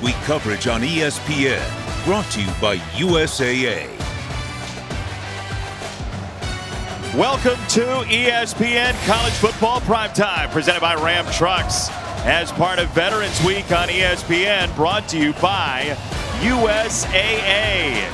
week coverage on ESPN, brought to you by USAA. Welcome to ESPN College Football Primetime, presented by Ram Trucks, as part of Veterans Week on ESPN, brought to you by USAA.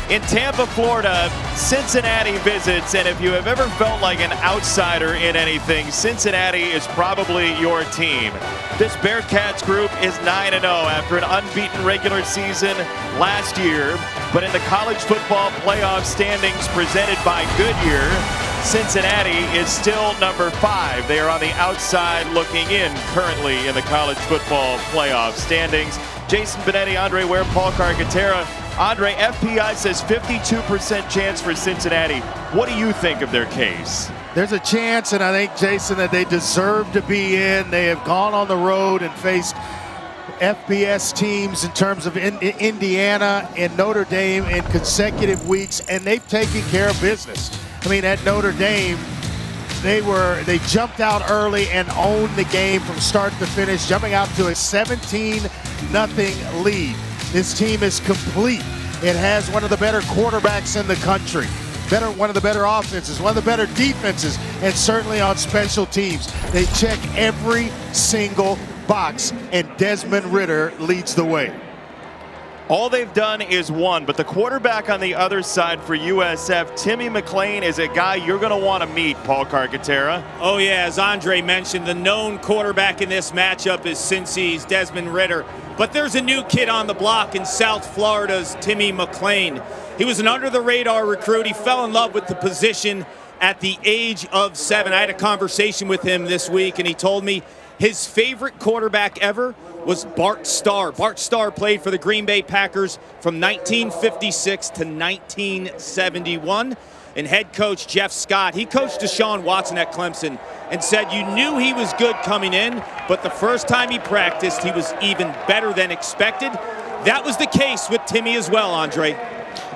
In Tampa, Florida, Cincinnati visits, and if you have ever felt like an outsider in anything, Cincinnati is probably your team. This Bearcats group is 9-0 after an unbeaten regular season last year, but in the college football playoff standings presented by Goodyear, Cincinnati is still number 5. They are on the outside looking in currently in the college football playoff standings. Jason Benetti, Andre Ware, Paul Carcaterra. Andre, FPI says 52% chance for Cincinnati. What do you think of their case? There's a chance, and I think, Jason, that they deserve to be in. They have gone on the road and faced FBS teams in terms of Indiana and Notre Dame in consecutive weeks, and they've taken care of business. I mean, at Notre Dame, they jumped out early and owned the game from start to finish, jumping out to a 17-0 lead. This team is complete. It has one of the better quarterbacks in the country, one of the better offenses, one of the better defenses, and certainly on special teams. They check every single box, and Desmond Ridder leads the way. All they've done is won, but the quarterback on the other side for USF, Timmy McClain, is a guy you're going to want to meet, Paul Carcaterra. Oh, yeah, as Andre mentioned, the known quarterback in this matchup is Cincy's Desmond Ridder. But there's a new kid on the block in South Florida's Timmy McClain. He was an under-the-radar recruit. He fell in love with the position at the age of 7. I had a conversation with him this week, and he told me his favorite quarterback ever was Bart Starr. Bart Starr played for the Green Bay Packers from 1956 to 1971. And head coach Jeff Scott, he coached Deshaun Watson at Clemson and said you knew he was good coming in, but the first time he practiced, he was even better than expected. That was the case with Timmy as well, Andre.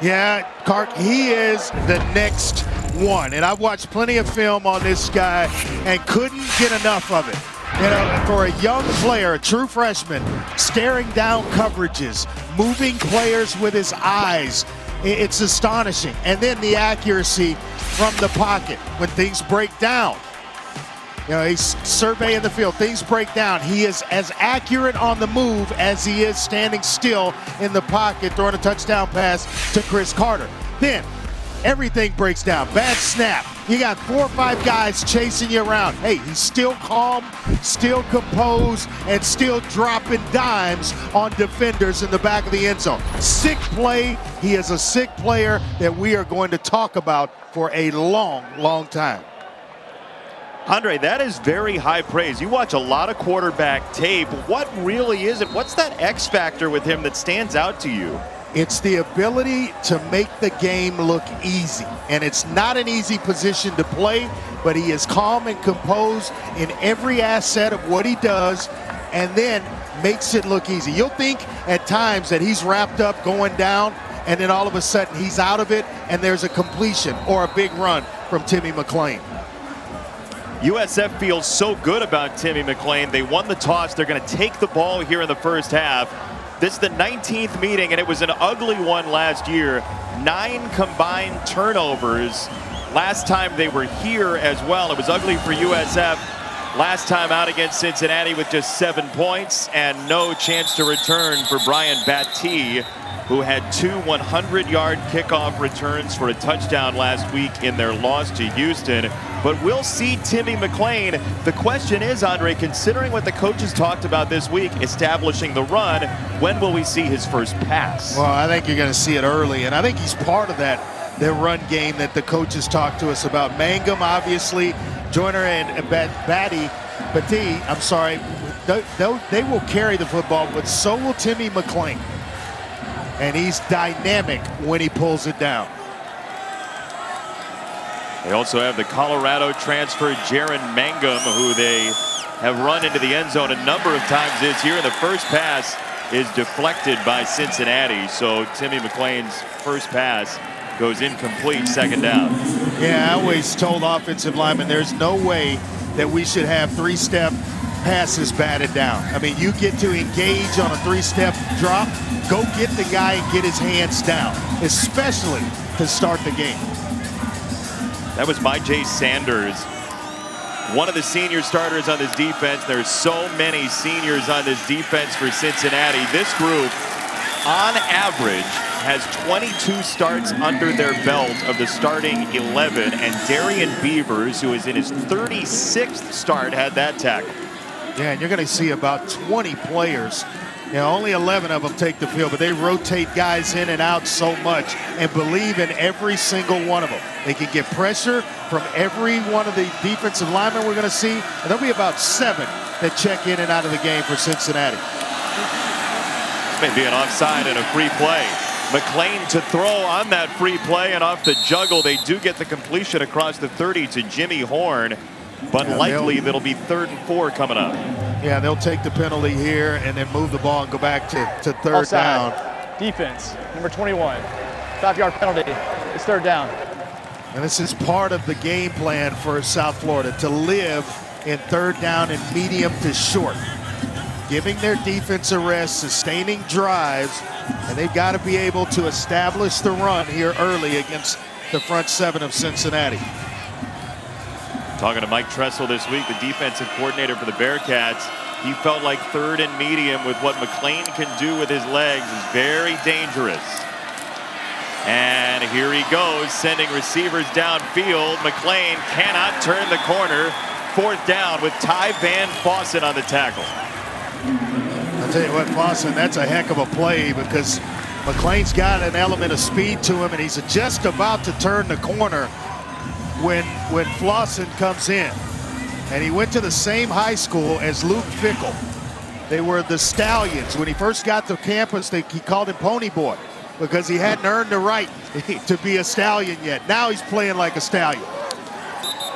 Yeah, Clark, he is the next one. And I've watched plenty of film on this guy and couldn't get enough of it. You know, for a young player, a true freshman, staring down coverages, moving players with his eyes, it's astonishing. And then the accuracy from the pocket when things break down. You know, he's surveying the field. Things break down. He is as accurate on the move as he is standing still in the pocket, throwing a touchdown pass to Chris Carter. Then everything breaks down. Bad snap. You got 4 or 5 guys chasing you around. Hey, he's still calm, still composed, and still dropping dimes on defenders in the back of the end zone. Sick play. He is a sick player that we are going to talk about for a long, long time. Andre, that is very high praise. You watch a lot of quarterback tape. What really is it? What's that X factor with him that stands out to you? It's the ability to make the game look easy. And it's not an easy position to play, but he is calm and composed in every asset of what he does, and then makes it look easy. You'll think at times that he's wrapped up going down, and then all of a sudden he's out of it, and there's a completion or a big run from Timmy McClain. USF feels so good about Timmy McClain. They won the toss. They're going to take the ball here in the first half. This is the 19th meeting, and it was an ugly one last year. 9 combined turnovers last time they were here as well. It was ugly for USF last time out against Cincinnati with just 7 points and no chance to return for Brian Battie, who had 2 100-yard kickoff returns for a touchdown last week in their loss to Houston. But we'll see Timmy McClain. The question is, Andre, considering what the coaches talked about this week, establishing the run, when will we see his first pass? Well, I think you're going to see it early, and I think he's part of that run game that the coaches talked to us about. Mangum, obviously, Joyner and Battie, I'm sorry, they will carry the football, but so will Timmy McClain. And he's dynamic when he pulls it down. They also have the Colorado transfer Jaron Mangum, who they have run into the end zone a number of times this year. And the first pass is deflected by Cincinnati. So Timmy McClain's first pass goes incomplete, second down. Yeah, I always told offensive linemen there's no way that we should have 3-step passes batted down. I mean, you get to engage on a 3-step drop, go get the guy and get his hands down, especially to start the game. That was Jay Sanders, one of the senior starters on this defense. There's so many seniors on this defense for Cincinnati. This group, on average, has 22 starts under their belt of the starting 11, and Darian Beavers, who is in his 36th start, had that tackle. Yeah, and you're going to see about 20 players. You know, only 11 of them take the field, but they rotate guys in and out so much and believe in every single one of them. They can get pressure from every one of the defensive linemen we're going to see, and there'll be about 7 that check in and out of the game for Cincinnati. This may be an offside and a free play. McClain to throw on that free play, and off the juggle, they do get the completion across the 30 to Jimmy Horn, but yeah, likely that'll be 3rd and 4 coming up. Yeah, they'll take the penalty here and then move the ball and go back to 3rd Offside. down. Defense, number 21. 5-yard penalty. It's 3rd down. And this is part of the game plan for South Florida, to live in 3rd down and medium to short. Giving their defense a rest, sustaining drives, and they've got to be able to establish the run here early against the front 7 of Cincinnati. Talking to Mike Tressel this week, the defensive coordinator for the Bearcats, he felt like 3rd and medium with what McClain can do with his legs is very dangerous. And here he goes, sending receivers downfield. McClain cannot turn the corner. 4th down with Ty Van Fossen on the tackle. I'll tell you what, Fossen, that's a heck of a play, because McClain's got an element of speed to him, and he's just about to turn the corner when Fossen comes in. And he went to the same high school as Luke Fickle. They were the Stallions. When he first got to campus, he called him Pony Boy, because he hadn't earned the right to be a Stallion yet. Now he's playing like a Stallion.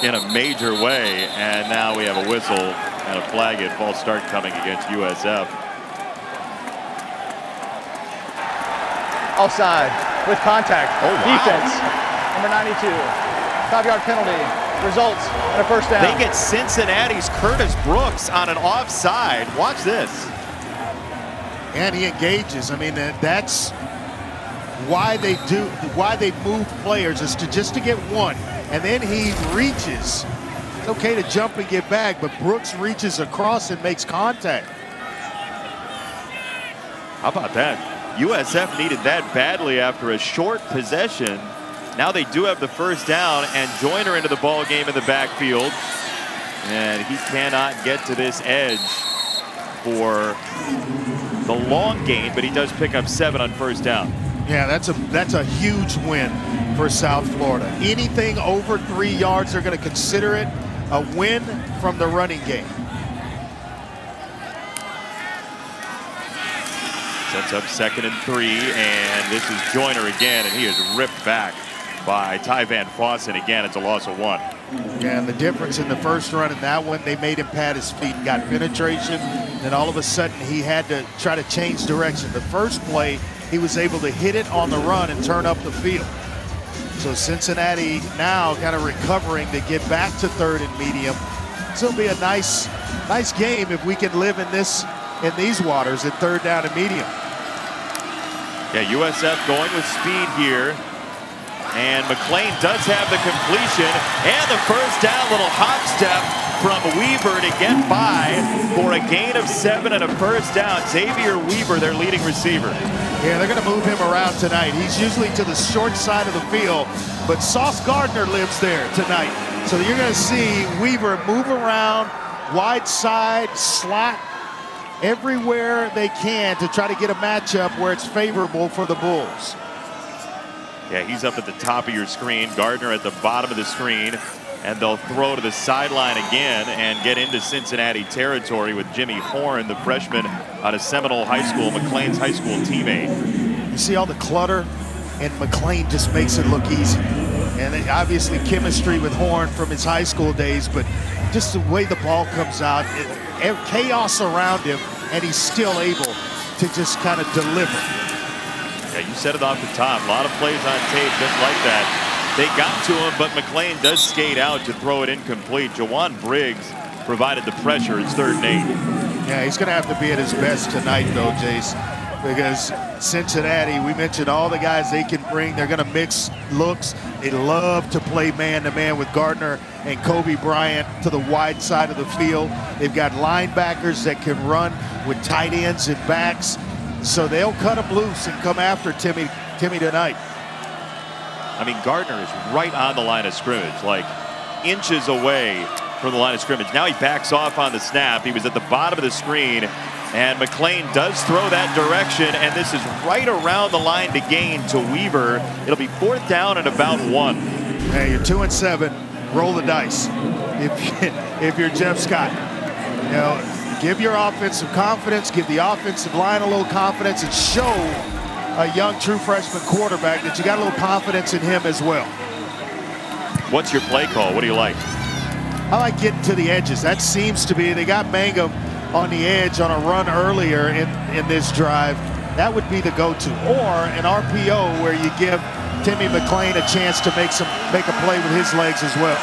In a major way, and now we have a whistle and a flag at false start coming against USF. Offside with contact. Oh, wow. Defense, number 92. 5-yard penalty. Results in a 1st down. They get Cincinnati's Curtis Brooks on an offside. Watch this. And he engages. I mean, that's why they move players, is just to get one. And then he reaches. It's okay to jump and get back, but Brooks reaches across and makes contact. How about that? USF needed that badly after a short possession. Now they do have the 1st down, and Joyner into the ball game in the backfield. And he cannot get to this edge for the long gain, but he does pick up 7 on 1st down. Yeah, that's a huge win for South Florida. Anything over 3 yards, they're going to consider it a win from the running game. Sets up 2nd and 3, and this is Joyner again, and he is ripped back by Ty Van Fossen. Again, it's a loss of 1. Yeah, and the difference in the first run and that one, they made him pat his feet, got penetration, and all of a sudden he had to try to change direction. The first play, he was able to hit it on the run and turn up the field. So Cincinnati now kind of recovering to get back to 3rd and medium. This will be a nice game if we can live in these waters at 3rd down and medium. Yeah, USF going with speed here. And McClain does have the completion, and the 1st down, little hop step from Weaver to get by for a gain of 7 and a 1st down. Xavier Weaver, their leading receiver. Yeah, they're going to move him around tonight. He's usually to the short side of the field, but Sauce Gardner lives there tonight. So you're going to see Weaver move around, wide side, slot, everywhere they can to try to get a matchup where it's favorable for the Bulls. Yeah, he's up at the top of your screen. Gardner at the bottom of the screen. And they'll throw to the sideline again and get into Cincinnati territory with Jimmy Horn, the freshman out of Seminole High School, McClain's high school teammate. You see all the clutter, and McClain just makes it look easy. And obviously chemistry with Horn from his high school days, but just the way the ball comes out, chaos around him, and he's still able to just kind of deliver. Yeah, you said it off the top. A lot of plays on tape just like that. They got to him, but McClain does skate out to throw it incomplete. Jawan Briggs provided the pressure. It's 3rd and 8. Yeah, he's going to have to be at his best tonight, though, Jace, because Cincinnati, we mentioned all the guys they can bring. They're going to mix looks. They love to play man-to-man with Gardner and Kobe Bryant to the wide side of the field. They've got linebackers that can run with tight ends and backs, so they'll cut him loose and come after Timmy tonight. I mean, Gardner is right on the line of scrimmage, like inches away from the line of scrimmage. Now he backs off on the snap. He was at the bottom of the screen, and McClain does throw that direction, and this is right around the line to gain to Weaver. It'll be 4th down and about 1. Hey, you're 2 and 7. Roll the dice. If you're Jeff Scott, you know, give your offense some confidence. Give the offensive line a little confidence, and show a young true freshman quarterback that you got a little confidence in him as well. What's your play call? What do you like? I like getting to the edges. That seems to be, they got Mangum on the edge on a run earlier in this drive. That would be the go-to. Or an RPO where you give Timmy McClain a chance to make a play with his legs as well.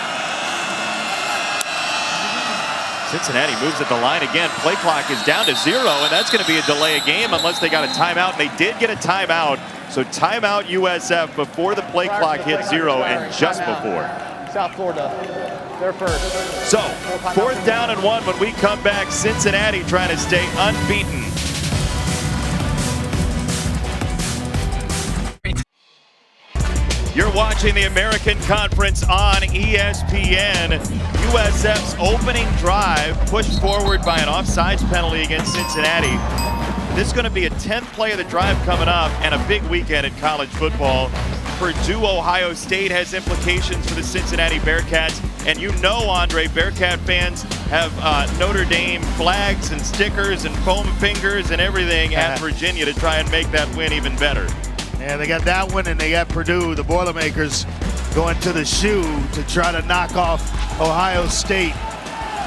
Cincinnati moves at the line again. Play clock is down to 0, and that's going to be a delay of game unless they got a timeout. They did get a timeout. So timeout USF before the play clock hit 0 and just before. South Florida, they're first. So 4th down and 1 when we come back. Cincinnati trying to stay unbeaten. You're watching the American Conference on ESPN. USF's opening drive pushed forward by an offsides penalty against Cincinnati. This is going to be a 10th play of the drive coming up, and a big weekend in college football. Purdue, Ohio State has implications for the Cincinnati Bearcats. And you know, Andre, Bearcat fans have Notre Dame flags and stickers and foam fingers and everything at Virginia to try and make that win even better. Yeah, they got that one, and they got Purdue, the Boilermakers, going to the shoe to try to knock off Ohio State.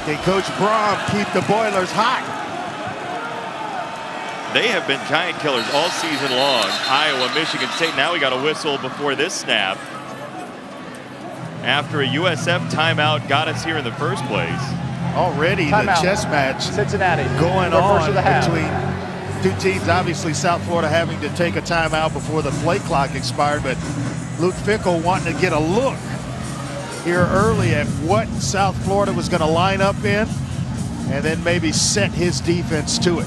Can Coach Brom keep the Boilers hot? They have been giant killers all season long. Iowa, Michigan State. Now we got a whistle before this snap. After a USF timeout got us here in the first place. Already the chess match Cincinnati going on between two teams. Obviously, South Florida having to take a timeout before the play clock expired, but Luke Fickell wanting to get a look here early at what South Florida was going to line up in, and then maybe set his defense to it.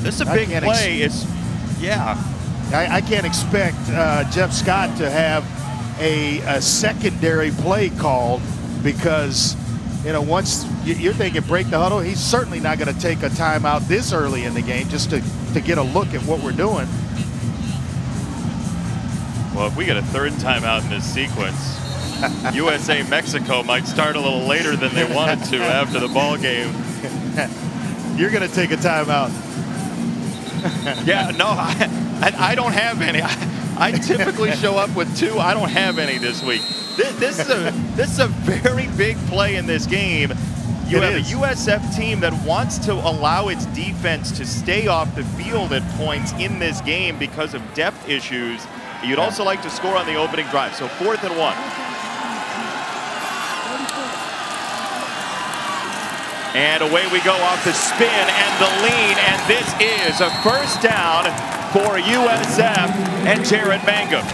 This is a big play. I can't expect Jeff Scott to have a secondary play called, because, you know, once you're thinking break the huddle, he's certainly not going to take a timeout this early in the game just to get a look at what we're doing. Well, if we get a 3rd timeout in this sequence, USA-Mexico might start a little later than they wanted to after the ball game. You're going to take a timeout. Yeah, no, I don't have any. I typically show up with 2. I don't have any this week. This is a very big play in this game. You have a USF team that wants to allow its defense to stay off the field at points in this game because of depth issues. You'd also like to score on the opening drive. So 4th and 1. And away we go off the spin and the lean, and this is a 1st down for USF and Jared Mangum.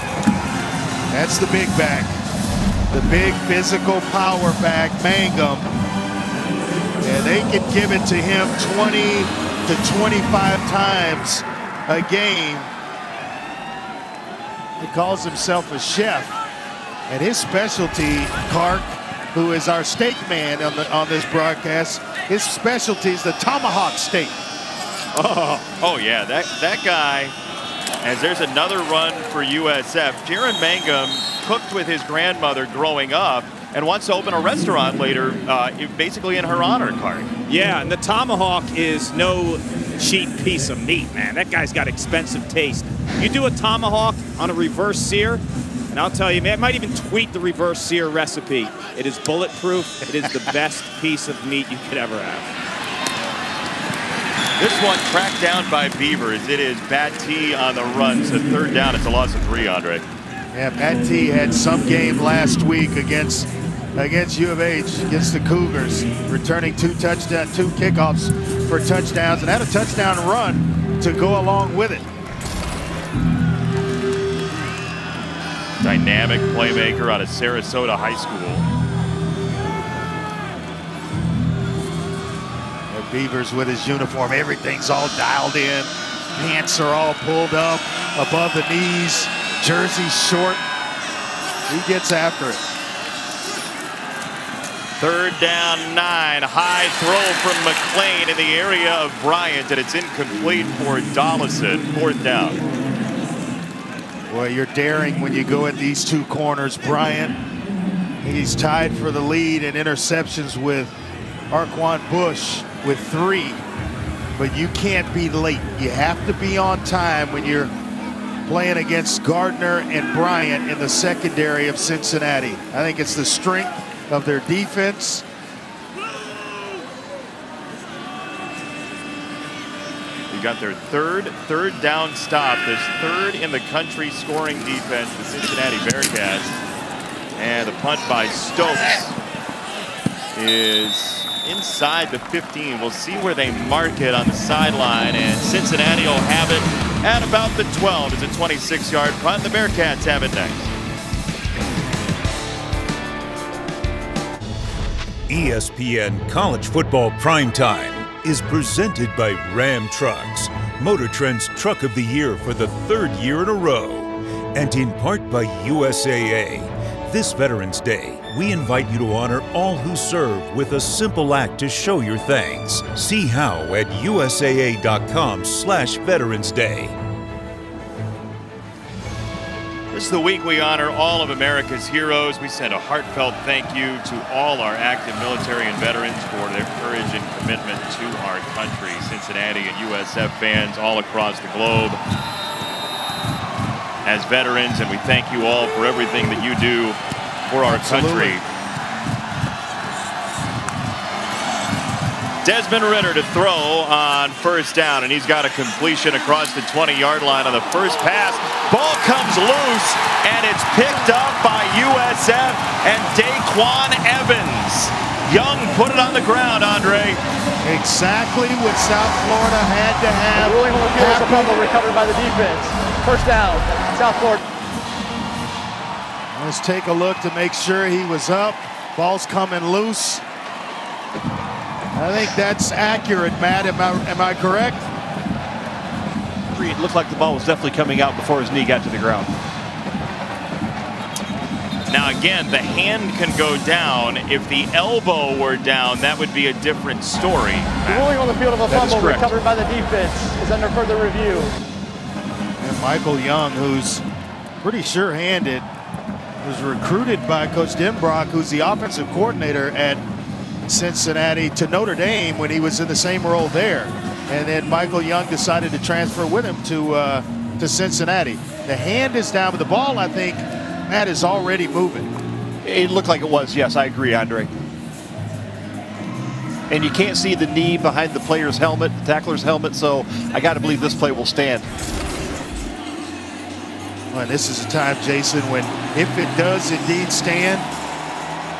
That's the big back, the big physical power back, Mangum. And they can give it to him 20 to 25 times a game. He calls himself a chef, and his specialty, Clark, who is our steak man on this broadcast, his specialty is the tomahawk steak. Oh yeah, that guy, as there's another run for USF. Jaron Mangum cooked with his grandmother growing up and wants to open a restaurant later, basically in her honor, Clark. Yeah, and the tomahawk is no cheap piece of meat, man. That guy's got expensive taste. You do a tomahawk on a reverse sear, and I'll tell you, man, I might even tweet the reverse sear recipe. It is bulletproof. It is the best piece of meat you could ever have. This one tracked down by Beavers. It is Bat T on the run. So 3rd down, it's a loss of 3, Andre. Yeah, Pat T had some game last week against against U of H, against the Cougars, returning two kickoffs for touchdowns, and had a touchdown run to go along with it. Dynamic playmaker out of Sarasota High School. The Beavers with his uniform, everything's all dialed in. Pants are all pulled up above the knees. Jersey short. He gets after it. 3rd down 9. High throw from McLean in the area of Bryant, and it's incomplete for Dollison. 4th down. Well, you're daring when you go at these two corners. Bryant, he's tied for the lead in interceptions with Arquan Bush with 3. But you can't be late. You have to be on time when you're playing against Gardner and Bryant in the secondary of Cincinnati. I think it's the strength of their defense. You got their third down stop. This 3rd in the country scoring defense, the Cincinnati Bearcats. And the punt by Stokes is inside the 15. We'll see where they mark it on the sideline, and Cincinnati will have it at about the 12. It's a 26-yard punt. The Bearcats have it next. ESPN College Football Primetime is presented by Ram Trucks, Motor Trend's Truck of the Year for the 3rd year in a row, and in part by USAA. This Veterans Day, we invite you to honor all who serve with a simple act to show your thanks. See how at usaa.com/Veterans Day. This is the week we honor all of America's heroes. We send a heartfelt thank you to all our active military and veterans for their courage and commitment to our country. Cincinnati and USF fans all across the globe as veterans, and we thank you all for everything that you do for our country. Desmond Ritter to throw on 1st down, and he's got a completion across the 20-yard line on the first pass. Ball comes loose, and it's picked up by USF and Daquan Evans. Young put it on the ground, Andre. Exactly what South Florida had to have. Ruling on the field is a fumble recovered by the defense. 1st down, South Florida. Let's take a look to make sure he was up. Ball's coming loose. I think that's accurate, Matt. Am I correct? It looked like the ball was definitely coming out before his knee got to the ground. Now again, the hand can go down. If the elbow were down, that would be a different story. The ruling on the field of a fumble recovered by the defense is under further review. And Michael Young, who's pretty sure-handed, was recruited by Coach Denbrock, who's the offensive coordinator at Cincinnati, to Notre Dame when he was in the same role there. And then Michael Young decided to transfer with him to Cincinnati. The hand is down, but the ball, I think, Matt, is already moving. It looked like it was, yes, I agree, Andre. And you can't see the knee behind the player's helmet, the tackler's helmet, so I got to believe this play will stand. Well, this is a time, Jason, when if it does indeed stand,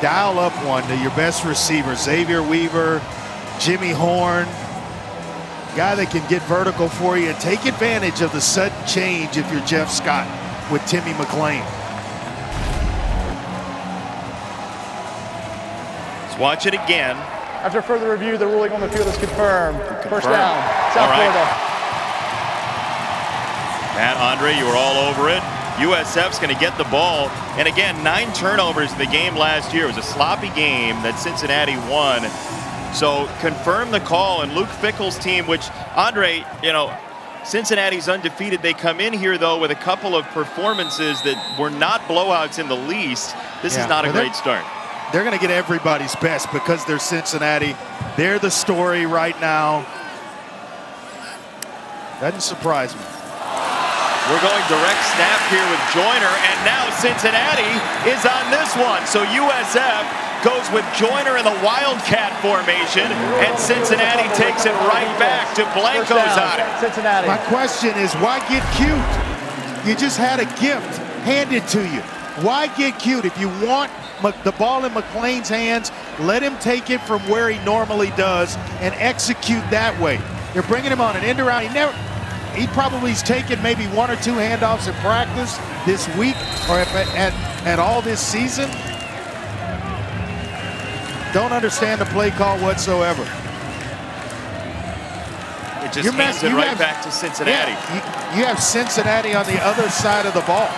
dial up one to your best receiver, Xavier Weaver, Jimmy Horn, guy that can get vertical for you and take advantage of the sudden change if you're Jeff Scott with Timmy McLean. Let's watch it again. After further review, the ruling on the field is confirmed. 1st down, South Florida. Matt, Andre, you were all over it. USF's going to get the ball. And again, 9 turnovers in the game last year. It was a sloppy game that Cincinnati won. So confirm the call, and Luke Fickell's team, which, Andre, you know, Cincinnati's undefeated. They come in here, though, with a couple of performances that were not blowouts in the least. This is not a great start. They're going to get everybody's best because they're Cincinnati. They're the story right now. Doesn't surprise me. We're going direct snap here with Joyner, and now Cincinnati is on this one. So USF goes with Joyner in the Wildcat formation, and Cincinnati takes it right back to Blanco's on it. Cincinnati. My question is, why get cute? You just had a gift handed to you. Why get cute? If you want the ball in McClain's hands, let him take it from where he normally does and execute that way. You're bringing him on an end around. He probably's taken maybe 1 or 2 handoffs in practice this week or at all this season. Don't understand the play call whatsoever. It just hands it right back to Cincinnati. Yeah, you have Cincinnati on the other side of the ball.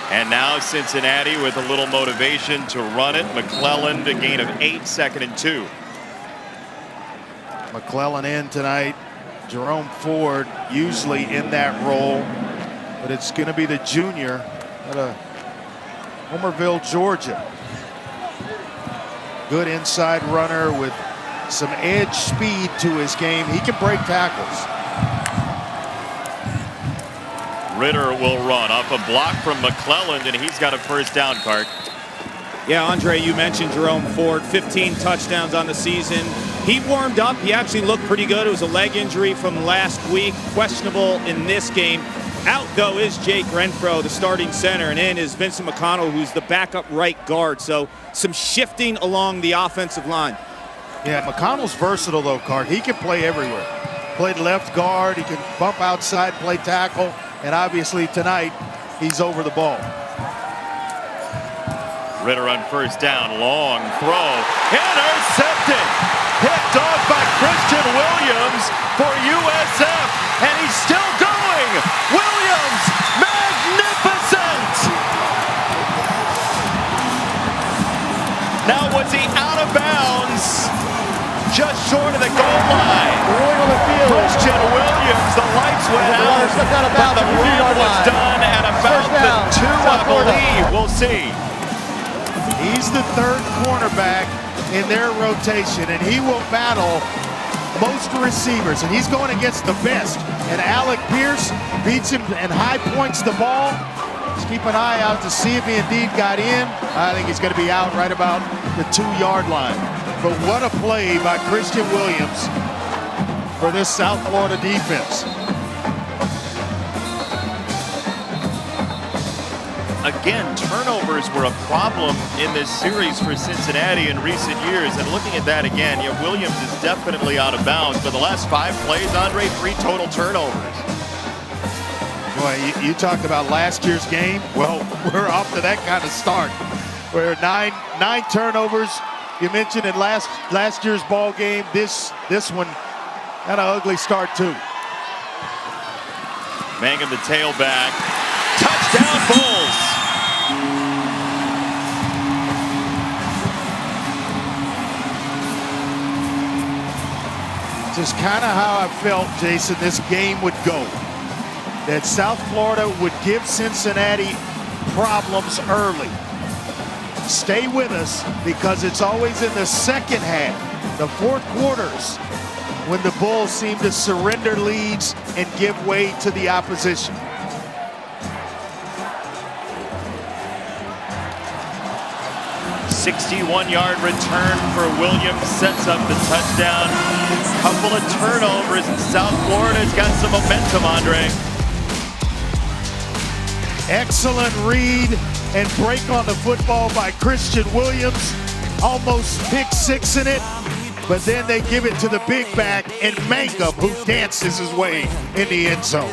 And now Cincinnati with a little motivation to run it. McClellan, a gain of 8, 2nd and 2. McClellan in tonight. Jerome Ford usually in that role, but it's going to be the junior out of Homerville, Georgia. Good inside runner with some edge speed to his game. He can break tackles. Ritter will run off a block from McClellan, and he's got a first down, Cart. Yeah, Andre, you mentioned Jerome Ford, 15 touchdowns on the season. He warmed up. He actually looked pretty good. It was a leg injury from last week, questionable in this game. Out, though, is Jake Renfro, the starting center, and in is Vincent McConnell, who's the backup right guard. So some shifting along the offensive line. Yeah, McConnell's versatile, though, Cart. He can play everywhere. Played left guard. He can bump outside, play tackle. And obviously tonight, he's over the ball. Ritter on first down, long throw, intercepted, picked off by Christian Williams for USF, and he's still going. Williams, magnificent! Now was he out of bounds? Just short of the goal line. Christian Williams, the lights went out, but the run was done at about the 2, I believe. We'll see. He's the 3rd cornerback in their rotation, and he will battle most receivers, and he's going against the best. And Alec Pierce beats him and high points the ball. Just keep an eye out to see if he indeed got in. I think he's going to be out right about the 2-yard line. But what a play by Christian Williams for this South Florida defense. Again, turnovers were a problem in this series for Cincinnati in recent years. And looking at that again, Williams is definitely out of bounds. But the last 5 plays, Andre, 3 total turnovers. Boy, you talked about last year's game. Well, we're off to that kind of start. We're 9 turnovers. You mentioned in last year's ball game, this one had an ugly start too. Mangum, the tailback. Touchdown, Bulls! Just kind of how I felt, Jason, this game would go. That South Florida would give Cincinnati problems early. Stay with us, because it's always in the second half, the 4th quarters, when the Bulls seem to surrender leads and give way to the opposition. "61-yard return for Williams sets up the touchdown. Couple of turnovers, and South Florida's got some momentum, Andre. Excellent read and break on the football by Christian Williams. Almost pick 6 in it, but then they give it to the big back and Mangum, who dances his way in the end zone.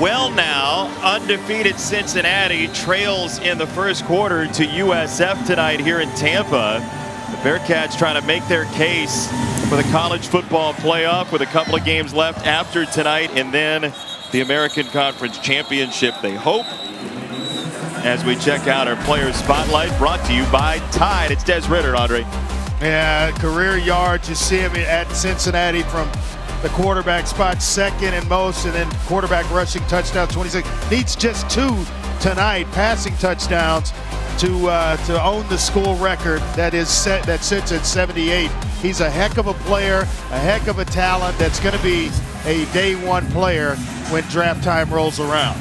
Well, now, undefeated Cincinnati trails in the first quarter to USF tonight here in Tampa. The Bearcats trying to make their case for the college football playoff with a couple of games left after tonight, and then the American Conference Championship, they hope. As we check out our Players Spotlight, brought to you by Tide. It's Des Ritter, Andre. Yeah, career yards. You see him at Cincinnati from the quarterback spot, 2nd and most, and then quarterback rushing touchdown, 26. Needs just 2 tonight, passing touchdowns, to own the school record that sits at 78. He's a heck of a player, a heck of a talent that's going to be a day 1 player when draft time rolls around.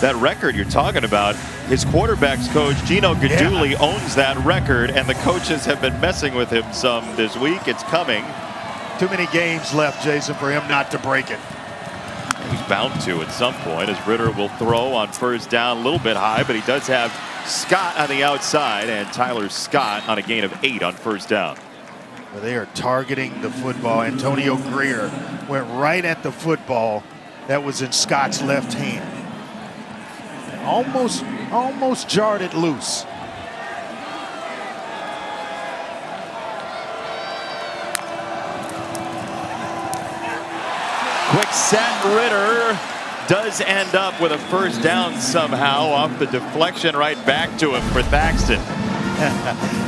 that record you're talking about. His quarterbacks coach, Gino Guidugli, owns that record, and the coaches have been messing with him some this week. It's coming. Too many games left, Jason, for him not to break it. He's bound to at some point, as Ritter will throw on first down, a little bit high, but he does have Scott on the outside, and Tyler Scott on a gain of 8 on first down. Well, they are targeting the football. Antonio Greer went right at the football that was in Scott's left hand. Almost jarred it loose. Quick set, Ritter does end up with a first down somehow off the deflection right back to him for Thaxton.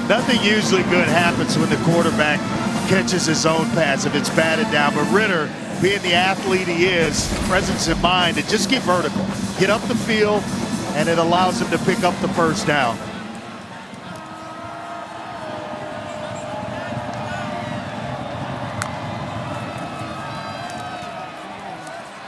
Nothing usually good happens when the quarterback catches his own pass if it's batted down. But Ritter, being the athlete he is, presence in mind, and just get vertical. Get up the field, and it allows him to pick up the first down.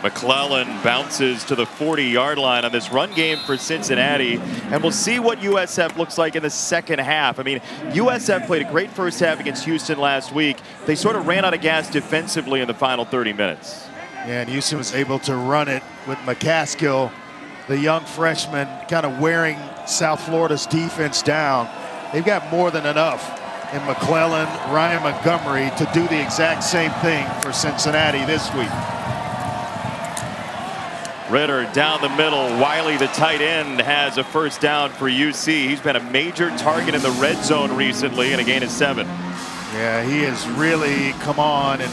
McClellan bounces to the 40-yard line on this run game for Cincinnati, and we'll see what USF looks like in the second half. I mean, USF played a great first half against Houston last week. They sort of ran out of gas defensively in the final 30 minutes. Yeah, and Houston was able to run it with McCaskill, the young freshman, kind of wearing South Florida's defense down. They've got more than enough in McClellan, Ryan Montgomery to do the exact same thing for Cincinnati this week. Ritter down the middle. Wiley, the tight end, has a first down for UC. He's been a major target in the red zone recently, and a gain of 7. Yeah, he has really come on and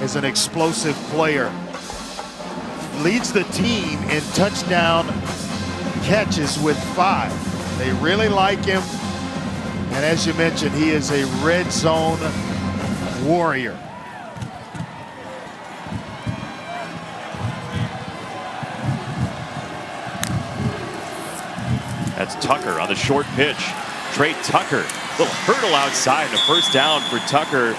is an explosive player. Leads the team in touchdown catches with 5. They really like him. And as you mentioned, he is a red zone warrior. That's Tucker on the short pitch. Trey Tucker, little hurdle outside, and a first down for Tucker.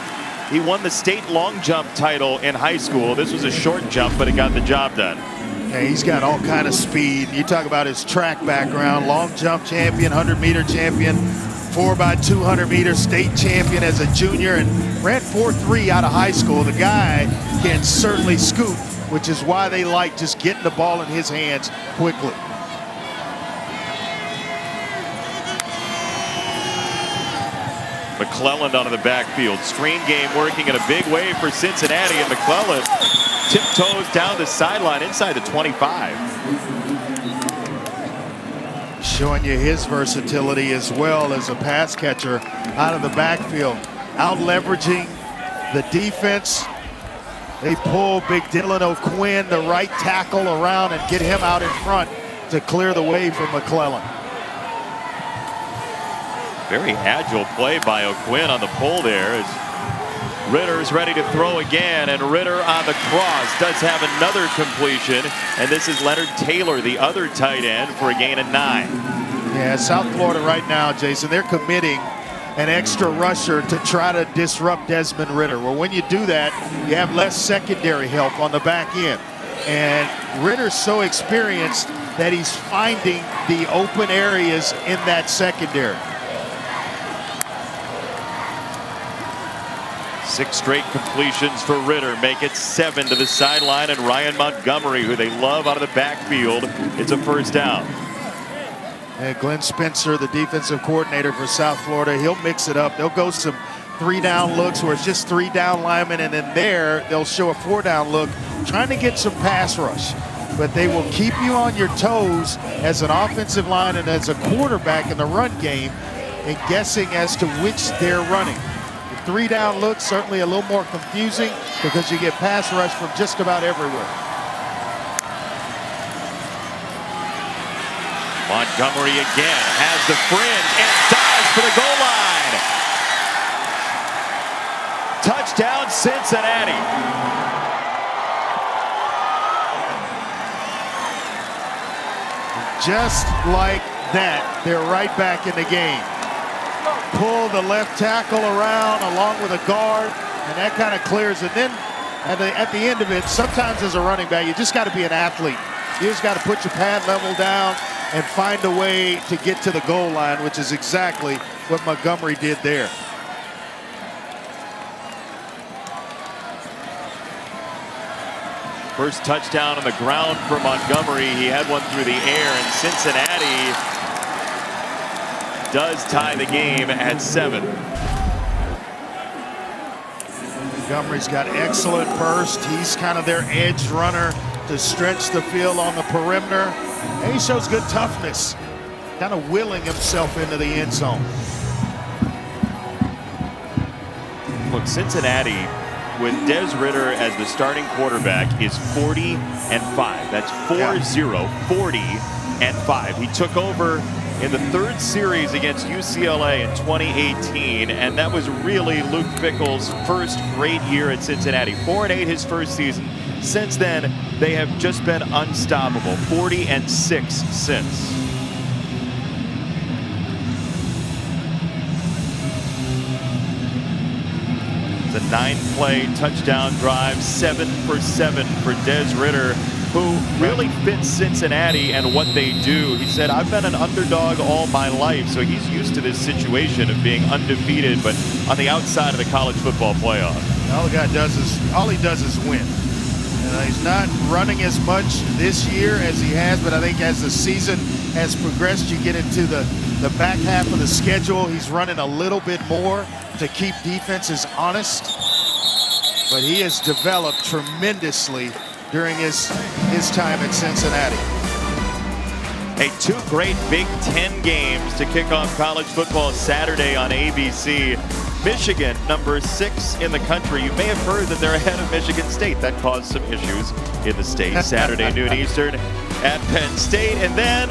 He won the state long jump title in high school. This was a short jump, but it got the job done. Yeah, he's got all kind of speed. You talk about his track background, long jump champion, 100-meter champion, 4x200 meter state champion as a junior, and ran 4.3 out of high school. The guy can certainly scoot, which is why they like just getting the ball in his hands quickly. McClellan out of the backfield. Screen game working in a big way for Cincinnati, and McClellan tiptoes down the sideline inside the 25. Showing you his versatility as well as a pass catcher out of the backfield. Out leveraging the defense. They pull Big Dylan O'Quinn, the right tackle, around and get him out in front to clear the way for McClellan. Very agile play by O'Quinn on the pull there as Ritter's ready to throw again, and Ritter on the cross does have another completion, and this is Leonard Taylor, the other tight end, for a gain of 9. Yeah, South Florida right now, Jason, they're committing an extra rusher to try to disrupt Desmond Ritter. Well, when you do that, you have less secondary help on the back end. And Ritter's so experienced that he's finding the open areas in that secondary. 6 straight completions for Ritter make it 7 to the sideline, and Ryan Montgomery, who they love out of the backfield, it's a first down. And Glenn Spencer, the defensive coordinator for South Florida, he'll mix it up. They'll go some 3-down looks where it's just 3 down linemen, and then there they'll show a 4-down look, trying to get some pass rush. But they will keep you on your toes as an offensive line and as a quarterback in the run game, and guessing as to which they're running. 3-down look, certainly a little more confusing because you get pass rush from just about everywhere. Montgomery again has the fringe and dives for the goal line. Touchdown, Cincinnati. Just like that, they're right back in the game. Pull the left tackle around along with a guard, and that kind of clears it. Then at the end of it, sometimes as a running back, you just got to be an athlete You just got to put your pad level down and find a way to get to the goal line, which is exactly what Montgomery did there. First touchdown on the ground for Montgomery. He had one through the air, and Cincinnati does tie the game at 7. Montgomery's got excellent burst. He's kind of their edge runner to stretch the field on the perimeter. And he shows good toughness, kind of willing himself into the end zone. Look, Cincinnati, with Des Ridder as the starting quarterback, is 40-5. That's 4-0, 40-5. He took over in the 3rd series against UCLA in 2018, and that was really Luke Fickell's first great year at Cincinnati. 4-8 his first season. Since then, they have just been unstoppable. 40-6 since. It's a 9-play touchdown drive, 7 for 7 for Des Ridder, who really fits Cincinnati and what they do. He said, I've been an underdog all my life, so he's used to this situation of being undefeated, but on the outside of the college football playoff. All he does is win. He's not running as much this year as he has, but I think as the season has progressed, you get into the back half of the schedule. He's running a little bit more to keep defenses honest, but he has developed tremendously during his time at Cincinnati. Hey, 2 great Big Ten games to kick off college football Saturday on ABC. Michigan, number 6 in the country. You may have heard that they're ahead of Michigan State. That caused some issues in the state. Saturday, noon Eastern at Penn State. And then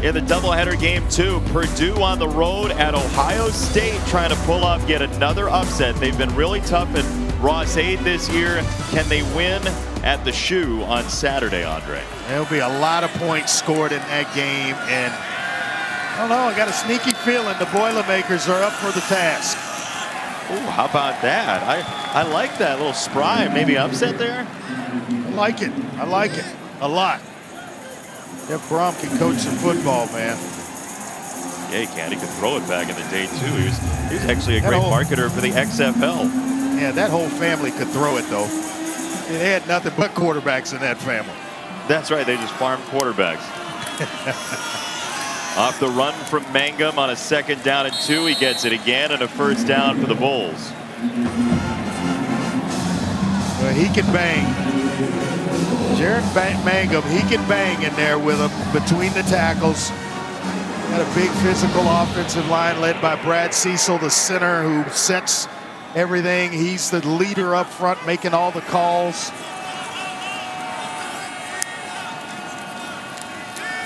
in the doubleheader game 2, Purdue on the road at Ohio State, trying to pull off yet another upset. They've been really tough at Ross 8 this year. Can they win at the Shoe on Saturday, Andre? There'll be a lot of points scored in that game, and I don't know, I got a sneaky feeling the Boilermakers are up for the task. Oh, how about that? I like that little spry, maybe upset there. I like it a lot. Jeff Brom can coach some football, man. Yeah, he can. He can throw it back in the day too. He was actually a great marketer for the XFL. Yeah, that whole family could throw it though. They had nothing but quarterbacks in that family. That's right. They just farmed quarterbacks. Off the run from Mangum on a 2nd down and 2. He gets it again, and a 1st down for the Bulls. Well, he can bang. Jared Mangum, he can bang in there with him between the tackles. Got a big physical offensive line led by Brad Cecil, the center who sets everything. He's the leader up front, making all the calls.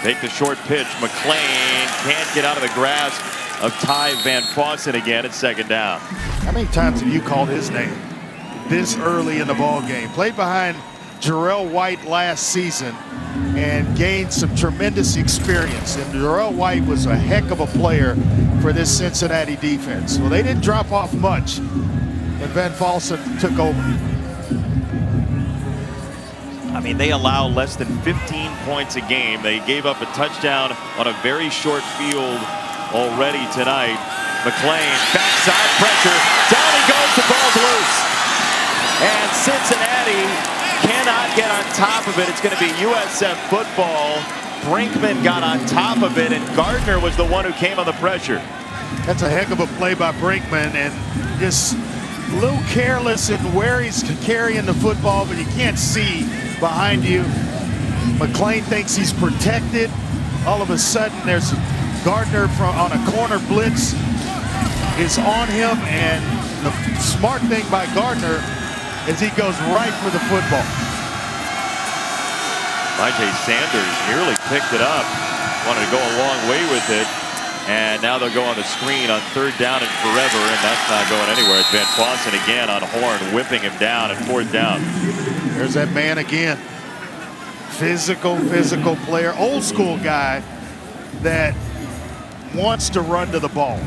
Take the short pitch. McClain can't get out of the grasp of Ty Van Fossen again at 2nd down. How many times have you called his name this early in the ball game? Played behind Jarrell White last season and gained some tremendous experience. And Jarrell White was a heck of a player for this Cincinnati defense. Well, they didn't drop off much when Van Fossen took over. I mean, they allow less than 15 points a game. They gave up a touchdown on a very short field already tonight. McClain, backside pressure. Down he goes, the ball's loose. And Cincinnati cannot get on top of it. It's going to be USF football. Brinkman got on top of it, and Gardner was the one who came on the pressure. That's a heck of a play by Brinkman, and just a little careless in where he's carrying the football, but you can't see behind you. McClain thinks he's protected. All of a sudden, there's Gardner on a corner blitz is on him, and the smart thing by Gardner is he goes right for the football. Myjai Sanders nearly picked it up. Wanted to go a long way with it. And now they'll go on the screen on 3rd down and forever, and that's not going anywhere. It's Van Fossen again on Horn, whipping him down at 4th down. There's that man again. Physical player, old school guy that wants to run to the ball.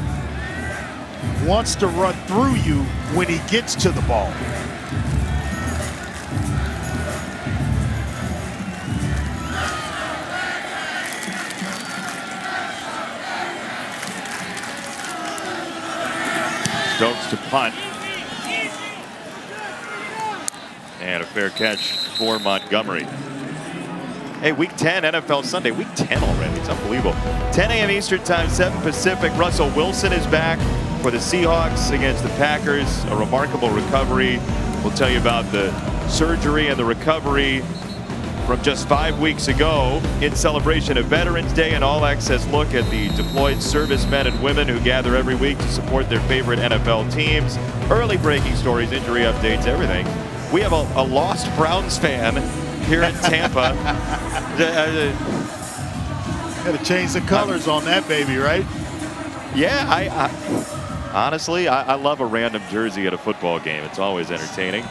Wants to run through you when he gets to the ball. Stokes to punt. And a fair catch for Montgomery. Hey, Week 10 NFL Sunday. Week 10 already. It's unbelievable. 10 a.m. Eastern Time, 7 Pacific. Russell Wilson is back for the Seahawks against the Packers. A remarkable recovery. We'll tell you about the surgery and the recovery from just 5 weeks ago in celebration of Veterans Day. An all-access look at the deployed servicemen and women who gather every week to support their favorite NFL teams. Early breaking stories, injury updates, everything. We have a lost Browns fan here in Tampa. Got to change the colors on that baby, right? Yeah, I honestly, I love a random jersey at a football game. It's always entertaining.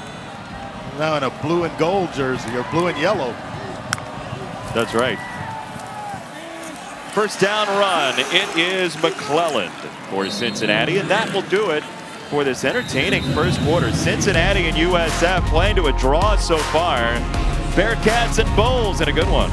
Now in a blue and gold jersey, or blue and yellow. That's right. First down run. It is McClellan for Cincinnati, and that will do it for this entertaining first quarter. Cincinnati and USF playing to a draw so far. Bearcats and Bulls in a good one.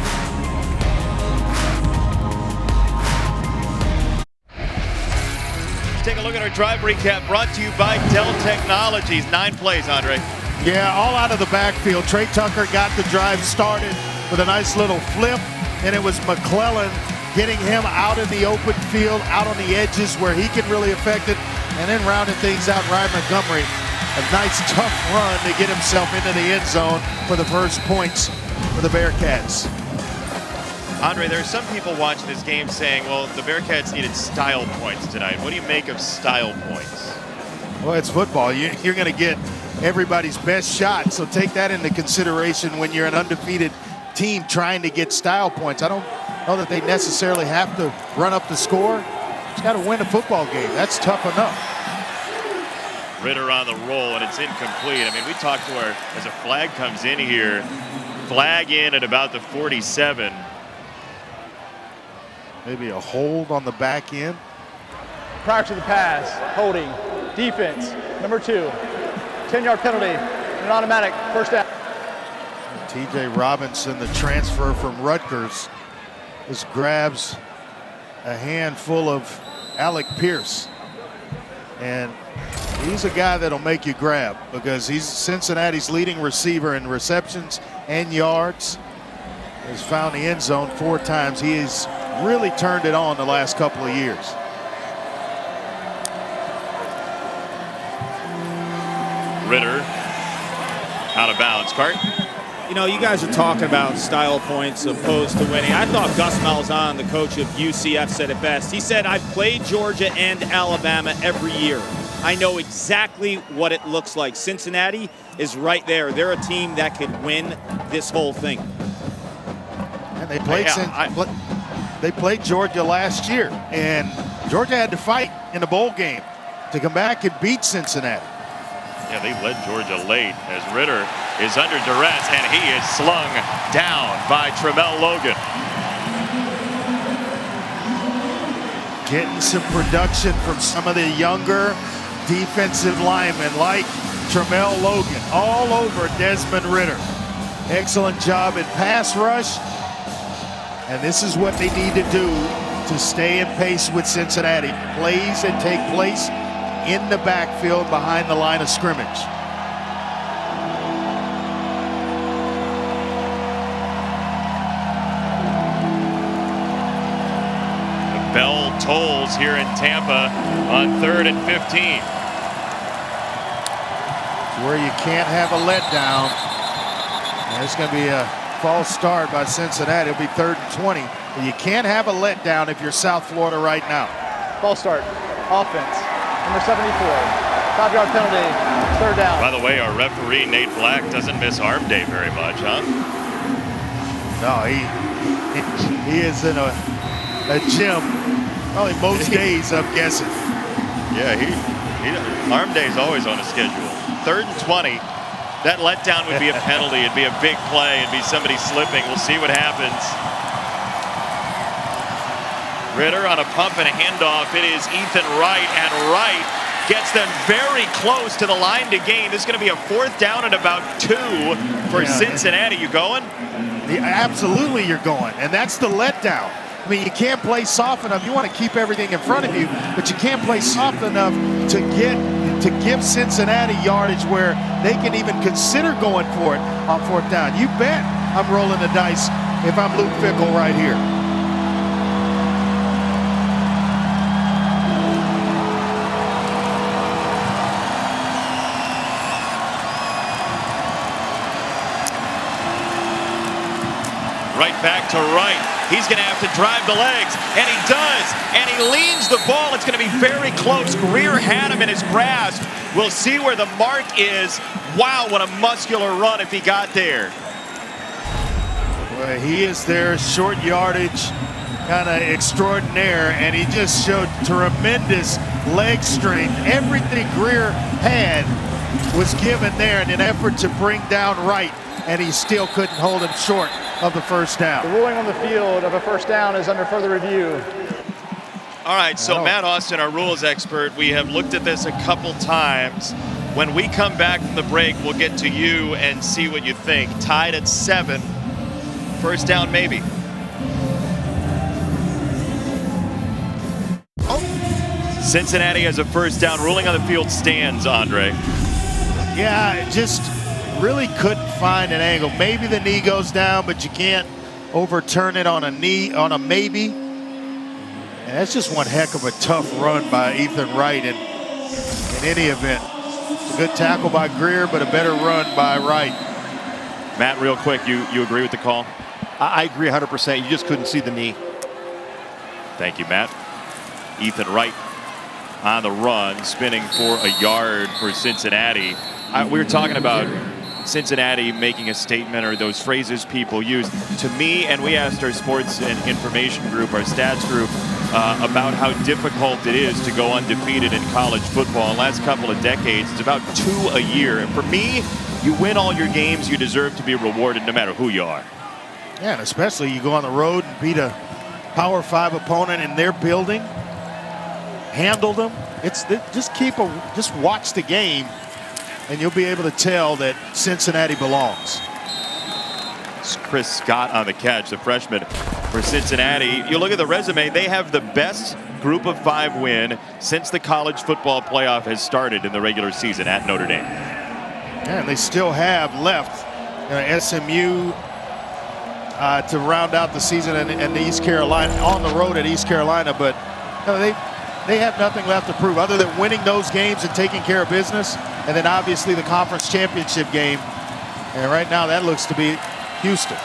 Take a look at our drive recap brought to you by Dell Technologies. 9 plays, Andre. Yeah, all out of the backfield. Trey Tucker got the drive started with a nice little flip, and it was McClellan getting him out in the open field, out on the edges where he can really affect it, and then rounding things out, Ryan Montgomery. A nice tough run to get himself into the end zone for the first points for the Bearcats. Andre, there are some people watching this game saying, well, the Bearcats needed style points tonight. What do you make of style points? Well, it's football. You're going to get everybody's best shot, so take that into consideration when you're an undefeated team trying to get style points. I don't know that they necessarily have to run up the score. Just got to win a football game. That's tough enough. Ritter on the roll, and it's incomplete. I mean, we talked to our, as a flag comes in here, flag in at about the 47. Maybe a hold on the back end. Prior to the pass, holding, defense, number 2, 10-yard penalty, and an automatic first down. T.J. Robinson, the transfer from Rutgers, just grabs a handful of Alec Pierce. And he's a guy that'll make you grab because he's Cincinnati's leading receiver in receptions and yards. He's found the end zone 4 times. He has really turned it on the last couple of years. Ritter out of bounds. Cart. You know, you guys are talking about style points opposed to winning. I thought Gus Malzahn, the coach of UCF, said it best. He said, I've played Georgia and Alabama every year. I know exactly what it looks like. Cincinnati is right there. They're a team that could win this whole thing. And they played Georgia last year, and Georgia had to fight in the bowl game to come back and beat Cincinnati. Yeah, they led Georgia late as Ritter is under duress, and he is slung down by Tramel Logan. Getting some production from some of the younger defensive linemen like Tramel Logan all over Desmond Ritter. Excellent job in pass rush, and this is what they need to do to stay in pace with Cincinnati. Plays that take place in the backfield behind the line of scrimmage. The bell tolls here in Tampa on 3rd and 15. It's where you can't have a letdown. And it's going to be a false start by Cincinnati. It'll be 3rd and 20. But you can't have a letdown if you're South Florida right now. False start, offense. Number 74, 5-yard penalty, 3rd down. By the way, our referee, Nate Black, doesn't miss arm day very much, huh? No, he is in a gym probably most days, I'm guessing. Yeah, arm day is always on a schedule. 3rd and 20. That letdown would be a penalty. It'd be a big play. It'd be somebody slipping. We'll see what happens. Ritter on a pump and a handoff. It is Ethan Wright, and Wright gets them very close to the line to gain. This is going to be a 4th down and about 2 for Cincinnati. You going? Yeah, absolutely you're going, and that's the letdown. I mean, you can't play soft enough. You want to keep everything in front of you, but you can't play soft enough to get to give Cincinnati yardage where they can even consider going for it on 4th down. You bet I'm rolling the dice if I'm Luke Fickell right here. Right back to right. He's going to have to drive the legs, and he does. And he leans the ball. It's going to be very close. Greer had him in his grasp. We'll see where the mark is. Wow, what a muscular run if he got there. Well, he is there, short yardage, kind of extraordinaire, and he just showed tremendous leg strength. Everything Greer had was given there in an effort to bring down Wright, and he still couldn't hold him short of the 1st down. The ruling on the field of a 1st down is under further review. All right, so Matt Austin, our rules expert, we have looked at this a couple times. When we come back from the break, we'll get to you and see what you think. Tied at 7, 1st down maybe. Cincinnati has a 1st down. Ruling on the field stands, Andre. Yeah, just really couldn't find an angle. Maybe the knee goes down, but you can't overturn it on a knee, on a maybe. And that's just one heck of a tough run by Ethan Wright in any event. It's a good tackle by Greer, but a better run by Wright. Matt, real quick, you agree with the call? I agree 100%. You just couldn't see the knee. Thank you, Matt. Ethan Wright on the run, spinning for a yard for Cincinnati. We were talking about Cincinnati making a statement, or those phrases people use. To me, and we asked our sports and information group, our stats group, about how difficult it is to go undefeated in college football. In the last couple of decades, it's about 2 a year. And for me, you win all your games, you deserve to be rewarded no matter who you are. Yeah, and especially you go on the road and beat a Power 5 opponent in their building, handle them. Just watch the game, and you'll be able to tell that Cincinnati belongs. It's Chris Scott on the catch, the freshman for Cincinnati. You look at the resume, they have the best group of 5 win since the college football playoff has started in the regular season at Notre Dame. Yeah, and they still have left SMU to round out the season, and East Carolina on the road at East Carolina, but they have nothing left to prove other than winning those games and taking care of business, and then obviously the conference championship game. And right now that looks to be Houston.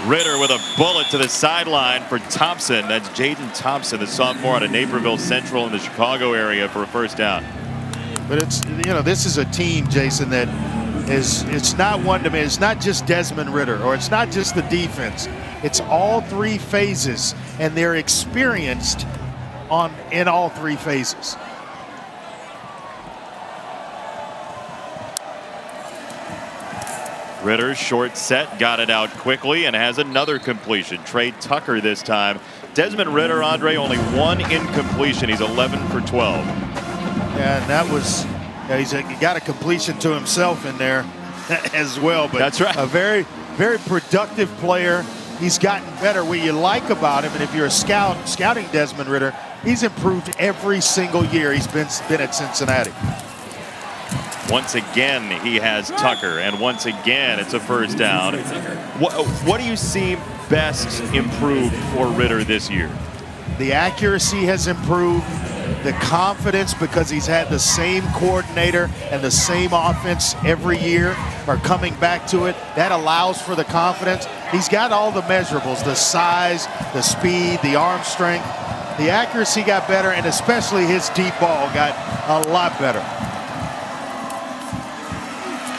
Ritter with a bullet to the sideline for Thompson. That's Jaden Thompson, the sophomore out of Naperville Central in the Chicago area, for a 1st down. But it's, this is a team, Jason, that it's not one-dimensional. It's not just Desmond Ritter, or it's not just the defense. It's all 3 phases, and they're experienced in all 3 phases. Ritter, short set, got it out quickly and has another completion. Trey Tucker this time. Desmond Ritter, Andre, only 1 incompletion. He's 11 for 12. Yeah, and that was, he got a completion to himself in there as well. But that's right. A very, very productive player. He's gotten better. What you like about him, and if you're a scouting Desmond Ritter, he's improved every single year he's been at Cincinnati. Once again, he has Tucker, and once again, it's a 1st down. What do you see best improved for Ritter this year? The accuracy has improved. The confidence, because he's had the same coordinator and the same offense every year, are coming back to it. That allows for the confidence. He's got all the measurables, the size, the speed, the arm strength. The accuracy got better, and especially his deep ball got a lot better.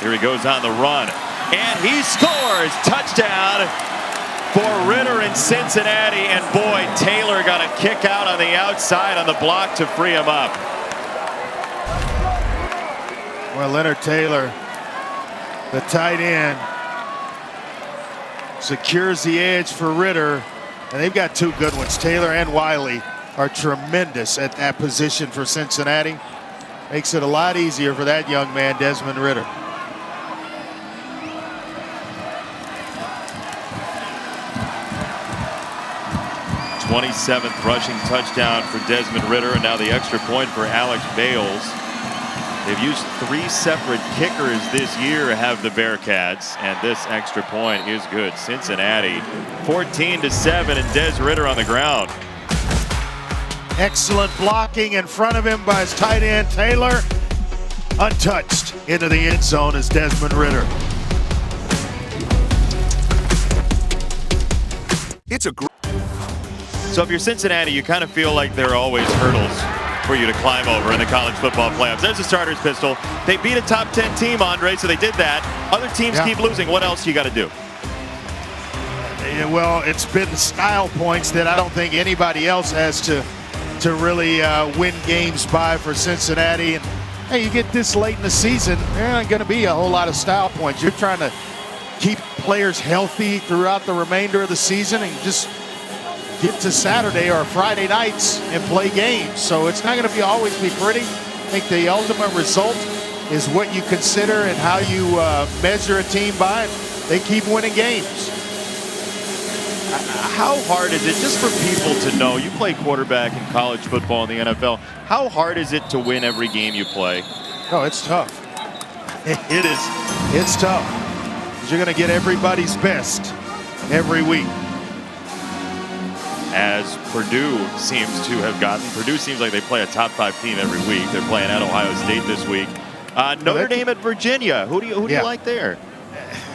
Here he goes on the run, and he scores. Touchdown for Ritter in Cincinnati, and boy, Taylor got a kick out on the outside on the block to free him up. Well, Leonard Taylor, the tight end, secures the edge for Ritter, and they've got 2 good ones. Taylor and Wiley are tremendous at that position for Cincinnati. Makes it a lot easier for that young man, Desmond Ritter. 27th rushing touchdown for Desmond Ridder, and now the extra point for Alex Bales. They've used 3 separate kickers this year, have the Bearcats, and this extra point is good. Cincinnati 14-7, and Des Ridder on the ground. Excellent blocking in front of him by his tight end Taylor. Untouched into the end zone is Desmond Ridder. It's a great. So if you're Cincinnati, you kind of feel like there are always hurdles for you to climb over in the college football playoffs. There's a starter's pistol. They beat a top 10 team, Andre, so they did that. Other teams keep losing. What else you got to do? Yeah, well, it's been style points that I don't think anybody else has to really win games by for Cincinnati. And hey, you get this late in the season, there ain't going to be a whole lot of style points. You're trying to keep players healthy throughout the remainder of the season and just get to Saturday or Friday nights and play games. So it's not going to always be pretty. I think the ultimate result is what you consider and how you measure a team by. They keep winning games. How hard is it, just for people to know, you play quarterback in college football in the NFL, how hard is it to win every game you play? Oh, it's tough. It is. It's tough. Because you're going to get everybody's best every week. As Purdue seems to have gotten. Purdue seems like they play a top 5 team every week. They're playing at Ohio State this week. Notre Dame at Virginia. Who do you like there?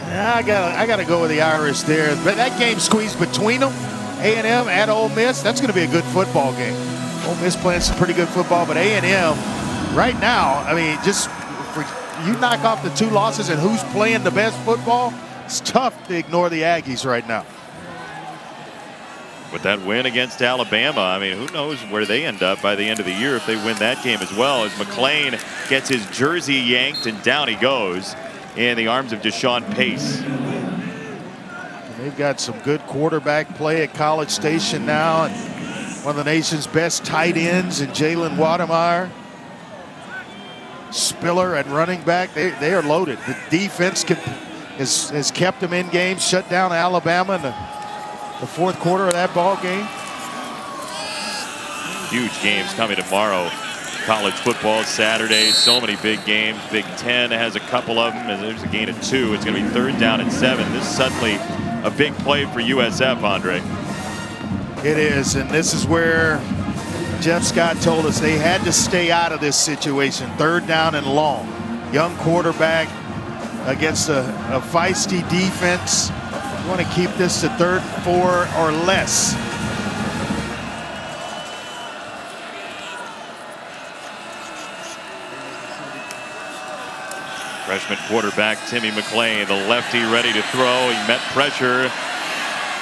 I gotta go with the Irish there. But that game squeezed between them, A&M at Ole Miss, that's going to be a good football game. Ole Miss playing some pretty good football, but A&M right now, I mean, just for you knock off the 2 losses and who's playing the best football, it's tough to ignore the Aggies right now. With that win against Alabama, I mean, who knows where they end up by the end of the year if they win that game as well, as McClain gets his jersey yanked and down he goes in the arms of Deshaun Pace. They've got some good quarterback play at College Station now, and one of the nation's best tight ends in Jalen Wademeyer. Spiller at running back, they are loaded. The defense has kept them in games, shut down Alabama in the fourth quarter of that ball game. Huge games coming tomorrow. College football Saturday, so many big games. Big Ten has a couple of them, and there's a gain of 2. It's going to be 3rd down and 7. This is suddenly a big play for USF, Andre. It is, and this is where Jeff Scott told us they had to stay out of this situation. 3rd down and long. Young quarterback against a feisty defense. You want to keep this to 3rd, 4 or less. Freshman quarterback Timmy McClain, the lefty, ready to throw. He met pressure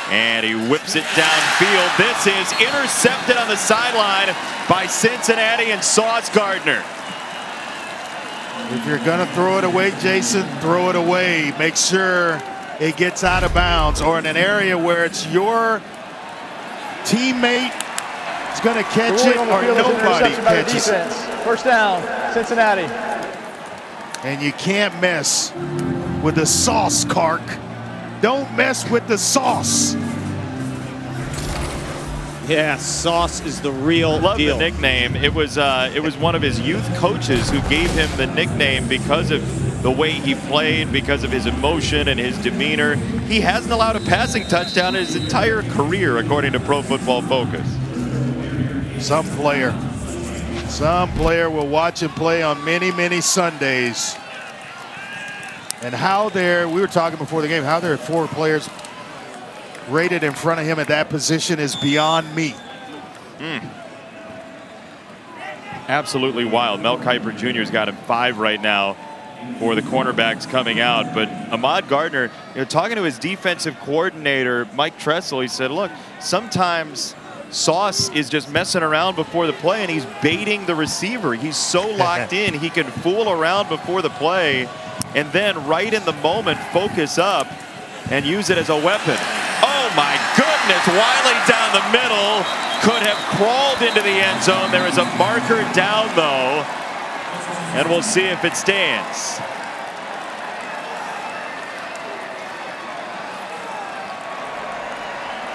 and he whips it downfield. This is intercepted on the sideline by Cincinnati and Sauce Gardner. If you're going to throw it away, Jason, throw it away. Make sure it gets out of bounds or in an area where it's your teammate is going to catch it or nobody catches it. 1st down, Cincinnati. And you can't mess with the sauce, Kark. Don't mess with the sauce. Yeah, Sauce is the real Love deal. the nickname. It was one of his youth coaches who gave him the nickname because of the way he played, because of his emotion and his demeanor. He hasn't allowed a passing touchdown in his entire career, according to Pro Football Focus. Some player will watch him play on many, many Sundays. And how we were talking before the game, how there are 4 players rated in front of him at that position is beyond me. Absolutely wild. Mel Kiper Jr.'s got him 5 right now for the cornerbacks coming out. But Ahmad Gardner, talking to his defensive coordinator, Mike Tressel, he said, look, sometimes Sauce is just messing around before the play and he's baiting the receiver. He's so locked in, he can fool around before the play and then right in the moment focus up and use it as a weapon. Oh my goodness, Wiley down the middle, could have crawled into the end zone. There is a marker down though, and we'll see if it stands.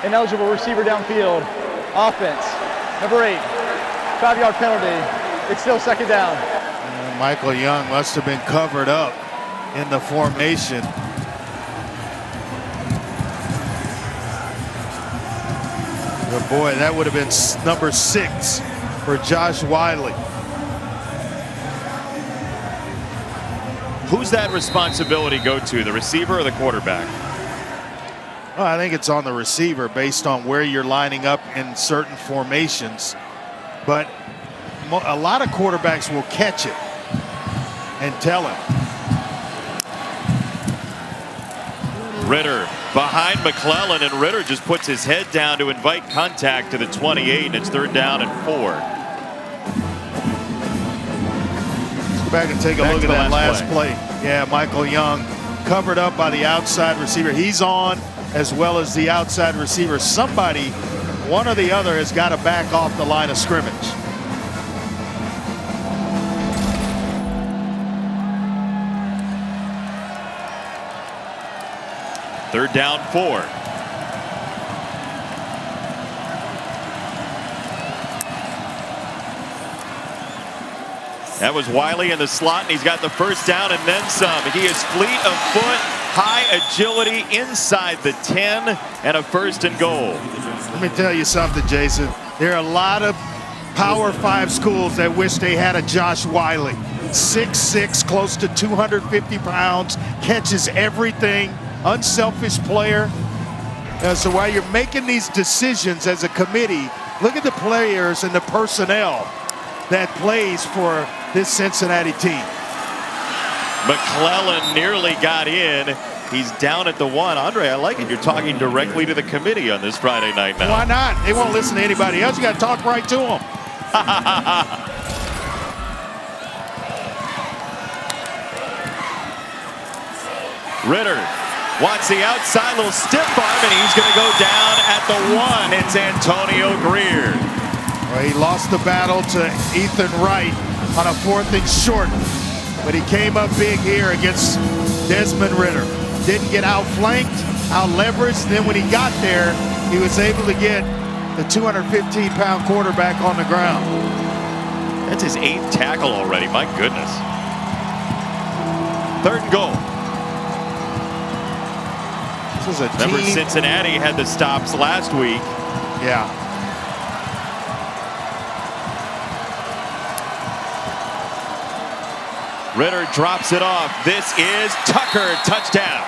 Ineligible receiver downfield. Offense, number 8, 5-yard penalty. It's still second down. And Michael Young must have been covered up in the formation. But boy, that would have been number 6 for Josh Wiley. Who's that responsibility go to, the receiver or the quarterback? Well, I think it's on the receiver based on where you're lining up in certain formations. But a lot of quarterbacks will catch it and tell him. Ritter behind McClellan, and Ritter just puts his head down to invite contact to the 28, and it's 3rd down and 4. Go back and take a look at that last play. Yeah, Michael Young covered up by the outside receiver. He's on as well as the outside receiver. Somebody, one or the other, has got to back off the line of scrimmage. Third down, 4. That was Wiley in the slot, and he's got the first down and then some. He is fleet of foot, high agility inside the 10, and a 1st and goal. Let me tell you something, Jason. There are a lot of Power 5 schools that wish they had a Josh Wiley. 6'6", close to 250 pounds, catches everything, unselfish player. So while you're making these decisions as a committee, look at the players and the personnel that plays for this Cincinnati team. McClellan nearly got in. He's down at the 1. Andre, I like it. You're talking directly to the committee on this Friday night now. Why not? They won't listen to anybody else. You got to talk right to them. Ritter wants the outside, little stiff arm, and he's going to go down at the 1. It's Antonio Greer. Well, he lost the battle to Ethan Wright on a 4th and short, but he came up big here against Desmond Ritter. Didn't get outflanked, out-leveraged. Then when he got there, he was able to get the 215-pound quarterback on the ground. That's his 8th tackle already. My goodness. 3rd and goal. This is a Remember, team. Cincinnati had the stops last week. Yeah. Ritter drops it off. This is Tucker, touchdown.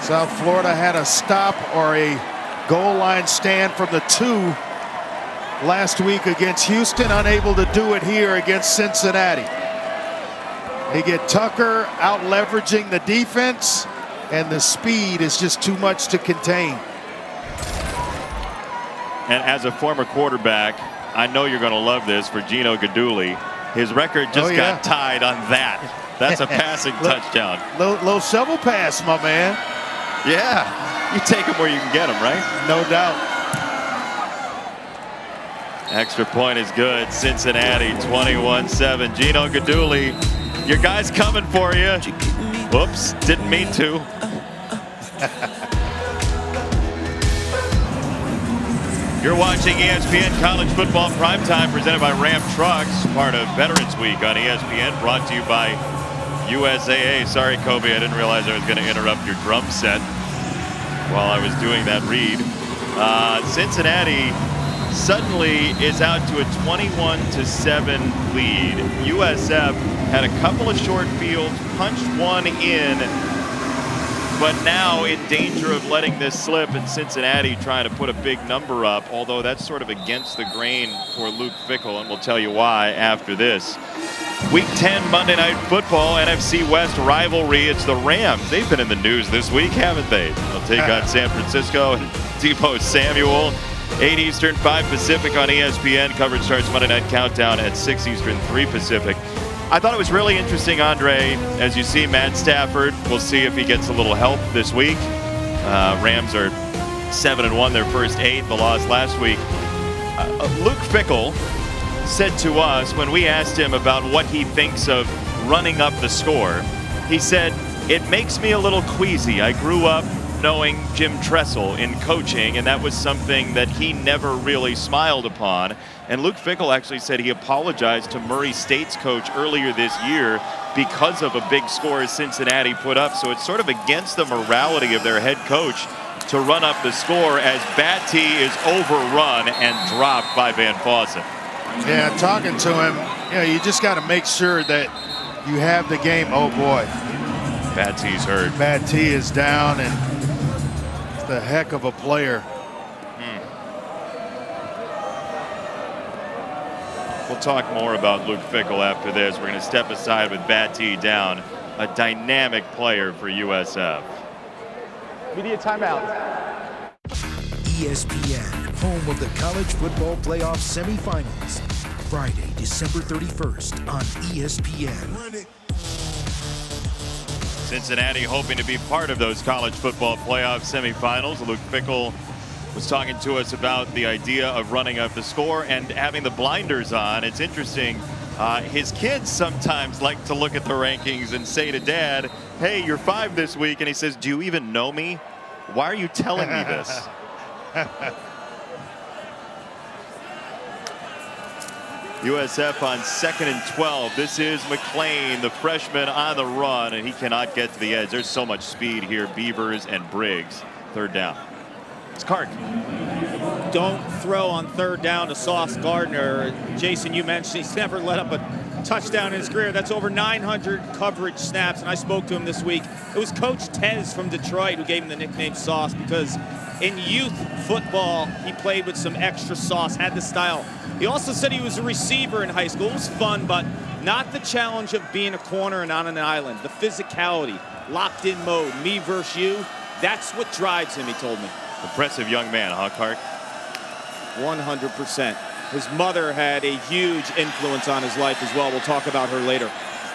South Florida had a stop or a goal line stand from the 2 last week against Houston, unable to do it here against Cincinnati. They get Tucker out leveraging the defense, and the speed is just too much to contain. And as a former quarterback, I know you're going to love this for Gino Guidugli. His record just got tied on that. That's a passing touchdown. Little shovel pass, my man. Yeah, you take him where you can get him, right? No doubt. Extra point is good. Cincinnati 21-7. Gino Guidugli, your guy's coming for you. Whoops, didn't mean to. You're watching ESPN College Football Primetime, presented by Ram Trucks, part of Veterans Week on ESPN, brought to you by USAA. Sorry, Kobe, I didn't realize I was going to interrupt your drum set while I was doing that read. Cincinnati suddenly is out to a 21-7 lead. USF had a couple of short fields, punched one in, but now in danger of letting this slip, and Cincinnati trying to put a big number up, although that's sort of against the grain for Luke Fickell, and we'll tell you why after this. Week 10 Monday Night Football, NFC West rivalry. It's the Rams. They've been in the news this week, haven't they? They'll take on San Francisco and Deebo Samuel. 8 Eastern, 5 Pacific on ESPN. Coverage starts Monday Night Countdown at 6 Eastern, 3 Pacific. I thought it was really interesting, Andre, as you see Matt Stafford. We'll see if he gets a little help this week. Rams are 7-1, their first 8, the loss last week. Luke Fickell said to us when we asked him about what he thinks of running up the score, he said, "It makes me a little queasy. I grew up knowing Jim Tressel in coaching, and that was something that he never really smiled upon. And Luke Fickell actually said he apologized to Murray State's coach earlier this year because of a big score Cincinnati put up. So it's sort of against the morality of their head coach to run up the score as Batty is overrun and dropped by Van Fossen. Yeah, talking to him, you just got to make sure that you have the game. Oh boy, Batty's hurt. Batty is down, and it's the heck of a player. We'll talk more about Luke Fickell after this. We're going to step aside with Batty down, a dynamic player for USF. Media timeout. ESPN, home of the College Football Playoff semifinals. Friday, December 31st on ESPN. Cincinnati hoping to be part of those college football playoff semifinals. Luke Fickell was talking to us about the idea of running up the score and having the blinders on. It's interesting. His kids sometimes like to look at the rankings and say to Dad, hey, you're 5 this week. And he says, do you even know me? Why are you telling me this? USF on 2nd and 12. This is McLean, the freshman, on the run, and he cannot get to the edge. There's so much speed here. Beavers and Briggs. 3rd down. It's Clark. Don't throw on 3rd down to Sauce Gardner. Jason, you mentioned he's never let up a touchdown in his career. That's over 900 coverage snaps, and I spoke to him this week. It was Coach Tez from Detroit who gave him the nickname Sauce because in youth football, he played with some extra sauce, had the style. He also said he was a receiver in high school. It was fun, but not the challenge of being a corner and on an island. The physicality, locked in mode, me versus you, that's what drives him, he told me. Impressive young man, huh, Clark? 100%. His mother had a huge influence on his life as well. We'll talk about her later.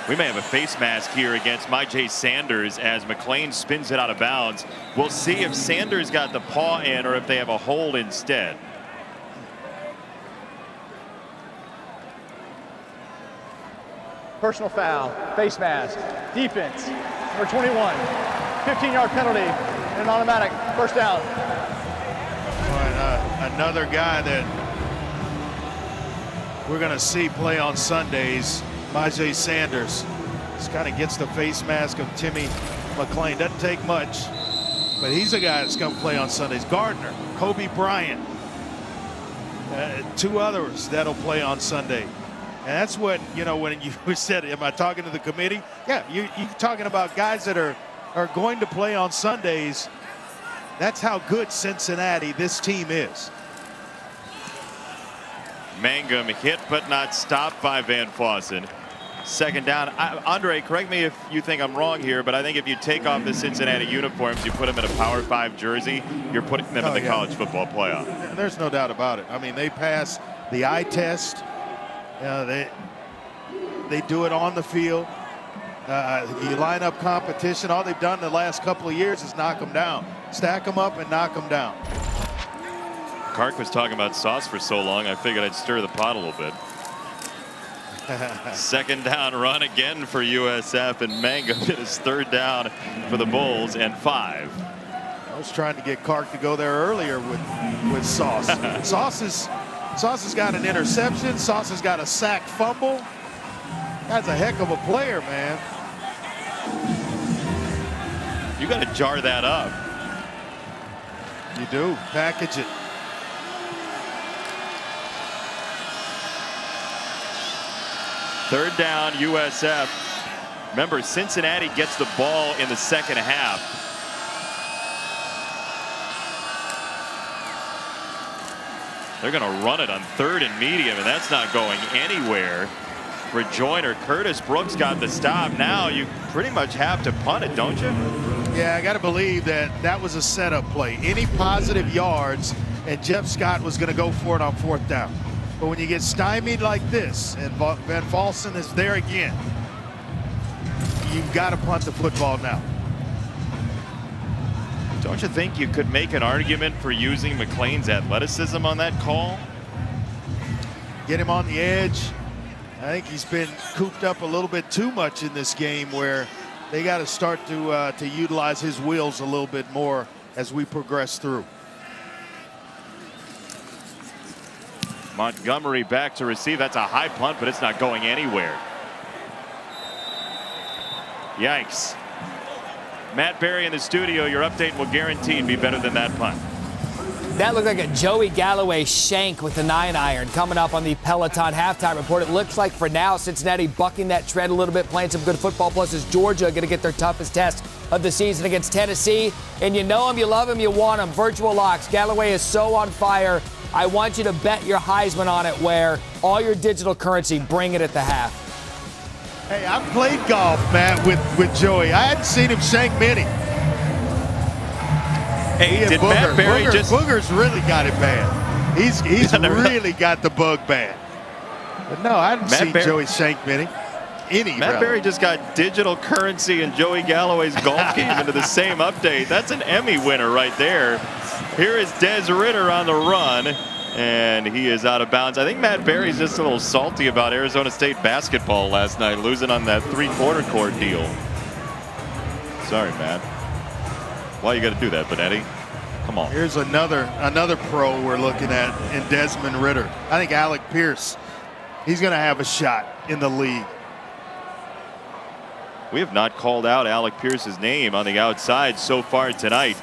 We may have a face mask here against Myjai Sanders as McLean spins it out of bounds. We'll see if Sanders got the paw in or if they have a hold instead. Personal foul, face mask, defense, number 21, 15-yard penalty, and an automatic 1st down. Another guy that we're going to see play on Sundays, Myjai Sanders. This kind of gets the face mask of Timmy McLean. Doesn't take much, but he's a guy that's going to play on Sundays. Gardner, Kobe Bryant, 2 others that'll play on Sunday. And that's what, when you said, am I talking to the committee? Yeah, you're talking about guys that are going to play on Sundays. That's how good Cincinnati, this team is. Mangum hit but not stopped by Van Fossen. 2nd down. Andre, correct me if you think I'm wrong here, but I think if you take off the Cincinnati uniforms, you put them in a Power 5 jersey, you're putting them in the college football playoff. There's no doubt about it. I mean, they pass the eye test. They do it on the field. You line up competition. All they've done the last couple of years is knock them down. Stack them up and knock them down. Clark was talking about sauce for so long, I figured I'd stir the pot a little bit. 2nd down run again for USF, and Mangum hit his 3rd down for the Bulls and 5. I was trying to get Clark to go there earlier with Sauce. Sauce has got an interception. Sauce has got a sack fumble. That's a heck of a player, man. You got to jar that up. You do. Package it. Third down, USF. Remember, Cincinnati gets the ball in the 2nd half. They're going to run it on 3rd and medium, and that's not going anywhere. Rejoinder, Curtis Brooks got the stop. Now you pretty much have to punt it, don't you? Yeah, I got to believe that was a setup play. Any positive yards, and Jeff Scott was going to go for it on 4th down. But when you get stymied like this, and Van Fossen is there again, you've got to punt the football now. Don't you think you could make an argument for using McLean's athleticism on that call? Get him on the edge. I think he's been cooped up a little bit too much in this game where they got to start to utilize his wheels a little bit more as we progress through. Montgomery back to receive. That's a high punt, but it's not going anywhere. Yikes. Matt Berry in the studio. Your update will guaranteed be better than that punt. That looked like a Joey Galloway shank with the 9-iron coming up on the Peloton halftime report. It looks like for now Cincinnati bucking that trend a little bit, playing some good football. Plus, is Georgia going to get their toughest test of the season against Tennessee? And you know him, you love him, you want him. Virtual locks. Galloway is so on fire. I want you to bet your Heisman on it, where all your digital currency, bring it at the half. Hey, I've played golf, Matt, with Joey. I hadn't seen him shank many. Hey, did Matt Berry Booger's really got it bad. He's really got the bug bad. But no, I haven't seen Joey shank many. Matt Berry just got digital currency and Joey Galloway's golf game into the same update. That's an Emmy winner right there. Here is Des Ridder on the run, and he is out of bounds. I think Matt Berry's just a little salty about Arizona State basketball last night, losing on that three-quarter court deal. Sorry, Matt. Why you got to do that, Benetti? Come on. Here's another pro we're looking at in Desmond Ridder. I think Alec Pierce, he's going to have a shot in the league. We have not called out Alec Pierce's name on the outside so far tonight.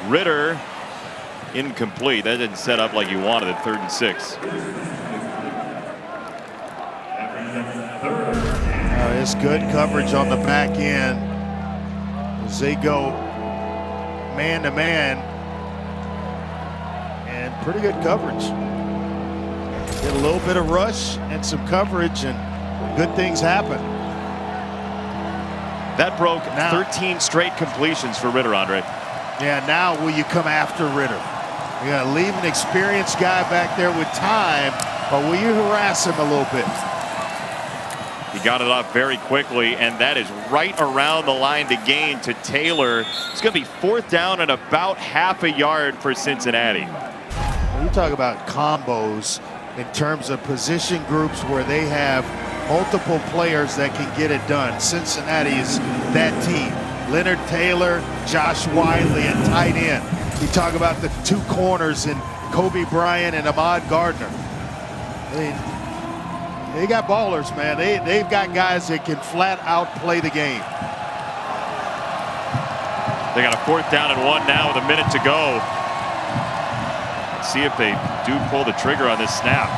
Ridder incomplete. That didn't set up like you wanted at 3rd and 6. It's good coverage on the back end as they go man to man, and pretty good coverage. Get a little bit of rush and some coverage, and good things happen. That broke 13 straight completions for Ridder, Andre. Yeah, now will you come after Ridder? You're going to leave an experienced guy back there with time, or will you harass him a little bit? He got it off very quickly, and that is right around the line to gain to Taylor. It's going to be 4th down and about half a yard for Cincinnati. You talk about combos in terms of position groups where they have multiple players that can get it done. Cincinnati is that team. Leonard Taylor, Josh Wiley at tight end. You talk about the 2 corners in Kobe Bryant and Ahmad Gardner. They got ballers, man. They've got guys that can flat out play the game. They got a 4th down and 1 now with a minute to go. Let's see if they do pull the trigger on this snap.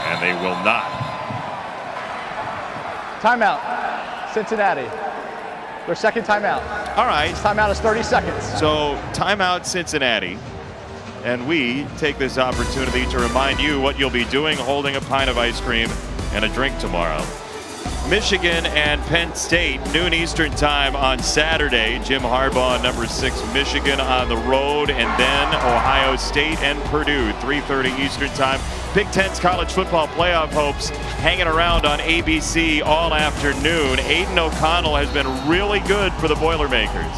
And they will not. Timeout, Cincinnati. Their 2nd timeout. All right. This timeout is 30 seconds. So timeout, Cincinnati. And we take this opportunity to remind you what you'll be doing, holding a pint of ice cream and a drink tomorrow. Michigan and Penn State, noon Eastern time on Saturday. Jim Harbaugh, number 6, Michigan on the road, and then Ohio State and Purdue, 3:30 Eastern time. Big Ten's college football playoff hopes hanging around on ABC all afternoon. Aiden O'Connell has been really good for the Boilermakers.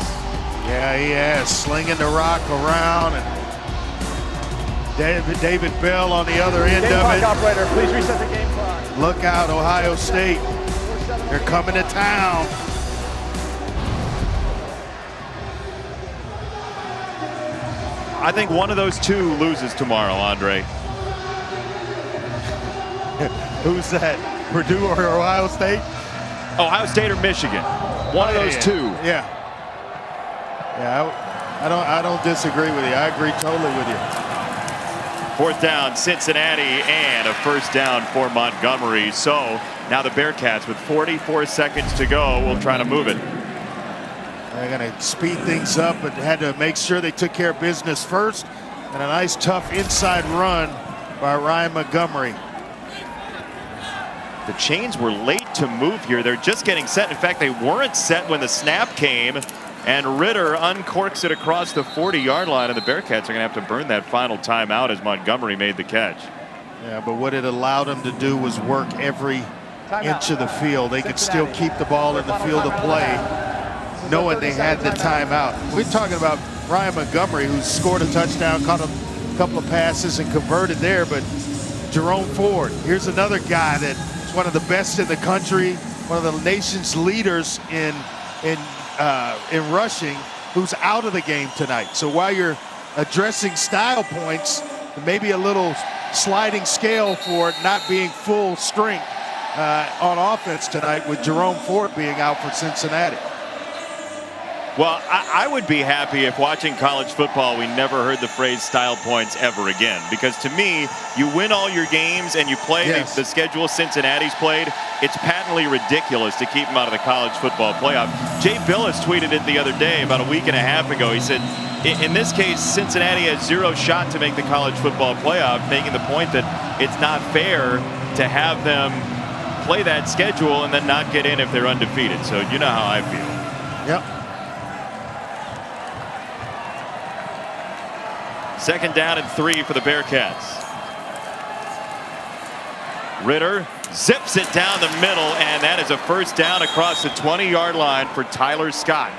Yeah, he has, slinging the rock around, and David Bell on the other end of it. Operator, please reset the game clock. Look out, Ohio State. They're coming to town. I think one of those 2 loses tomorrow, Andre. Who's that? Purdue or Ohio State? Ohio State or Michigan. One of those 2. Yeah. I don't disagree with you. I agree totally with you. 4th down, Cincinnati, and a 1st down for Montgomery. So now the Bearcats, with 44 seconds to go, will try to move it. They're going to speed things up, but had to make sure they took care of business first. And a nice, tough inside run by Ryan Montgomery. The chains were late to move here. They're just getting set. In fact, they weren't set when the snap came. And Ridder uncorks it across the 40-yard line, and the Bearcats are going to have to burn that final timeout as Montgomery made the catch. Yeah, but what it allowed them to do was work every inch of the field. They could still keep the ball in the field of play, knowing they had the timeout. We're talking about Ryan Montgomery, who scored a touchdown, caught a couple of passes and converted there, but Jerome Ford. Here's another guy that's one of the best in the country, one of the nation's leaders in rushing, who's out of the game tonight. So while you're addressing style points, maybe a little sliding scale for it not being full strength on offense tonight with Jerome Ford being out for Cincinnati. Well, I would be happy if watching college football we never heard the phrase style points ever again. Because to me, you win all your games and you play the schedule Cincinnati's played, it's patently ridiculous to keep them out of the college football playoff. Jay Billis tweeted it the other day, about a week and a half ago. He said, in this case, Cincinnati has zero shot to make the college football playoff, making the point that it's not fair to have them play that schedule and then not get in if they're undefeated. So you know how I feel. Yep. Second down and 3 for the Bearcats. Ritter zips it down the middle, and that is a first down across the 20-yard line for Tyler Scott.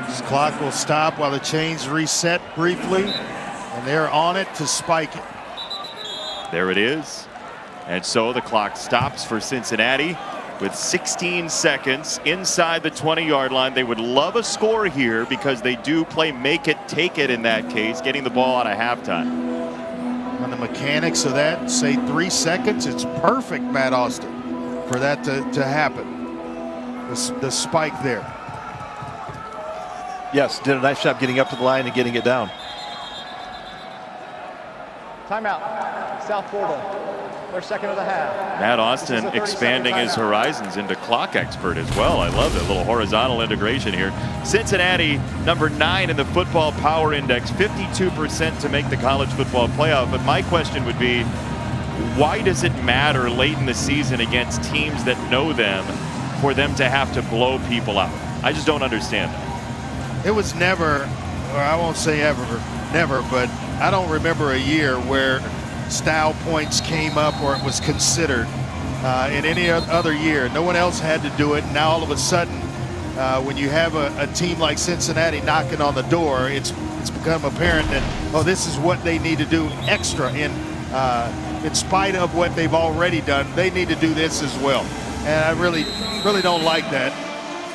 This clock will stop while the chains reset briefly, and they're on it to spike it. There it is. And so the clock stops for Cincinnati with 16 seconds inside the 20-yard line. They would love a score here because they do play make it, take it in that case, getting the ball out of halftime. On the mechanics of that, say 3 seconds, it's perfect, Matt Austin, for that to happen. The spike there. Yes, did a nice job getting up to the line and getting it down. Timeout, South Florida. Their second of the half. Matt Austin expanding his horizons into clock expert as well. I love it. A little horizontal integration here. Cincinnati, number 9 in the football power index, 52% to make the college football playoff. But my question would be, why does it matter late in the season against teams that know them for them to have to blow people out? I just don't understand that. It was never, or I won't say ever, never, but I don't remember a year where style points came up or it was considered in any other year. No one else had to do it. Now all of a sudden, when you have a team like Cincinnati knocking on the door, it's become apparent that, oh, this is what they need to do extra in spite of what they've already done. They need to do this as well. And I really don't like that.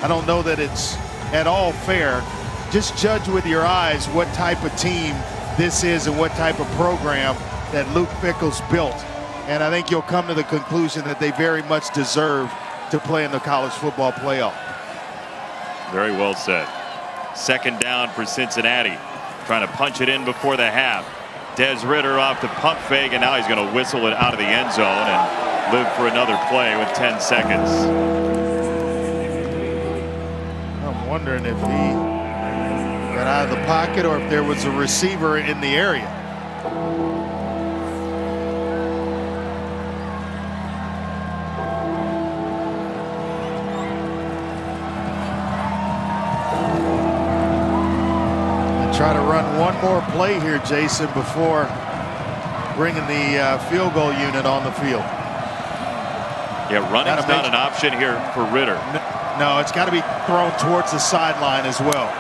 I don't know that it's at all fair. Just judge with your eyes what type of team this is and what type of program that Luke Fickell's built. And I think you'll come to the conclusion that they very much deserve to play in the college football playoff. Very well said. Second down for Cincinnati. Trying to punch it in before the half. Des Ritter off the pump fake, and now he's going to whistle it out of the end zone and live for another play with 10 seconds. I'm wondering if he got out of the pocket or if there was a receiver in the area. Try to run one more play here, Jason, before bringing the field goal unit on the field. Yeah, running's not an option here for Ritter. No, it's got to be thrown towards the sideline as well.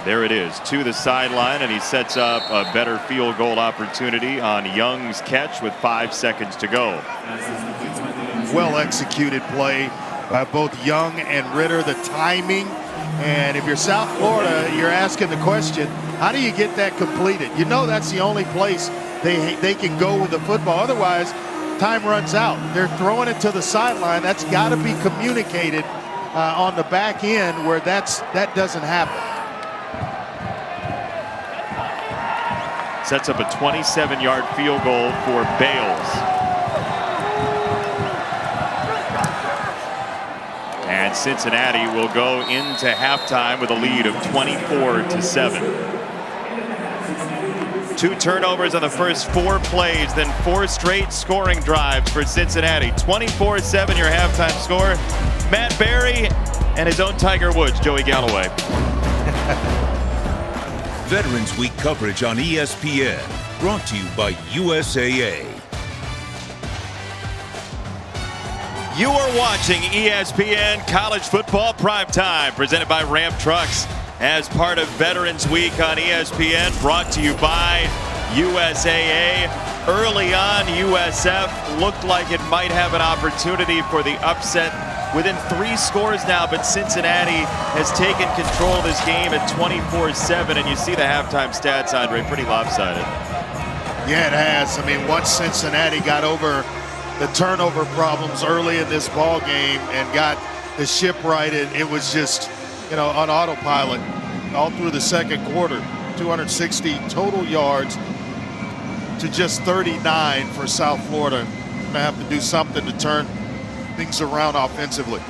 There it is, to the sideline, and he sets up a better field goal opportunity on Young's catch with 5 seconds to go. Well executed play by both Young and Ritter. The timing. And if you're South Florida, you're asking the question, how do you get that completed? You know that's the only place they can go with the football. Otherwise, time runs out. They're throwing it to the sideline. That's got to be communicated on the back end where that doesn't happen. Sets up a 27-yard field goal for Bales. And Cincinnati will go into halftime with a lead of 24-7. 2 turnovers on the first 4 plays, then 4 straight scoring drives for Cincinnati. 24-7 your halftime score. Matt Berry and his own Tiger Woods, Joey Galloway. Veterans Week coverage on ESPN, brought to you by USAA. You are watching ESPN College Football Primetime, presented by Ram Trucks as part of Veterans Week on ESPN, brought to you by USAA. Early on, USF looked like it might have an opportunity for the upset within 3 scores now, but Cincinnati has taken control of this game at 24-7, and you see the halftime stats, Andre, pretty lopsided. Yeah, it has. I mean, once Cincinnati got over the turnover problems early in this ball game and got the ship righted, it was just, on autopilot all through the second quarter. 260 total yards to just 39 for South Florida. Going to have to do something to turn things around offensively.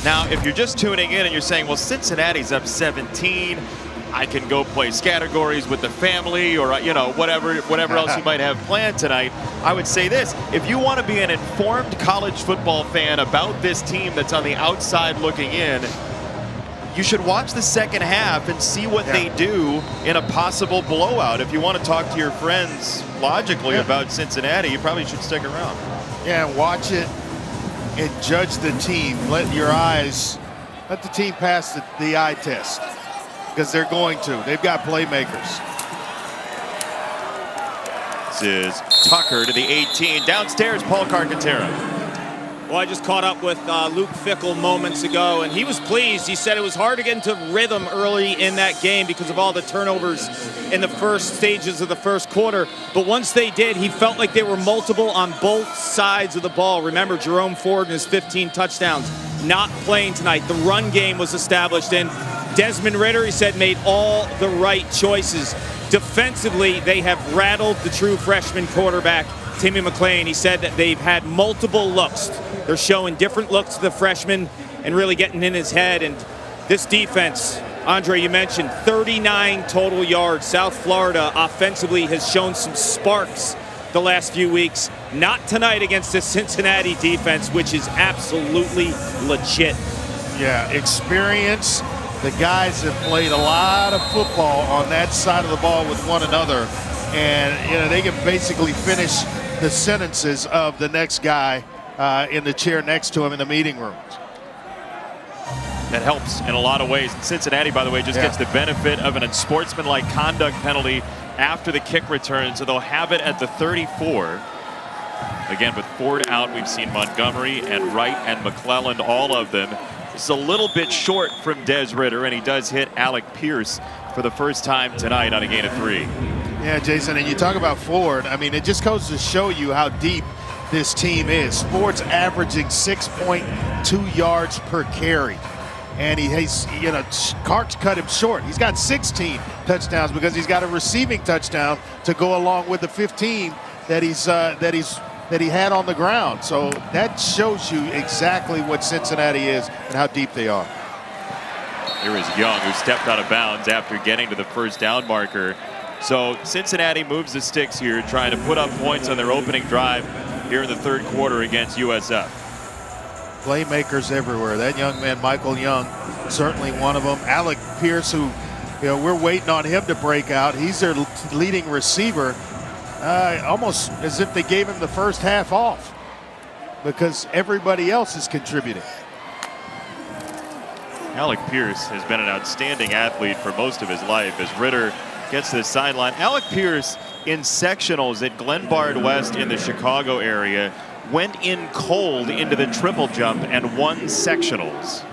Now, if you're just tuning in and you're saying, well, Cincinnati's up 17, I can go play categories with the family or, whatever else you might have planned tonight, I would say this. If you want to be an informed college football fan about this team that's on the outside looking in, you should watch the second half and see what they do in a possible blowout. If you want to talk to your friends logically about Cincinnati, you probably should stick around. Yeah, watch it and judge the team. Let the team pass the eye test, because they're going to. They've got playmakers. This is Tucker to the 18. Downstairs, Paul Carcaterra. Well, I just caught up with Luke Fickell moments ago, and he was pleased. He said it was hard to get into rhythm early in that game because of all the turnovers in the first stages of the first quarter. But once they did, he felt like they were multiple on both sides of the ball. Remember, Jerome Ford and his 15 touchdowns not playing tonight. The run game was established, and Desmond Ridder, he said, made all the right choices. Defensively, they have rattled the true freshman quarterback, Timmy McClain. He said that they've had multiple looks. They're showing different looks to the freshman and really getting in his head. And this defense, Andre, you mentioned 39 total yards. South Florida offensively has shown some sparks the last few weeks. Not tonight against the Cincinnati defense, which is absolutely legit. Yeah, experience. The guys have played a lot of football on that side of the ball with one another. And, they can basically finish the sentences of the next guy in the chair next to him in the meeting rooms. That helps in a lot of ways. Cincinnati, by the way, just gets the benefit of an unsportsmanlike conduct penalty after the kick return, so they'll have it at the 34. Again, with Ford out, we've seen Montgomery and Wright and McClelland, all of them. It's a little bit short from Des Ridder, and he does hit Alec Pierce for the first time tonight on a gain of 3. Yeah, Jason, and you talk about Ford. I mean, it just goes to show you how deep this team is. Ford's averaging 6.2 yards per carry. And Clark's cut him short. He's got 16 touchdowns because he's got a receiving touchdown to go along with the 15 that he had on the ground. So that shows you exactly what Cincinnati is and how deep they are. Here is Young, who stepped out of bounds after getting to the first down marker. So Cincinnati moves the sticks here, trying to put up points on their opening drive here in the third quarter against USF. Playmakers everywhere. That young man, Michael Young, certainly one of them. Alec Pierce, who, we're waiting on him to break out. He's their leading receiver. Almost as if they gave him the first half off because everybody else is contributing. Alec Pierce has been an outstanding athlete for most of his life as Ridder gets to the sideline. Alec Pierce in sectionals at Glenbard West in the Chicago area went in cold into the triple jump and won sectionals.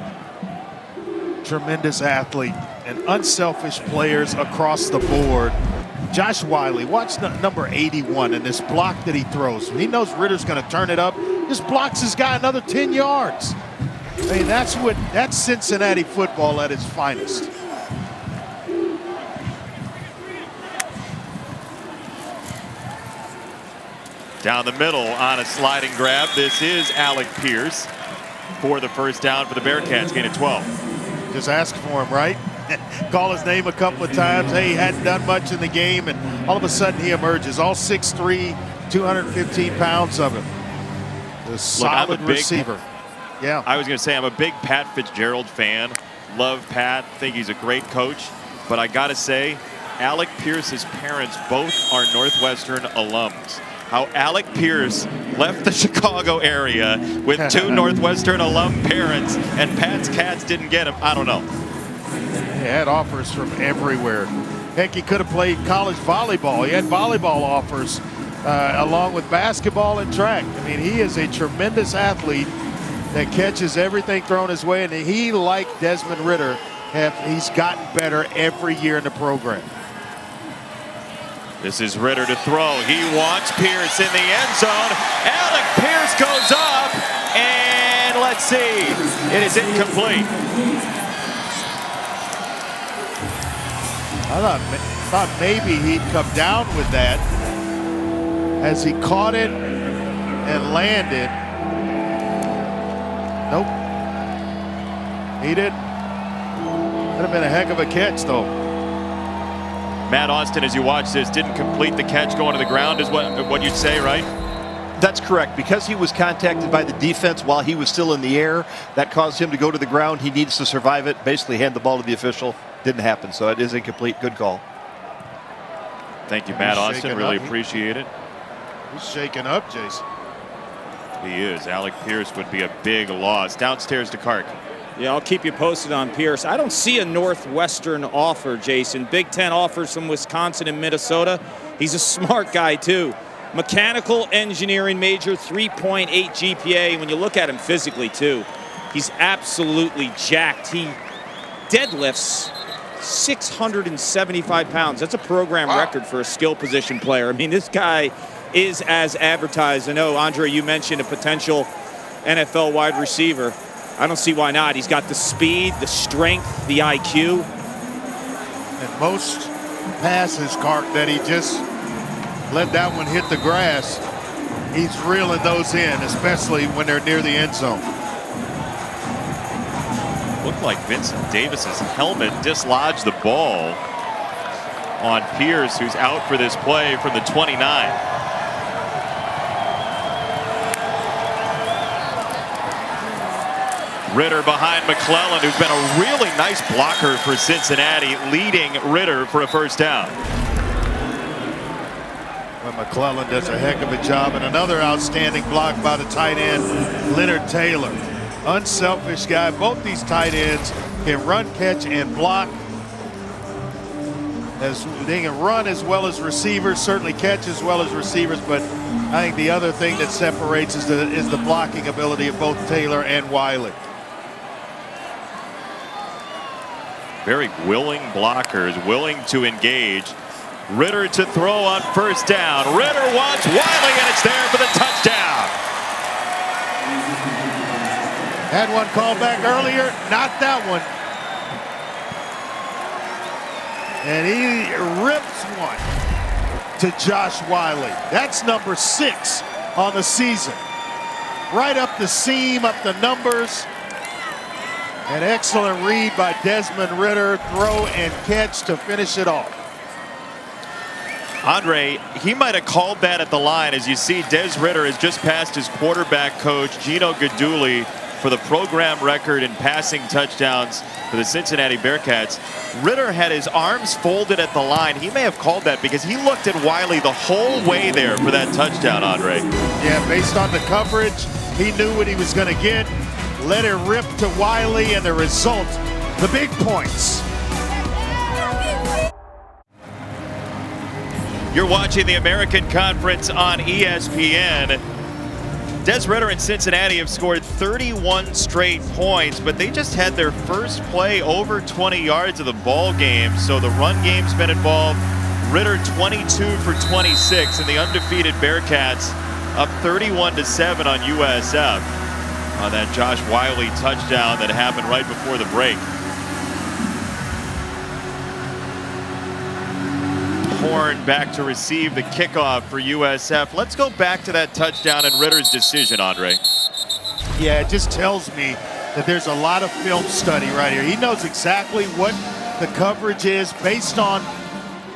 Tremendous athlete and unselfish players across the board. Josh Wiley, watch number 81 in this block that he throws. He knows Ridder's going to turn it up. Just blocks his guy another 10 yards. I mean, that's Cincinnati football at its finest. Down the middle on a sliding grab. This is Alec Pierce for the first down for the Bearcats, gain of 12. Just ask for him, right? Call his name a couple of times. Hey, he hadn't done much in the game, and all of a sudden he emerges. All 6'3", 215 pounds of him. A solid receiver. Yeah. I was going to say I'm a big Pat Fitzgerald fan. Love Pat. Think he's a great coach. But I got to say, Alec Pierce's parents both are Northwestern alums. How Alec Pierce left the Chicago area with 2 Northwestern alum parents and Pat's Cats didn't get him, I don't know. He had offers from everywhere. Heck, he could have played college volleyball. He had volleyball offers along with basketball and track. I mean, he is a tremendous athlete that catches everything thrown his way, and he, like Desmond Ritter, he's gotten better every year in the program. This is Ritter to throw. He wants Pierce in the end zone. Alec Pierce goes up, and let's see. It is incomplete. I thought maybe he'd come down with that as he caught it and landed. Nope. He didn't. That'd have been a heck of a catch, though. Matt Austin, as you watch this, didn't complete the catch going to the ground, is what you'd say, right? That's correct. Because he was contacted by the defense while he was still in the air, that caused him to go to the ground. He needs to survive it, basically hand the ball to the official. Didn't happen, so it is incomplete. Good call. Thank you, Matt Austin. Really appreciate it. He's shaking up, Jason. He is. Alec Pierce would be a big loss. Downstairs to Kark. Yeah, I'll keep you posted on Pierce. I don't see a Northwestern offer, Jason. Big Ten offers from Wisconsin and Minnesota. He's a smart guy, too. Mechanical engineering major, 3.8 GPA. When you look at him physically, too, he's absolutely jacked. He deadlifts 675 pounds. That's a program record for a skill position player. I mean, this guy is as advertised. I know, Andre, you mentioned a potential NFL wide receiver. I don't see why not. He's got the speed, the strength, the IQ. And most passes, Kark, that he just let that one hit the grass, he's reeling those in, especially when they're near the end zone. Looked like Vincent Davis's helmet dislodged the ball on Pierce, who's out for this play from the 29. Ritter behind McClellan, who's been a really nice blocker for Cincinnati, leading Ritter for a first down. Well, McClellan does a heck of a job, and another outstanding block by the tight end, Leonard Taylor. Unselfish guy. Both these tight ends can run, catch, and block. As they can run as well as receivers, certainly catch as well as receivers, but I think the other thing that separates is the blocking ability of both Taylor and Wiley. Very willing blockers, willing to engage. Ritter to throw on first down. Ritter wants Wiley, and it's there for the touchdown. Had one called back earlier, not that one. And he rips one to Josh Wiley. That's number 6 on the season. Right up the seam, up the numbers. An excellent read by Desmond Ritter, throw and catch to finish it off. Andre, he might have called that at the line. As you see, Des Ritter has just passed his quarterback coach, Gino Guidugli, for the program record in passing touchdowns for the Cincinnati Bearcats. Ritter had his arms folded at the line. He may have called that because he looked at Wiley the whole way there for that touchdown, Andre. Yeah, based on the coverage, he knew what he was going to get. Let it rip to Wiley, and the result, the big points. You're watching the American Conference on ESPN. Des Ritter and Cincinnati have scored 31 straight points, but they just had their first play over 20 yards of the ball game, so the run game's been involved. Ritter 22 for 26, and the undefeated Bearcats up 31-7 on USF on that Josh Wiley touchdown that happened right before the break. Horn back to receive the kickoff for USF. Let's go back to that touchdown and Ritter's decision, Andre. Yeah, it just tells me that there's a lot of film study right here. He knows exactly what the coverage is based on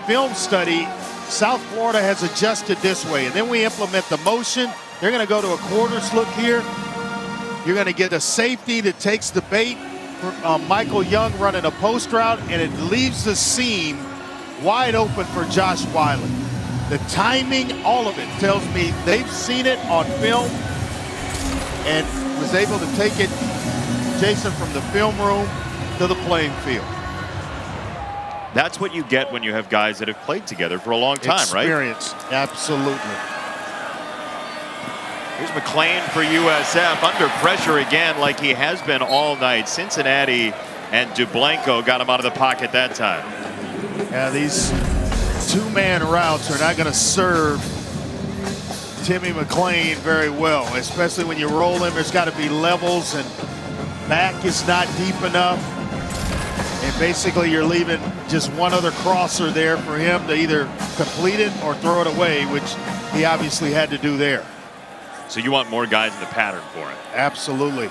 film study. South Florida has adjusted this way, and then we implement the motion. They're going to go to a quarters look here. You're going to get a safety that takes the bait from Michael Young running a post route, and it leaves the seam wide open for Josh Wiley. The timing, all of it tells me they've seen it on film and was able to take it, Jason, from the film room to the playing field. That's what you get when you have guys that have played together for a long time, right? Experience, absolutely. Here's McClain for USF, under pressure again like he has been all night. Cincinnati and Dublenko got him out of the pocket that time. Yeah, these two-man routes are not going to serve Timmy McClain very well, especially when you roll him. There's got to be levels, and back is not deep enough. And basically you're leaving just one other crosser there for him to either complete it or throw it away, which he obviously had to do there. So you want more guys in the pattern for him? Absolutely.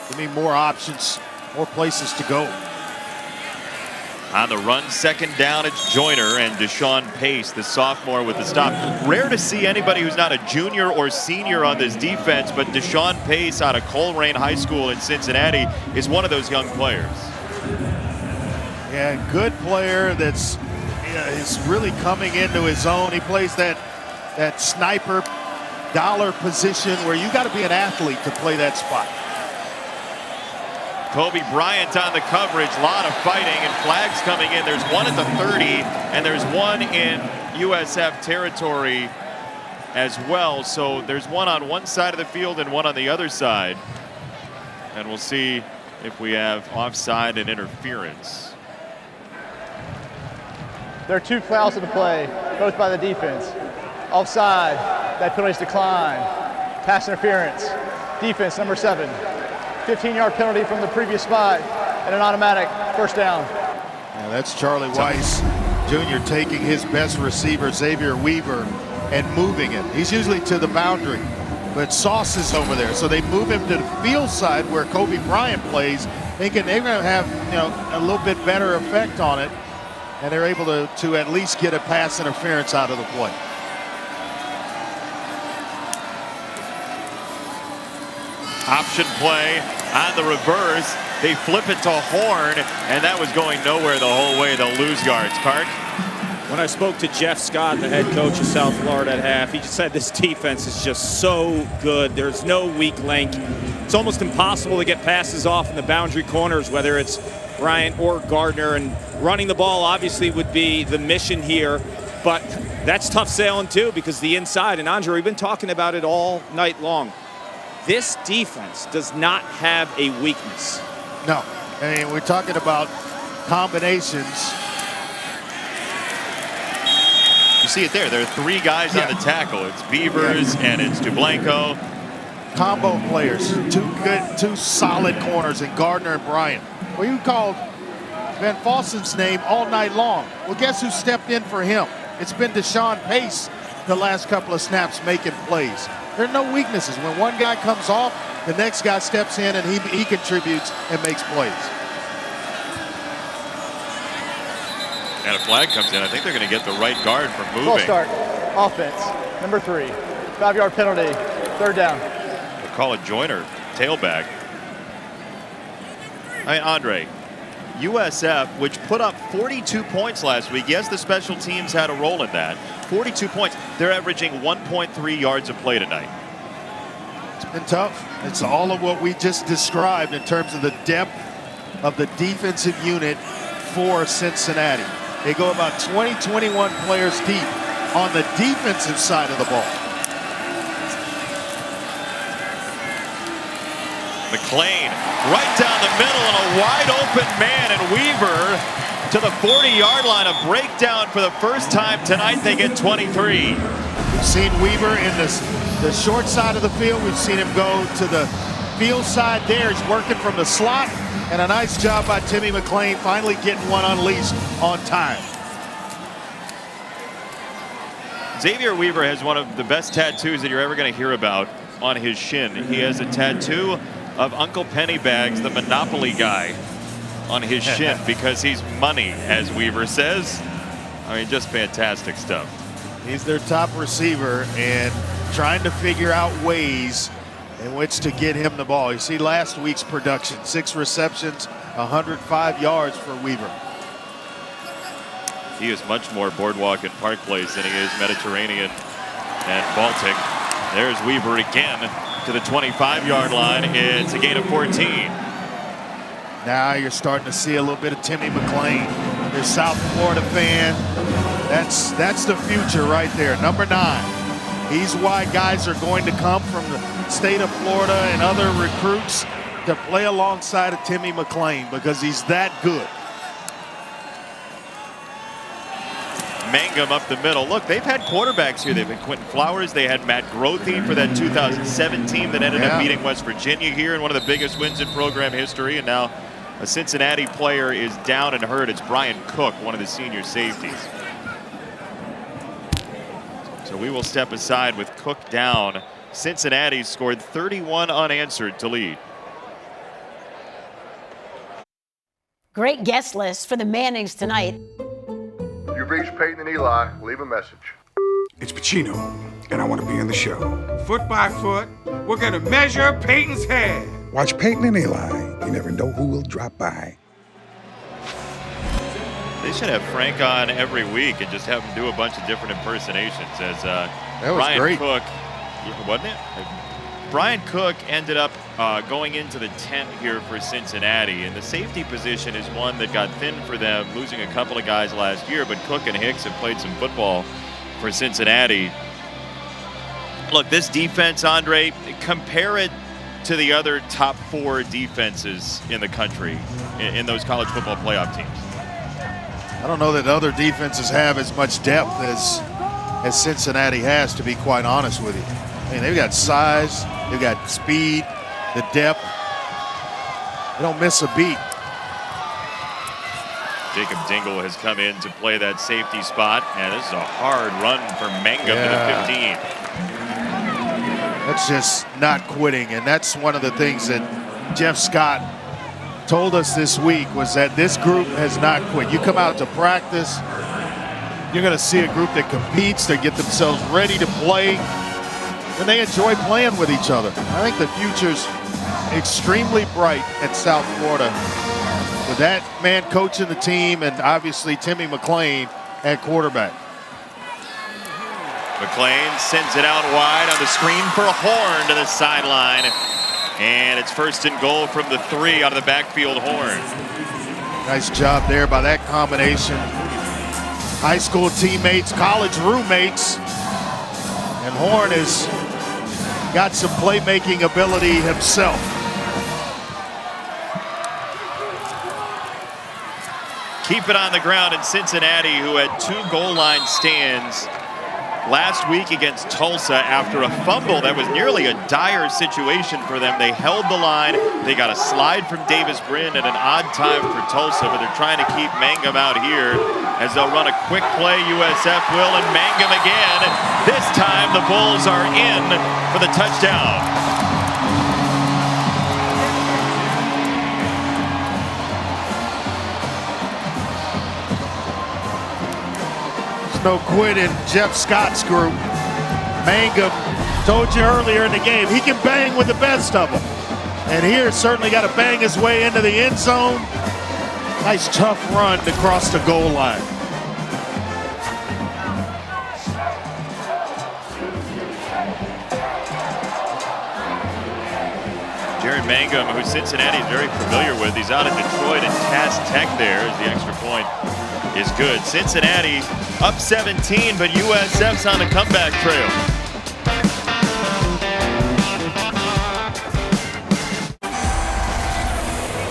Give me more options, more places to go. On the run, second down, it's Joyner and Deshaun Pace, the sophomore, with the stop. Rare to see anybody who's not a junior or senior on this defense, but Deshaun Pace out of Coleraine High School in Cincinnati is one of those young players. Yeah, good player that's is really coming into his own. He plays that sniper dollar position where you got to be an athlete to play that spot. Kobe Bryant on the coverage, a lot of fighting and flags coming in. There's one at the 30 and there's one in USF territory as well. So there's one on one side of the field and one on the other side. And we'll see if we have offside and interference. There are 2 fouls in the play, both by the defense. Offside, that penalty's declined. Pass interference, defense number 7. 15-yard penalty from the previous spot and an automatic first down. Yeah, that's Charlie Weiss Jr. taking his best receiver, Xavier Weaver, and moving him. He's usually to the boundary, but Sauce is over there. So they move him to the field side where Kobe Bryant plays, thinking they're going to have, you know, a little bit better effect on it. And they're able to at least get a pass interference out of the play. Option play on the reverse. They flip it to Horn, and that was going nowhere the whole way. They'll lose yards. Park? When I spoke to Jeff Scott, the head coach of South Florida at half, he just said this defense is just so good. There's no weak link. It's almost impossible to get passes off in the boundary corners, whether it's Bryant or Gardner, and running the ball obviously would be the mission here, but that's tough sailing too, because the inside, and Andre, we've been talking about it all night long. This defense does not have a weakness. No, I mean, we're talking about combinations. You see it there. There are 3 guys on the tackle. It's Beavers and it's Dublenko. Combo players, 2 solid corners in Gardner and Bryant. Well, you called Van Fossen's name all night long. Well, guess who stepped in for him? It's been Deshaun Pace the last couple of snaps making plays. There are no weaknesses. When one guy comes off, the next guy steps in and he contributes and makes plays. And a flag comes in. I think they're going to get the right guard for moving. Full start, offense, number 3. 5-yard penalty, third down. They'll call it Joyner, tailback. I mean, Andre, USF, which put up 42 points last week. Yes, the special teams had a role in that. 42 points. They're averaging 1.3 yards a play tonight. It's been tough. It's all of what we just described in terms of the depth of the defensive unit for Cincinnati. They go about 20, 21 players deep on the defensive side of the ball. McClain right down the middle and a wide open man, and Weaver to the 40-yard line. A breakdown for the first time tonight. They get 23. We've seen Weaver in the short side of the field. We've seen him go to the field side there. He's working from the slot, and a nice job by Timmy McClain finally getting one unleashed on time. Xavier Weaver has one of the best tattoos that you're ever going to hear about on his shin. He has a tattoo of Uncle Pennybags, the Monopoly guy, on his shin because he's money, as Weaver says. I mean, just fantastic stuff. He's their top receiver and trying to figure out ways in which to get him the ball. You see last week's production, 6 receptions, 105 yards for Weaver. He is much more Boardwalk and Park Place than he is Mediterranean and Baltic. There's Weaver again to the 25-yard line. It's a gain of 14. Now you're starting to see a little bit of Timmy McClain. They're South Florida fan. That's the future right there. Number 9. He's why guys are going to come from the state of Florida and other recruits to play alongside of Timmy McClain because he's that good. Mangum up the middle. Look, they've had quarterbacks here. They've had Quentin Flowers. They had Matt Grothe for that 2007 team that ended up beating West Virginia here in one of the biggest wins in program history. And now a Cincinnati player is down and hurt. It's Brian Cook, one of the senior safeties. So we will step aside with Cook down. Cincinnati scored 31 unanswered to lead. Great guest list for the Mannings tonight. You've reached Peyton and Eli. Leave a message. It's Pacino, and I want to be in the show. Foot by foot, we're going to measure Peyton's head. Watch Peyton and Eli. You never know who will drop by. They should have Frank on every week and just have him do a bunch of different impersonations. As Brian great. Cook, wasn't it? Brian Cook ended up going into the tent here for Cincinnati, and the safety position is one that got thin for them, losing a couple of guys last year, but Cook and Hicks have played some football for Cincinnati. Look, this defense, Andre, compare it to the other top 4 defenses in the country in those college football playoff teams. I don't know that other defenses have as much depth as Cincinnati has, to be quite honest with you. I mean, they've got size, they've got speed, the depth. They don't miss a beat. Jacob Dingle has come in to play that safety spot, and this is a hard run for Mangum to the 15. That's just not quitting, and that's one of the things that Jeff Scott told us this week was that this group has not quit. You come out to practice, you're going to see a group that competes, they get themselves ready to play, and they enjoy playing with each other. I think the future's extremely bright at South Florida with that man coaching the team and obviously Timmy McClain at quarterback. McClain sends it out wide on the screen for Horn to the sideline. And it's 1st and goal from the 3 out of the backfield. Horn. Nice job there by that combination. High school teammates, college roommates. And Horn has got some playmaking ability himself. Keep it on the ground in Cincinnati, who had 2 goal line stands last week against Tulsa after a fumble that was nearly a dire situation for them. They held the line. They got a slide from Davis Brin at an odd time for Tulsa, but they're trying to keep Mangum out here as they'll run a quick play. USF will, and Mangum again. This time the Bulls are in for the touchdown. No quit in Jeff Scott's group. Mangum, told you earlier in the game, he can bang with the best of them. And here certainly got to bang his way into the end zone. Nice tough run to cross the goal line. Jared Mangum, who Cincinnati is very familiar with. He's out of Detroit, and Cass Tech there as the extra point is good. Cincinnati up 17, but USF's on the comeback trail.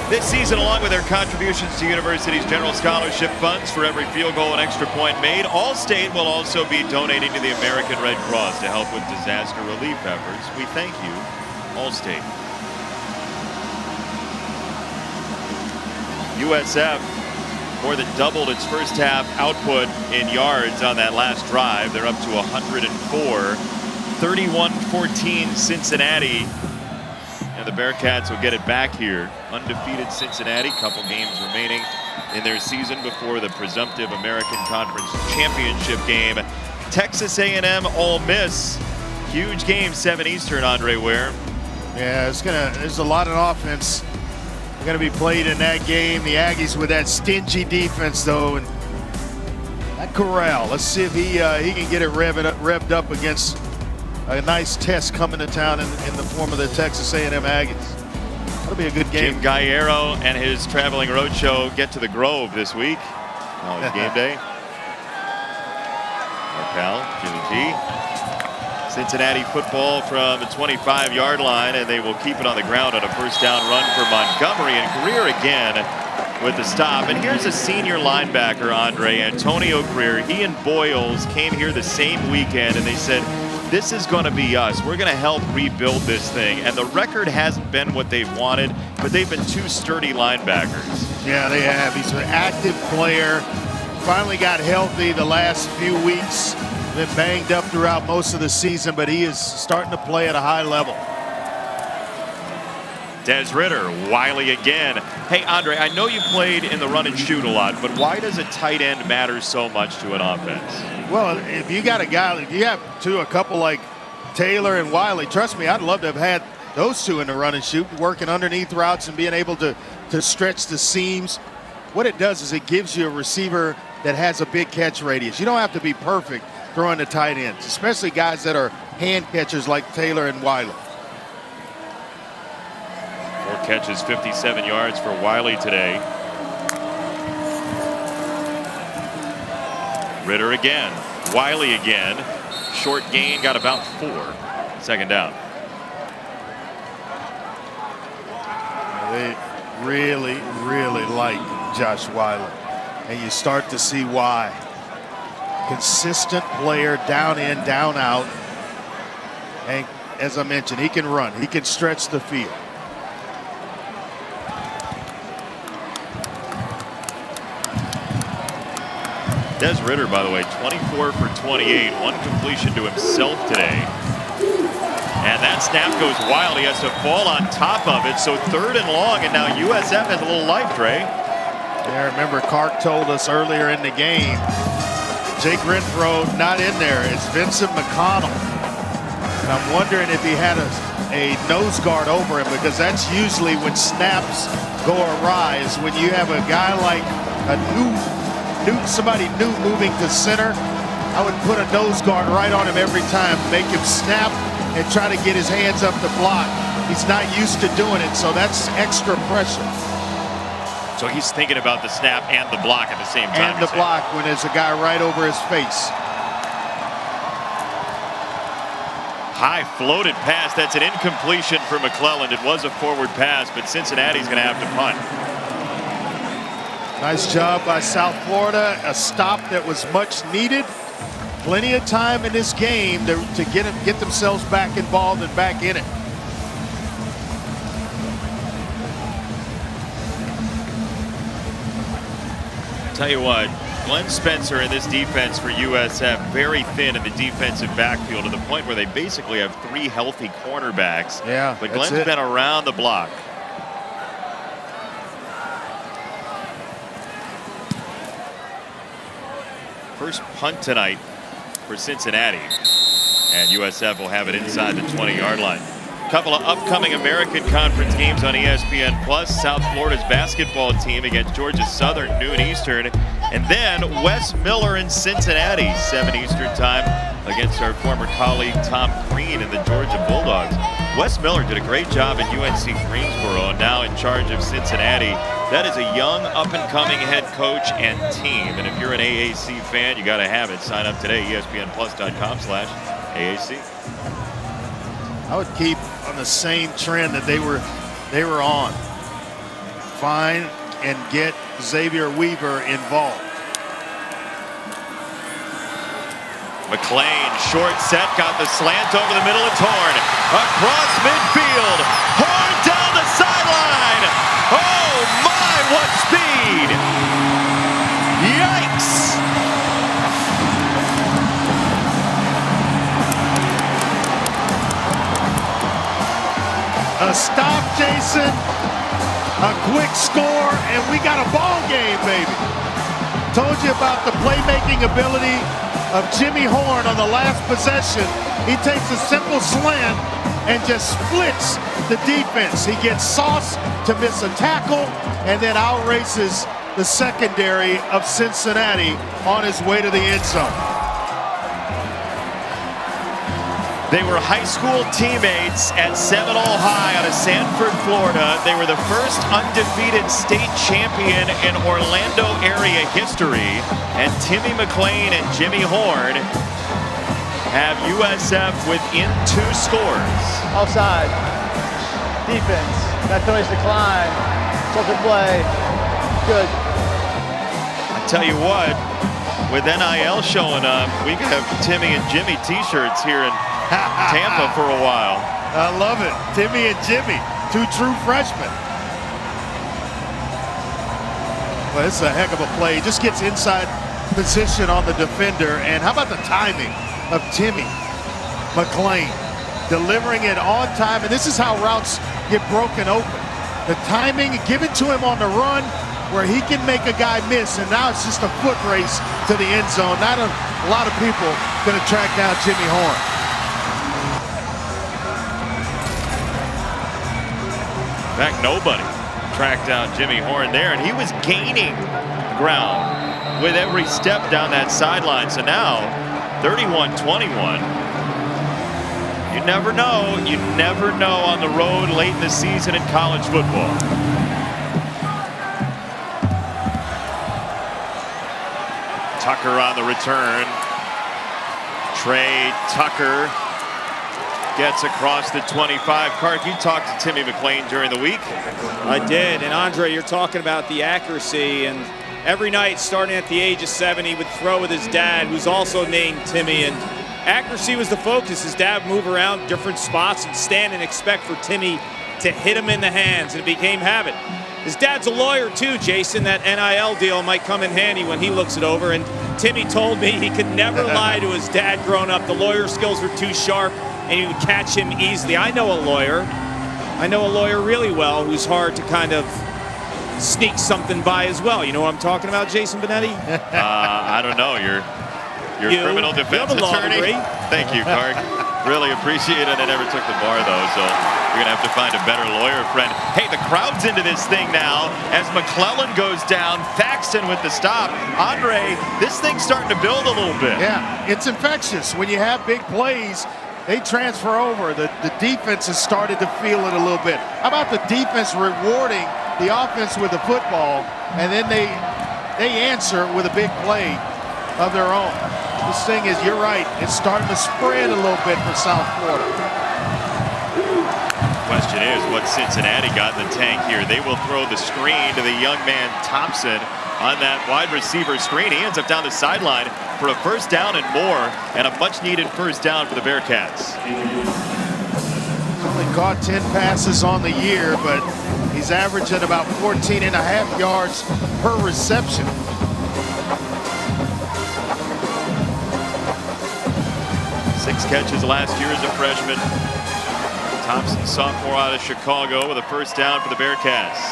This season, along with their contributions to universities' general scholarship funds for every field goal and extra point made, Allstate will also be donating to the American Red Cross to help with disaster relief efforts. We thank you, Allstate. USF more than doubled its first half output in yards on that last drive. They're up to 104. 31-14 Cincinnati. And the Bearcats will get it back here. Undefeated Cincinnati, couple games remaining in their season before the presumptive American Conference Championship game. Texas A&M Ole Miss. Huge game, 7 Eastern, Andre Ware. Yeah, there's a lot of offense going to be played in that game. The Aggies with that stingy defense, though, and that Corral. Let's see if he can get it revved up against a nice test coming to town in the form of the Texas A&M Aggies. That'll be a good game. Jim Galliero and his traveling roadshow get to the Grove this week. College game day. Our pal, Jimmy G. Cincinnati football from the 25-yard line, and they will keep it on the ground on a first down run for Montgomery, and Greer again with the stop. And here's a senior linebacker, Andre, Antonio Greer. He and Boyles came here the same weekend, and they said, this is going to be us. We're going to help rebuild this thing. And the record hasn't been what they've wanted, but they've been two sturdy linebackers. Yeah, they have. He's an active player. Finally got healthy the last few weeks. Been banged up throughout most of the season, but he is starting to play at a high level. Des Ridder, Wiley again. Hey, Andre, I know you played in the run and shoot a lot, but why does a tight end matter so much to an offense? Well, if you got a guy, if you have a couple like Taylor and Wiley, trust me, I'd love to have had those two in the run and shoot, working underneath routes and being able to stretch the seams. What it does is it gives you a receiver that has a big catch radius. You don't have to be perfect throwing the tight ends, especially guys that are hand catchers like Taylor and Wiley. 4 catches, 57 yards for Wiley today. Ridder again, Wiley again. Short gain, got about 4. Second down. They really, really like Josh Wiley, and you start to see why. Consistent player, down in, down out, and as I mentioned, he can run, he can stretch the field. Des Ridder, by the way, 24 for 28, 1 completion to himself today. And that snap goes wild. He has to fall on top of it. So 3rd and long, and now USF has a little life, Dre. Yeah, remember Clark told us earlier in the game, Jake Renfro not in there. It's Vincent McConnell. And I'm wondering if he had a nose guard over him, because that's usually when snaps go awry, is when you have a guy like somebody new moving to center. I would put a nose guard right on him every time, make him snap and try to get his hands up to block. He's not used to doing it, so that's extra pressure. So he's thinking about the snap and the block at the same time. And the block when there's a guy right over his face. High floated pass. That's an incompletion for McClelland. It was a forward pass, but Cincinnati's going to have to punt. Nice job by South Florida. A stop that was much needed. Plenty of time in this game to get themselves back involved and back in it. Tell you what, Glenn Spencer and this defense for USF very thin in the defensive backfield to the point where they basically have 3 healthy cornerbacks. Yeah, but Glenn's been around the block. First punt tonight for Cincinnati, and USF will have it inside the 20-yard line. Couple of upcoming American Conference games on ESPN+. South Florida's basketball team against Georgia Southern, noon Eastern. And then Wes Miller in Cincinnati, 7 Eastern time, against our former colleague Tom Green and the Georgia Bulldogs. Wes Miller did a great job at UNC Greensboro, and now in charge of Cincinnati. That is a young, up-and-coming head coach and team. And if you're an AAC fan, you got to have it. Sign up today, ESPNplus.com/AAC. I would keep on the same trend that they were on. Find and get Xavier Weaver involved. McClain, short set, got the slant over the middle of Horn. Across midfield, Horn down the sideline. Oh my, what speed! Yikes! A stop, Jason, a quick score, and we got a ball game, baby. Told you about the playmaking ability of Jimmy Horn on the last possession. He takes a simple slant and just splits the defense. He gets sauce to miss a tackle and then outraces the secondary of Cincinnati on his way to the end zone. They were high school teammates at Seminole High out of Sanford, Florida. They were the first undefeated state champion in Orlando area history. And Timmy McClain and Jimmy Horn have USF within 2 scores. Offside. Defense. That penalty's decline. Something play. Good. I tell you what, with NIL showing up, we could have Timmy and Jimmy t-shirts here in Tampa for a while. I love it. Timmy and Jimmy, 2 true freshmen. Well, it's a heck of a play. He just gets inside position on the defender. And how about the timing of Timmy McClain? Delivering it on time. And this is how routes get broken open. The timing, give it to him on the run where he can make a guy miss. And now it's just a foot race to the end zone. Not a lot of people going to track down Jimmy Horn. In fact, nobody tracked down Jimmy Horn there, and he was gaining ground with every step down that sideline. So now, 31-21. You never know. You never know on the road late in the season in college football. Tucker on the return. Trey Tucker gets across the 25. Clark, you talked to Timmy McClain during the week. I did. And Andre, you're talking about the accuracy. And every night, starting at the age of 7, he would throw with his dad, who's also named Timmy. And accuracy was the focus. His dad would move around different spots and stand and expect for Timmy to hit him in the hands. And it became habit. His dad's a lawyer too, Jason. That NIL deal might come in handy when he looks it over. And Timmy told me he could never lie to his dad growing up. The lawyer skills were too sharp, and you would catch him easily. I know a lawyer really well who's hard to kind of sneak something by as well. You know what I'm talking about, Jason Benetti? I don't know. You're a criminal defense attorney. Thank you, Clark. Really appreciate it. I never took the bar, though, so you're going to have to find a better lawyer friend. Hey, the crowd's into this thing now as McClellan goes down. Thaxton with the stop. Andre, this thing's starting to build a little bit. Yeah, it's infectious. When you have big plays, they transfer over. The defense has started to feel it a little bit. How about the defense rewarding the offense with the football, and then they answer with a big play of their own. This thing is, you're right, it's starting to spread a little bit for South Florida. Question is, what Cincinnati got in the tank here? They will throw the screen to the young man Thompson on that wide receiver screen. He ends up down the sideline for a first down and more, and a much-needed first down for the Bearcats. He's only caught 10 passes on the year, but he's averaging about 14.5 yards per reception. 6 catches last year as a freshman. Thompson, sophomore out of Chicago, with a first down for the Bearcats.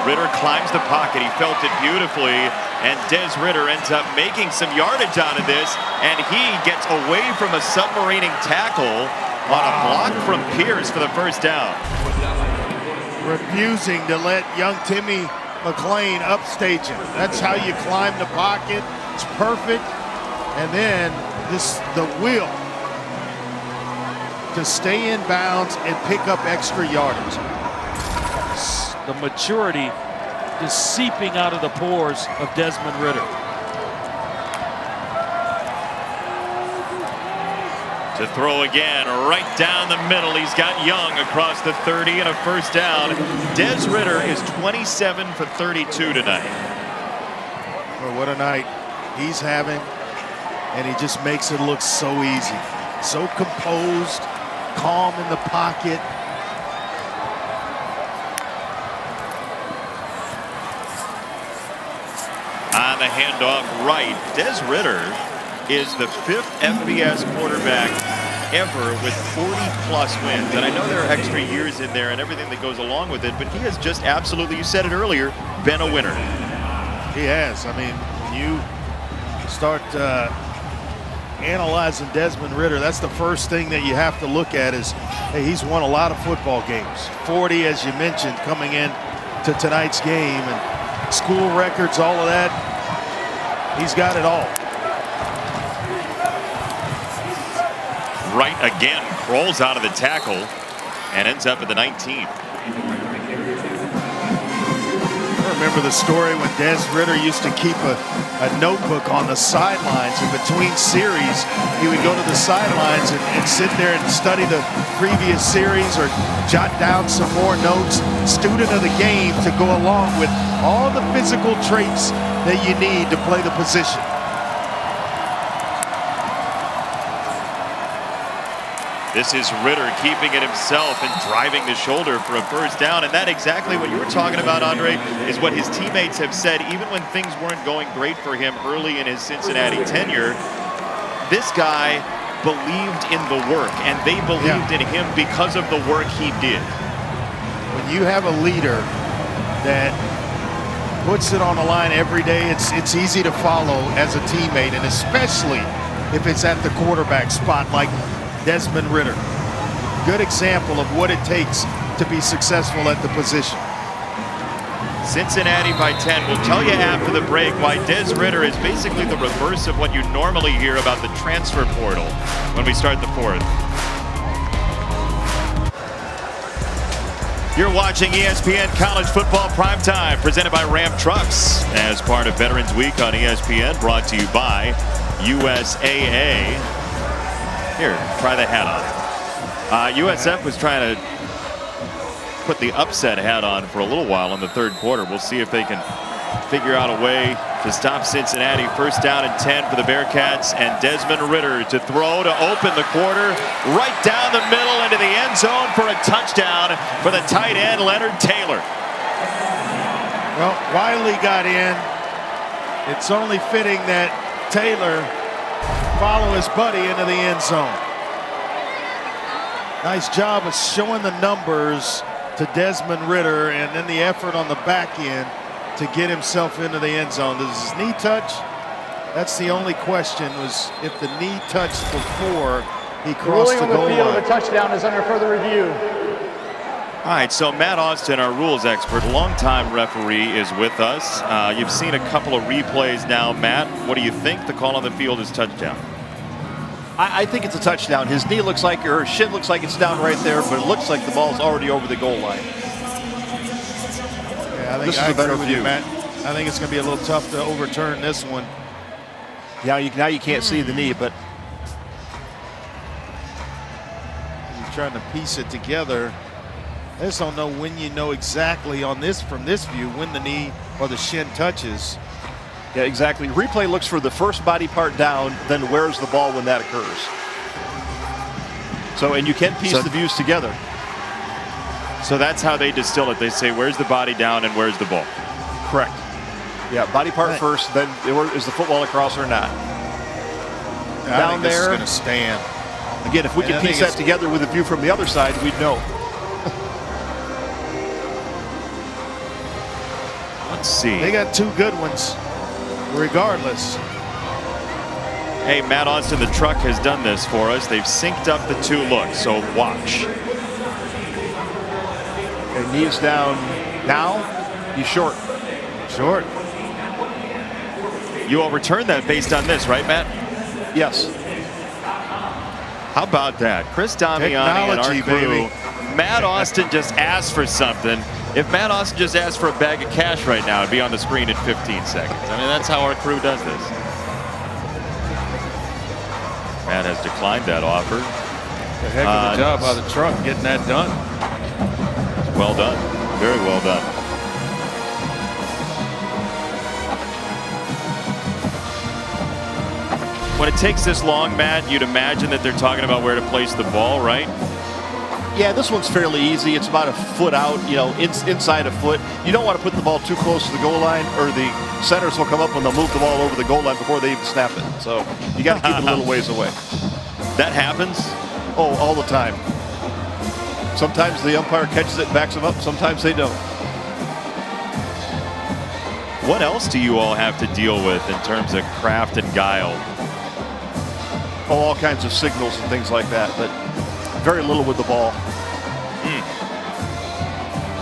Ritter climbs the pocket. He felt it beautifully, and Des Ritter ends up making some yardage out of this, and he gets away from a submarining tackle on a block from Pierce for the first down. Refusing to let young Timmy McClain upstage him. That's how you climb the pocket. It's perfect. And then the will to stay in bounds and pick up extra yardage. The maturity is seeping out of the pores of Desmond Ritter. To throw again, right down the middle. He's got Young across the 30 and a first down. Des Ritter is 27 for 32 tonight. Well, what a night he's having. And he just makes it look so easy. So composed, calm in the pocket. On the handoff right, Des Ritter is the 5th FBS quarterback ever with 40-plus wins. And I know there are extra years in there and everything that goes along with it, but he has just absolutely, you said it earlier, been a winner. He has. I mean, when you start analyzing Desmond Ritter, that's the first thing that you have to look at is, hey, he's won a lot of football games. 40, as you mentioned, coming in to tonight's game, and school records, all of that. He's got it all. right again, crawls out of the tackle and ends up at the 19. I remember the story when Des Ridder used to keep a notebook on the sidelines, and between series he would go to the sidelines and sit there and study the previous series or jot down some more notes, student of the game, to go along with all the physical traits that you need to play the position. This is Ridder keeping it himself and driving the shoulder for a first down. And that exactly what you were talking about, Andre, is what his teammates have said. Even when things weren't going great for him early in his Cincinnati tenure, this guy believed in the work, and they believed in him because of the work he did. When you have a leader that puts it on the line every day, it's easy to follow as a teammate, and especially if it's at the quarterback spot like Desmond Ridder. Good example of what it takes to be successful at the position. Cincinnati by 10. We'll tell you after the break why Des Ridder is basically the reverse of what you normally hear about the transfer portal when we start the fourth. You're watching ESPN College Football Primetime, presented by Ram Trucks as part of Veterans Week on ESPN, brought to you by USAA. Here, try the hat on. USF was trying to put the upset hat on for a little while in the third quarter. We'll see if they can figure out a way to stop Cincinnati. First down and 10 for the Bearcats, and Desmond Ridder to throw to open the quarter right down the middle into the end zone for a touchdown for the tight end, Leonard Taylor. Well, Wiley got in. It's only fitting that Taylor follow his buddy into the end zone. Nice job of showing the numbers to Desmond Ridder, and then the effort on the back end to get himself into the end zone. Does his knee touch? That's the only question, was if the knee touched before he crossed the goal line. The field of a touchdown is under further review. All right, so Matt Austin, our rules expert, longtime referee, is with us. You've seen a couple of replays now, Matt. What do you think? The call on the field is touchdown. I think it's a touchdown. His knee looks like, or his shin looks like it's down right there, but it looks like the ball's already over the goal line. Yeah, I think this is a better view. Matt. I think it's going to be a little tough to overturn this one. Now you can't see the knee, but you're trying to piece it together. I just don't know when you know exactly on this, from this view, when the knee or the shin touches. Yeah, exactly. Replay looks for the first body part down, then where's the ball when that occurs. So, and you can piece the views together. So that's how they distill it. They say, where's the body down and where's the ball? Correct. Yeah, body part first, then is the football across or not? I think this is going to stand. Again, if we could piece that together with a view from the other side, we'd know. Let's see. They got two good ones, regardless. Hey, Matt Austin, the truck has done this for us. They've synced up the two looks, so watch. Okay, knee is down now. He's short. Short. You overturned that based on this, right, Matt? Yes. How about that? Chris Damiani and our crew. Baby. Matt Austin just asked for something. If Matt Austin just asked for a bag of cash right now, it'd be on the screen in 15 seconds. I mean, that's how our crew does this. Matt has declined that offer. A heck of a job by the truck getting that done. Well done. Very well done. When it takes this long, Matt, you'd imagine that they're talking about where to place the ball, right? Yeah, this one's fairly easy. It's about a foot out, inside a foot. You don't want to put the ball too close to the goal line, or the centers will come up when they'll move the ball over the goal line before they even snap it. So you got to keep it a little ways away. That happens? Oh, all the time. Sometimes the umpire catches it and backs them up. Sometimes they don't. What else do you all have to deal with in terms of craft and guile? Oh, all kinds of signals and things like that, but very little with the ball.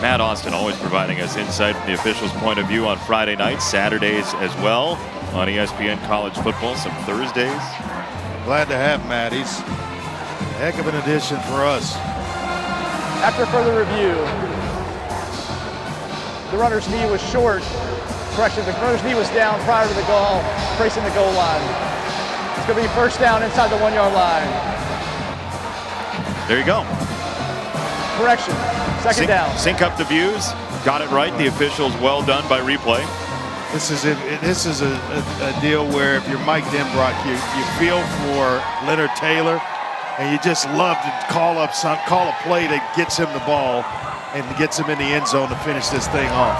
Matt Austin always providing us insight from the officials' point of view on Friday nights, Saturdays as well on ESPN College Football, some Thursdays. Glad to have Matt. He's Heck of an addition for us. After further review, the runner's knee was short. Correction, the runner's knee was down prior to the goal, facing the goal line. It's going to be first down inside the 1 yard line. There you go. Correction, second down. Sync up the views. Got it right. The officials, well done by replay. This is a deal where if you're Mike Denbrock, you feel for Leonard Taylor, and you just love to call a play that gets him the ball and gets him in the end zone to finish this thing off.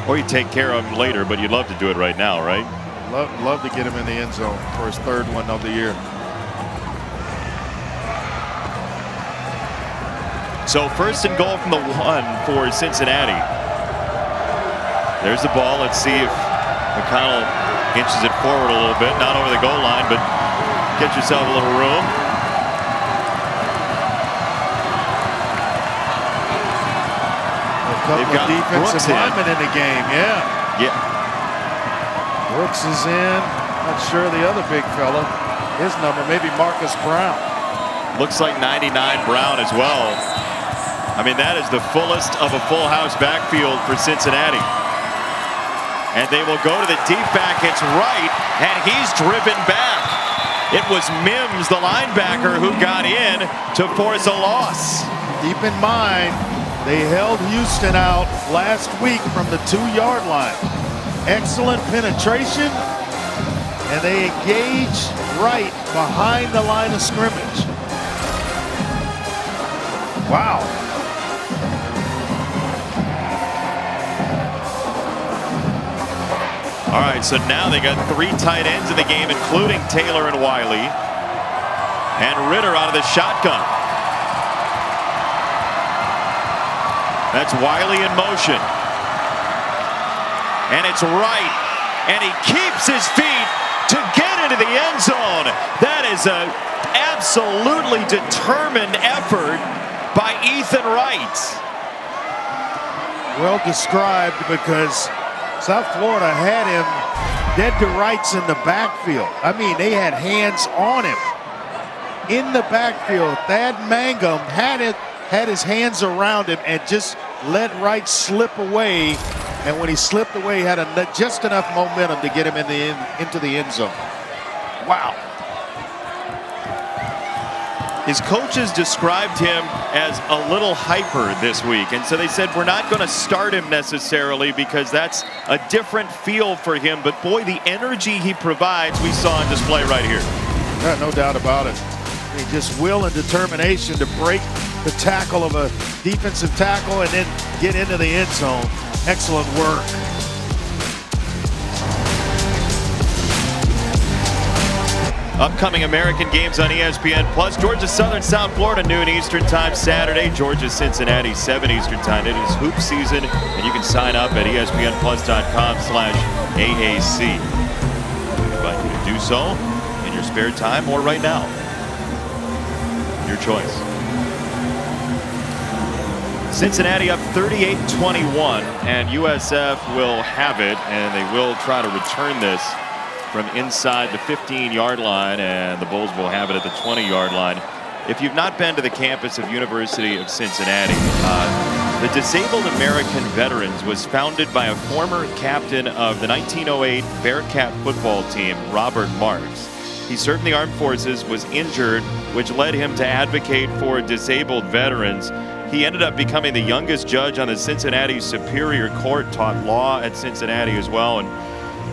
Or you take care of him later, but you'd love to do it right now, right? Love to get him in the end zone for his third one of the year. So first and goal from the 1 for Cincinnati. There's the ball. Let's see if McConnell inches it forward a little bit. Not over the goal line, but get yourself a little room. A couple of defensive linemen in the game, yeah. Brooks is in. Not sure the other big fella. His number, maybe Marcus Brown. Looks like 99 Brown as well. I mean, that is the fullest of a full house backfield for Cincinnati. And they will go to the deep back. It's right, and he's driven back. It was Mims, the linebacker, who got in to force a loss. Keep in mind, they held Houston out last week from the 2 yard line. Excellent penetration, and they engage right behind the line of scrimmage. Wow. All right, so now they got 3 tight ends in the game, including Taylor and Wiley. And Ritter out of the shotgun. That's Wiley in motion. And it's right. And he keeps his feet to get into the end zone. That is an absolutely determined effort by Ethan Wright. Well described, because South Florida had him dead to rights in the backfield. I mean, they had hands on him in the backfield. Thad Mangum had his hands around him and just let Wright slip away. And when he slipped away, he had just enough momentum to get him into the end zone. Wow. His coaches described him as a little hyper this week. And so they said, we're not going to start him necessarily because that's a different feel for him. But boy, the energy he provides, we saw on display right here. Yeah, no doubt about it. I mean, just will and determination to break the tackle of a defensive tackle and then get into the end zone. Excellent work. Upcoming American games on ESPN Plus. Georgia Southern, South Florida, noon Eastern time Saturday. Georgia Cincinnati, 7 Eastern time. It is hoop season, and you can sign up at ESPNplus.com/AAC. We invite you to do so in your spare time or right now. Your choice. Cincinnati up 38-21, and USF will have it, and they will try to return this from inside the 15-yard line, and the Bulls will have it at the 20-yard line. If you've not been to the campus of University of Cincinnati, the Disabled American Veterans was founded by a former captain of the 1908 Bearcat football team, Robert Marks. He served in the armed forces, was injured, which led him to advocate for disabled veterans. He ended up becoming the youngest judge on the Cincinnati Superior Court, taught law at Cincinnati as well, and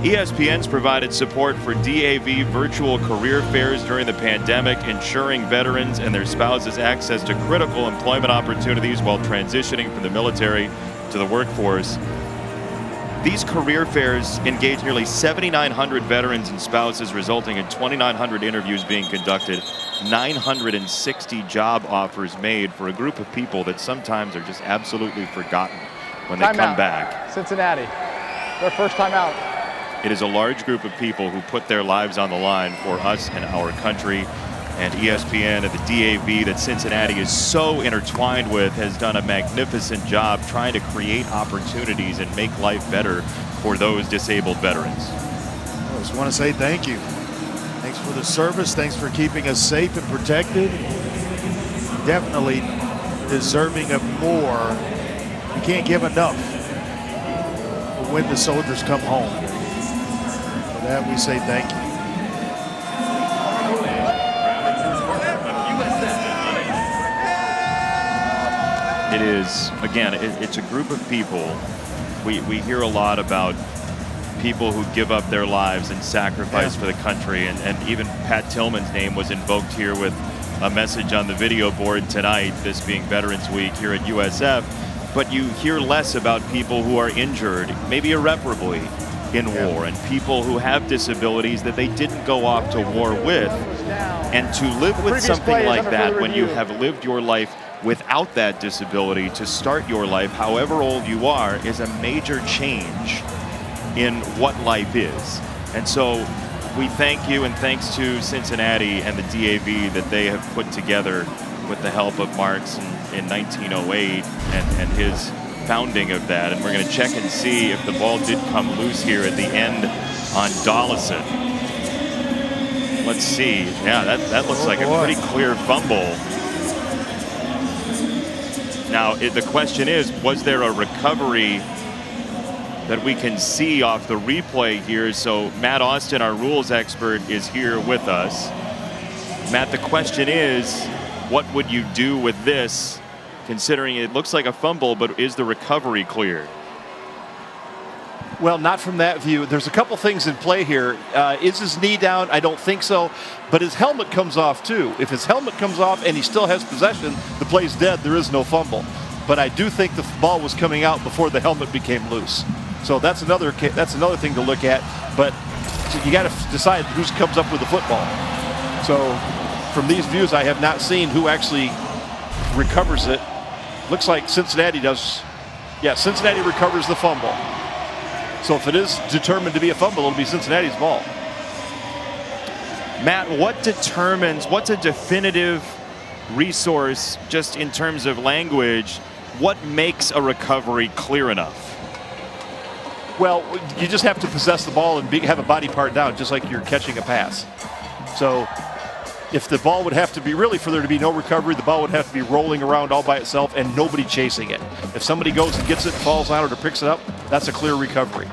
ESPN's provided support for DAV virtual career fairs during the pandemic, ensuring veterans and their spouses access to critical employment opportunities while transitioning from the military to the workforce. These career fairs engage nearly 7,900 veterans and spouses, resulting in 2,900 interviews being conducted, 960 job offers made for a group of people that sometimes are just absolutely forgotten when they come back. Cincinnati, their first time out. It is a large group of people who put their lives on the line for us and our country. And ESPN and the DAV that Cincinnati is so intertwined with has done a magnificent job trying to create opportunities and make life better for those disabled veterans. I just want to say thank you. Thanks for the service. Thanks for keeping us safe and protected. Definitely deserving of more. You can't give enough when the soldiers come home. For that, we say thank you. It is, again, it's a group of people. We hear a lot about people who give up their lives and sacrifice for the country. And even Pat Tillman's name was invoked here with a message on the video board tonight, this being Veterans Week here at USF. But you hear less about people who are injured, maybe irreparably, in war, and people who have disabilities that they didn't go off to war with. And to live with something like that when you have lived your life without that disability, to start your life, however old you are, is a major change in what life is. And so we thank you, and thanks to Cincinnati and the DAV that they have put together with the help of Marks in 1908 and his founding of that. And we're going to check and see if the ball did come loose here at the end on Dollison. Let's see. Yeah, that looks like a pretty clear fumble. Now, the question is, was there a recovery that we can see off the replay here? So Matt Austin, our rules expert, is here with us. Matt, the question is, what would you do with this, considering it looks like a fumble, but is the recovery clear? Well, not from that view. There's a couple things in play here. Is his knee down? I don't think so. But his helmet comes off, too. If his helmet comes off and he still has possession, the play's dead. There is no fumble. But I do think the ball was coming out before the helmet became loose. So that's another thing to look at. But you got to decide who comes up with the football. So from these views, I have not seen who actually recovers it. Looks like Cincinnati does. Yeah, Cincinnati recovers the fumble. So if it is determined to be a fumble, it'll be Cincinnati's ball. Matt, what's a definitive resource, just in terms of language, what makes a recovery clear enough? Well, you just have to possess the ball and have a body part down, just like you're catching a pass. So if the ball would have to be, really, for there to be no recovery, the ball would have to be rolling around all by itself and nobody chasing it. If somebody goes and gets it, falls on it, or picks it up, that's a clear recovery.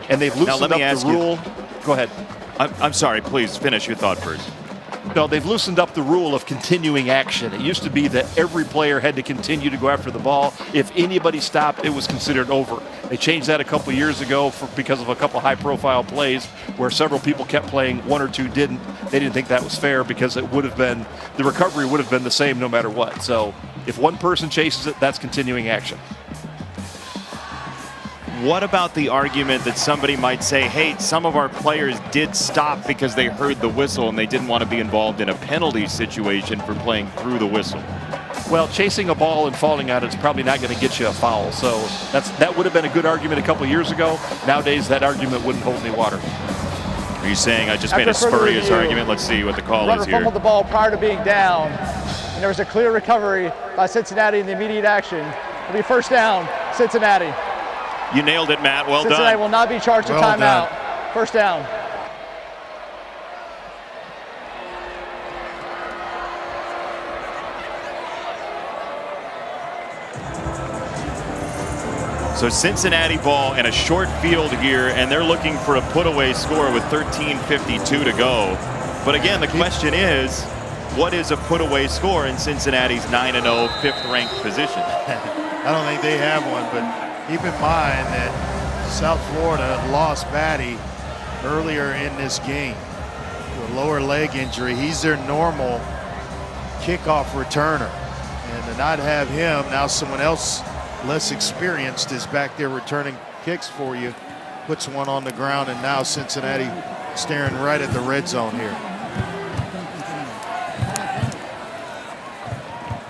And they've loosened up the rule. Go ahead. I'm sorry, please finish your thought first. No, they've loosened up the rule of continuing action. It used to be that every player had to continue to go after the ball. If anybody stopped, it was considered over. They changed that a couple years ago because of a couple high-profile plays where several people kept playing, one or two didn't. They didn't think that was fair because it would have been, the recovery would have been the same no matter what. So if one person chases it, that's continuing action. What about the argument that somebody might say, hey, some of our players did stop because they heard the whistle and they didn't want to be involved in a penalty situation for playing through the whistle? Well, chasing a ball and falling on it's probably not going to get you a foul. So that would have been a good argument a couple years ago. Nowadays, that argument wouldn't hold any water. Are you saying I just made a spurious argument? Let's see what the call is here. Runner fumbled the ball prior to being down, and there was a clear recovery by Cincinnati in the immediate action. It'll be first down, Cincinnati. You nailed it, Matt. Well done. Cincinnati will not be charged a timeout. First down. So Cincinnati ball and a short field here, and they're looking for a put-away score with 13:52 to go. But again, the question is, what is a put-away score in Cincinnati's 9-0 fifth-ranked position? I don't think they have one, but keep in mind that South Florida lost Batty earlier in this game with a lower leg injury. He's their normal kickoff returner, and to not have him, now someone else less experienced is back there returning kicks for you, puts one on the ground, and now Cincinnati staring right at the red zone here.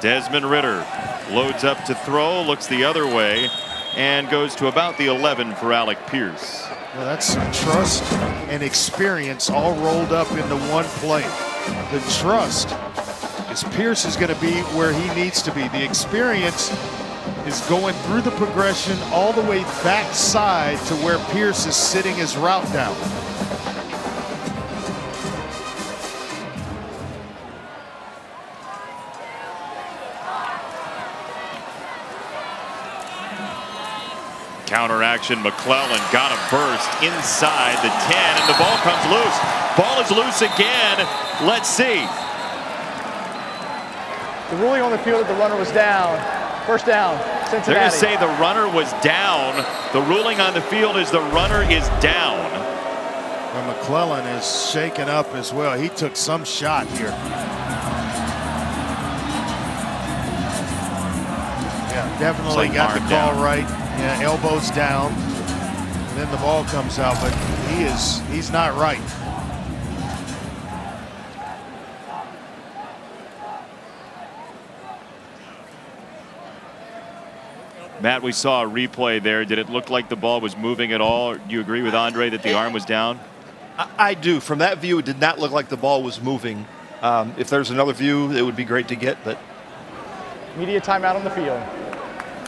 Desmond Ridder loads up to throw, looks the other way, and goes to about the 11 for Alec Pierce. Well, that's some trust and experience all rolled up into one play. the trust is Pierce is going to be where he needs to be. The experience is going through the progression all the way backside to where Pierce is sitting his route down. Counter action, McClellan got a burst inside the 10, and the ball comes loose. Ball is loose again. Let's see. The ruling on the field that the runner was down. First down, Cincinnati. They're going to say the runner was down. The ruling on the field is the runner is down. Well, McClellan is shaken up as well. He took some shot here. Yeah, definitely got the call right. Yeah, elbows down. And then the ball comes out, but he's not right. Matt, we saw a replay there. Did it look like the ball was moving at all? Or do you agree with Andre that the arm was down? I do. From that view, it did not look like the ball was moving. If there's another view, it would be great to get, but. Media timeout on the field.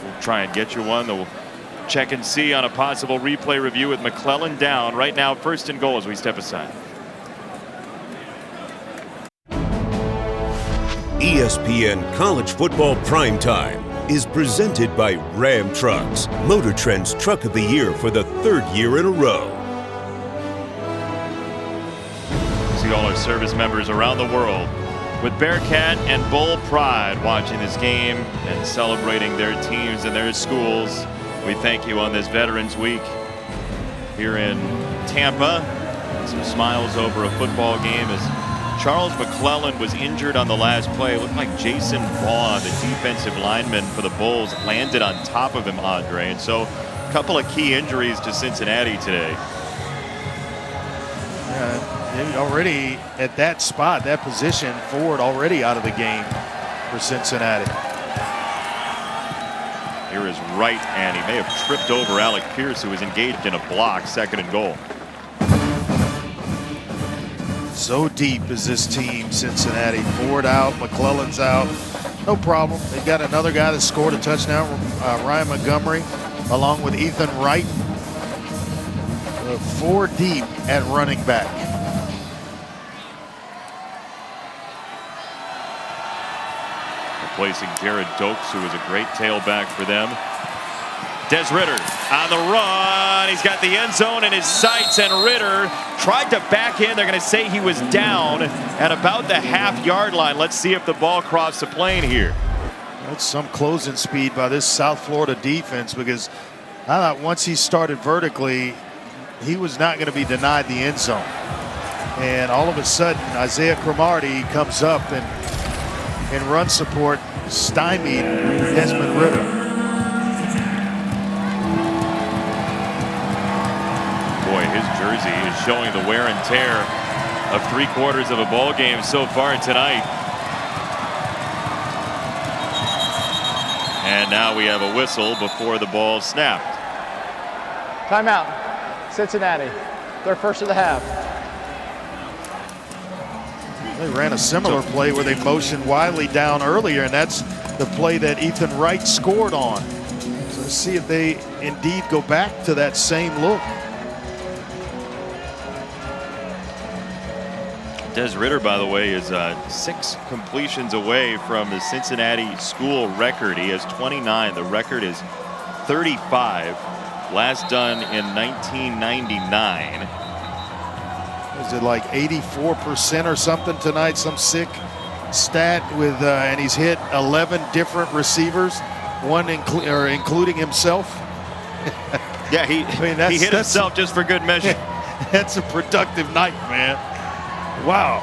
We'll try and get you one. We'll check and see on a possible replay review with McClellan down. Right now, 1st and goal as we step aside. ESPN College Football Primetime is presented by Ram Trucks, Motor Trend's Truck of the Year for the 3rd year in a row. See all our service members around the world with Bearcat and Bull pride watching this game and celebrating their teams and their schools. We thank you on this Veterans Week here in Tampa. Some smiles over a football game as Charles McClellan was injured on the last play. It looked like Jason Vaughn, the defensive lineman for the Bulls, landed on top of him, Andre. And so a couple of key injuries to Cincinnati today. Already at that spot, that position, Ford already out of the game for Cincinnati. Here is Wright, and he may have tripped over Alec Pierce, who was engaged in a block. 2nd and goal. So deep is this team, Cincinnati. Ford out, McClellan's out. No problem. They've got another guy that scored a touchdown, Ryan Montgomery, along with Ethan Wright. 4 deep at running back. Replacing Jared Dokes, who was a great tailback for them. Des Ridder on the run. He's got the end zone in his sights, and Ridder tried to back in. They're going to say he was down at about the half-yard line. Let's see if the ball crossed the plane here. That's some closing speed by this South Florida defense, because I thought once he started vertically, he was not going to be denied the end zone. And all of a sudden, Isaiah Cromartie comes up and in run support, stymied Desmond Ridder. Boy, his jersey is showing the wear and tear of 3/4 of a ball game so far tonight. And now we have a whistle before the ball snapped. Timeout. Cincinnati. Their first of the half. They ran a similar play where they motioned Wiley down earlier, and that's the play that Ethan Wright scored on. So let's see if they indeed go back to that same look. Des Ridder, by the way, is 6 completions away from the Cincinnati school record. He has 29. The record is 35. Last done in 1999. Is it like 84% or something tonight? Some sick stat with, and he's hit 11 different receivers, one including himself. Yeah, he hit himself just for good measure. That's a productive night, man. Wow.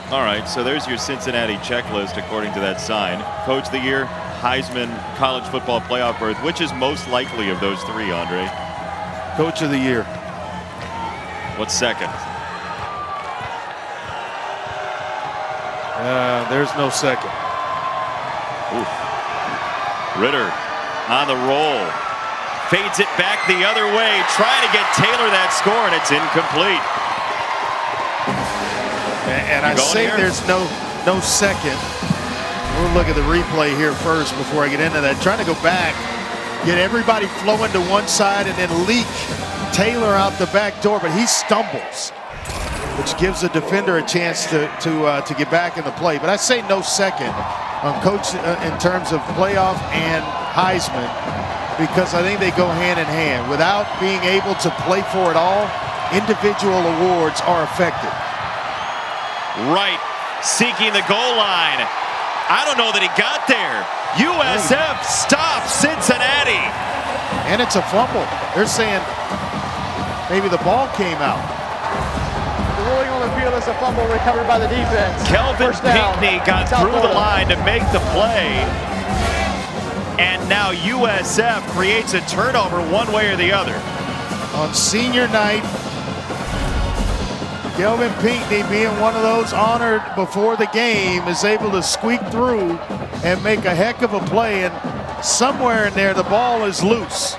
All right, so there's your Cincinnati checklist according to that sign. Coach of the Year, Heisman, College Football Playoff berth. Which is most likely of those 3, Andre? Coach of the Year. What's second? There's no second. Oof. Ridder on the roll. Fades it back the other way, trying to get Taylor that score, and it's incomplete. And I say there's no second. We'll look at the replay here first before I get into that. Trying to go back, get everybody flowing to one side, and then leak Taylor out the back door, but he stumbles, which gives the defender a chance to get back in the play. But I say no second on Coach in terms of playoff and Heisman, because I think they go hand in hand. Without being able to play for it all, individual awards are affected. Right, seeking the goal line. I don't know that he got there. USF stops Cincinnati. And it's a fumble. They're saying maybe the ball came out. The ruling on the field is a fumble recovered by the defense. Kelvin Pinckney got through the line to make the play. And now USF creates a turnover one way or the other. On senior night, Kelvin Pinckney, being one of those honored before the game, is able to squeak through and make a heck of a play. And somewhere in there, the ball is loose.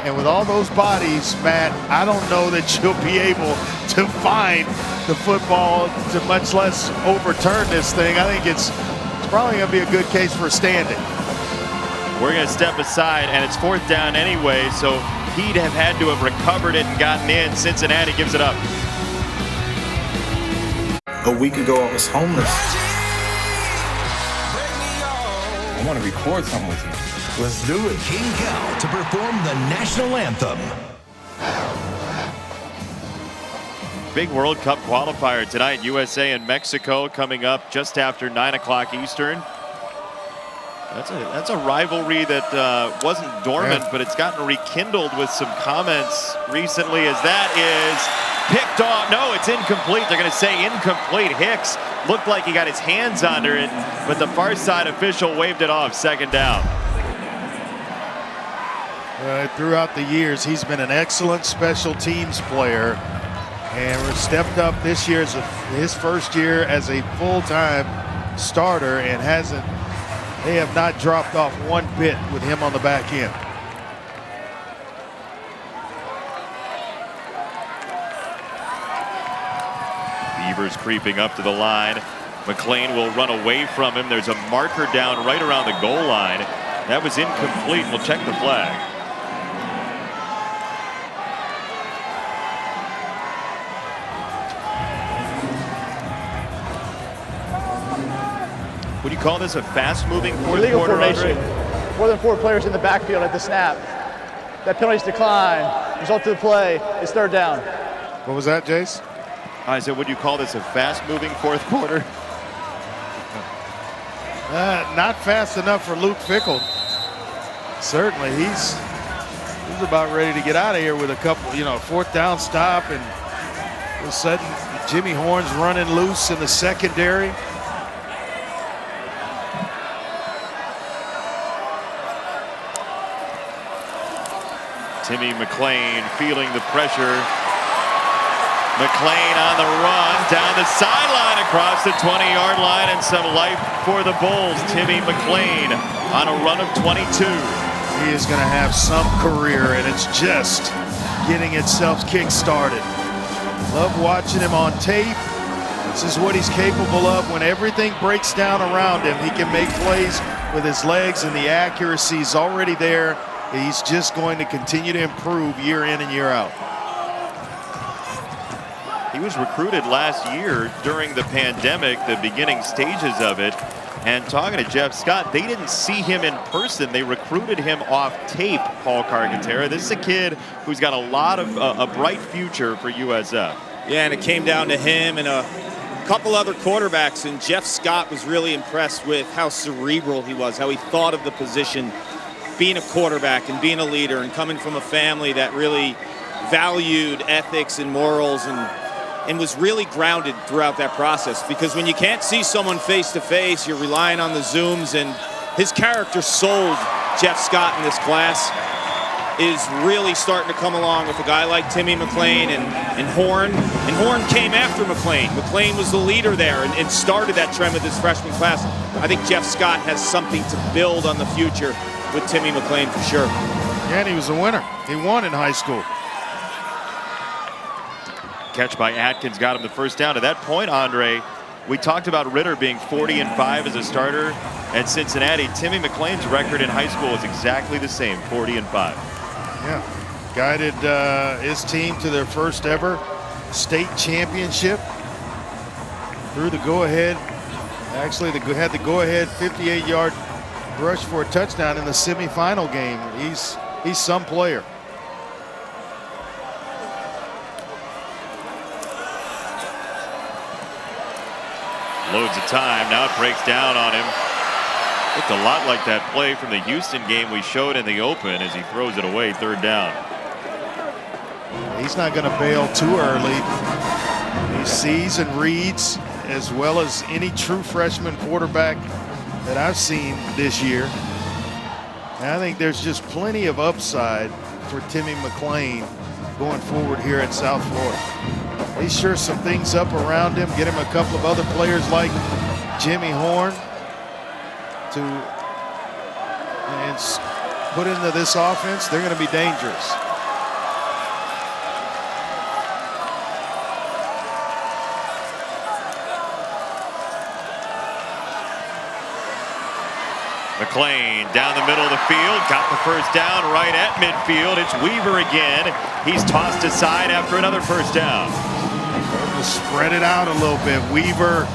And with all those bodies, Matt, I don't know that you'll be able to find the football to much less overturn this thing. I think it's probably going to be a good case for standing. We're going to step aside, and it's 4th down anyway, so he'd have had to have recovered it and gotten in. Cincinnati gives it up. A week ago, I was homeless. I want to record something with you. Let's do it. King Cal to perform the national anthem. Big World Cup qualifier tonight. USA and Mexico coming up just after 9 o'clock Eastern. That's a rivalry that wasn't dormant, but it's gotten rekindled with some comments recently as that is picked off. No, it's incomplete. They're going to say incomplete. Hicks looked like he got his hands under it, but the far side official waved it off. 2nd down. Throughout the years, he's been an excellent special teams player, and we're stepped up this year as his first year as a full-time starter, and they have not dropped off one bit with him on the back end. Beavers creeping up to the line. McLean will run away from him. There's a marker down right around the goal line. That was incomplete. We'll check the flag. Would you call this a fast-moving fourth quarter? Formation. More than 4 players in the backfield at the snap. That penalty's decline. Result of the play is 3rd down. What was that, Jace? I said, would you call this a fast-moving fourth quarter? Not fast enough for Luke Fickell. Certainly, he's about ready to get out of here with a couple, 4th down stop, and all of a sudden, Jimmy Horn's running loose in the secondary. Timmy McLean feeling the pressure. McLean on the run, down the sideline, across the 20-yard line, and some life for the Bulls. Timmy McLean on a run of 22. He is going to have some career, and it's just getting itself kick-started. Love watching him on tape. This is what he's capable of when everything breaks down around him. He can make plays with his legs, and the accuracy is already there. He's just going to continue to improve year in and year out. He was recruited last year during the pandemic, the beginning stages of it. And talking to Jeff Scott, they didn't see him in person. They recruited him off tape, Paul Carcaterra. This is a kid who's got a lot of a bright future for USF. Yeah, and it came down to him and a couple other quarterbacks, and Jeff Scott was really impressed with how cerebral he was, how he thought of the position, being a quarterback and being a leader and coming from a family that really valued ethics and morals and was really grounded throughout that process. Because when you can't see someone face to face, you're relying on the Zooms, and his character sold Jeff Scott in this class is really starting to come along with a guy like Timmy McLean and Horn. And Horn came after McLean. McLean was the leader there and started that trend with his freshman class. I think Jeff Scott has something to build on the future with Timmy McClain for sure. Yeah, and he was a winner. He won in high school. Catch by Atkins got him the first down. To that point, Andre, we talked about Ritter being 40-5 as a starter at Cincinnati. Timmy McClain's record in high school is exactly the same, 40-5. Yeah, guided his team to their first ever state championship. Threw the go-ahead. Actually, had the go-ahead 58-yard rush for a touchdown in the semifinal game. He's some player. Loads of time. Now it breaks down on him. Looked a lot like that play from the Houston game we showed in the open as he throws it away, third down. He's not going to bail too early. He sees and reads as well as any true freshman quarterback that I've seen this year. And I think there's just plenty of upside for Timmy McClain going forward here at South Florida. He sure some things up around him, get him a couple of other players like Jimmy Horn and put into this offense. They're going to be dangerous. McClain down the middle of the field, got the first down right at midfield. It's Weaver again. He's tossed aside after another first down. We'll spread it out a little bit. Weaver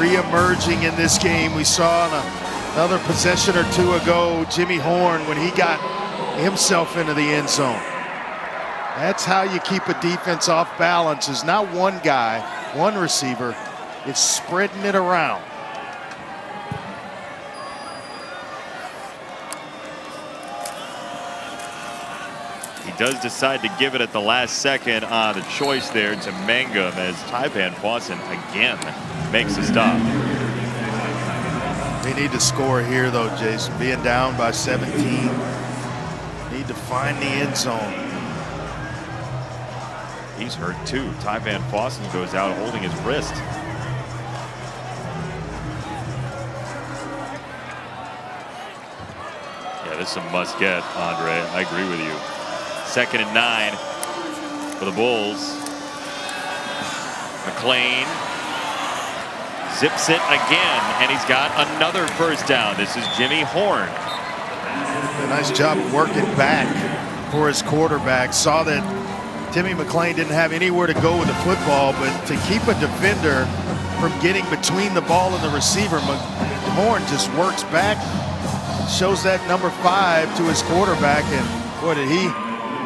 re-emerging in this game. We saw another possession or two ago, Jimmy Horn, when he got himself into the end zone. That's how you keep a defense off balance, is not one guy, one receiver. It's spreading it around. Does decide to give it at the last second on the choice there to Mangum as Tyvan Fawson again makes a stop. They need to score here though, Jason. Being down by 17. Need to find the end zone. He's hurt too. Tyvan Fawson goes out holding his wrist. Yeah, this is a must get, Andre. I agree with you. 2nd and 9 for the Bulls. McClain zips it again, and he's got another first down. This is Jimmy Horn. A nice job working back for his quarterback. Saw that Timmy McClain didn't have anywhere to go with the football, but to keep a defender from getting between the ball and the receiver, Horn just works back, shows that number 5 to his quarterback, and boy, did he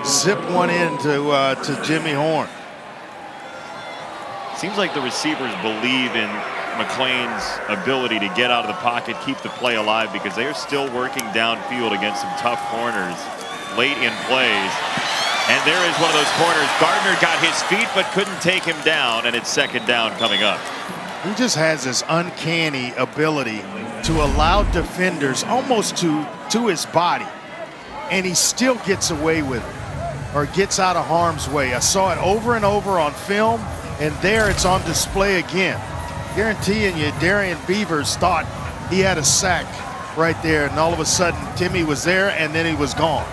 zip one in to Jimmy Horn. Seems like the receivers believe in McClain's ability to get out of the pocket, keep the play alive, because they are still working downfield against some tough corners late in plays. And there is one of those corners. Gardner got his feet but couldn't take him down, and it's 2nd down coming up. He just has this uncanny ability to allow defenders almost to his body, and he still gets away with it, or gets out of harm's way. I saw it over and over on film, and there it's on display again. Guaranteeing you, Darian Beavers thought he had a sack right there, and all of a sudden Timmy was there and then he was gone.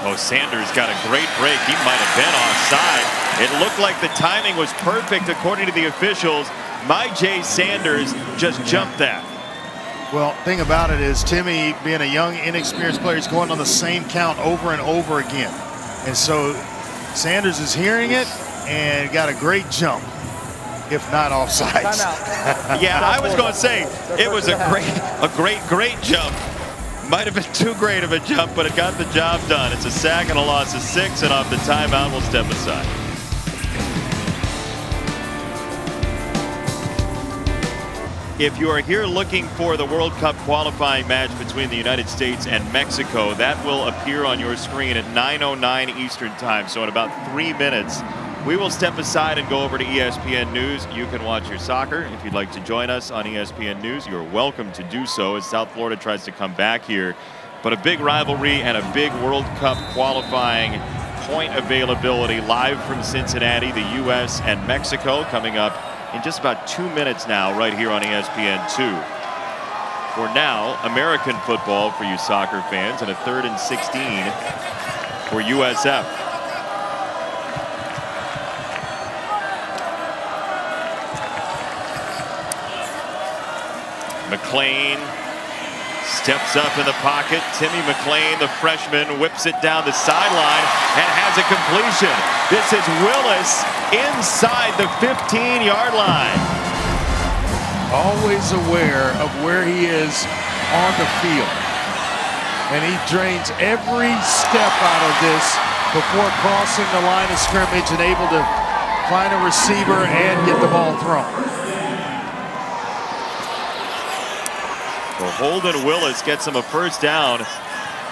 Oh, Sanders got a great break. He might have been offside. It looked like the timing was perfect according to the officials. Myjai Sanders just jumped that. Well, thing about it is Timmy, being a young, inexperienced player, is going on the same count over and over again. And so Sanders is hearing it and got a great jump, if not offsides. Yeah, I was going to say it was a great jump. Might have been too great of a jump, but it got the job done. It's a sack and a loss of 6, and off the timeout, we'll step aside. If you are here looking for the World Cup qualifying match between the United States and Mexico, that will appear on your screen at 9:09 Eastern Time. So in about 3 minutes, we will step aside and go over to ESPN News. You can watch your soccer. If you'd like to join us on ESPN News, you're welcome to do so as South Florida tries to come back here. But a big rivalry and a big World Cup qualifying point availability live from Cincinnati, the U.S. and Mexico coming up in just about 2 minutes now right here on ESPN2. For now, American football for you soccer fans, and a 3rd and 16 for USF. McClain steps up in the pocket. Timmy McClain, the freshman, whips it down the sideline and has a completion. This is Willis inside the 15-yard line. Always aware of where he is on the field. And he drains every step out of this before crossing the line of scrimmage and able to find a receiver and get the ball thrown. Well, Holden Willis gets him a first down.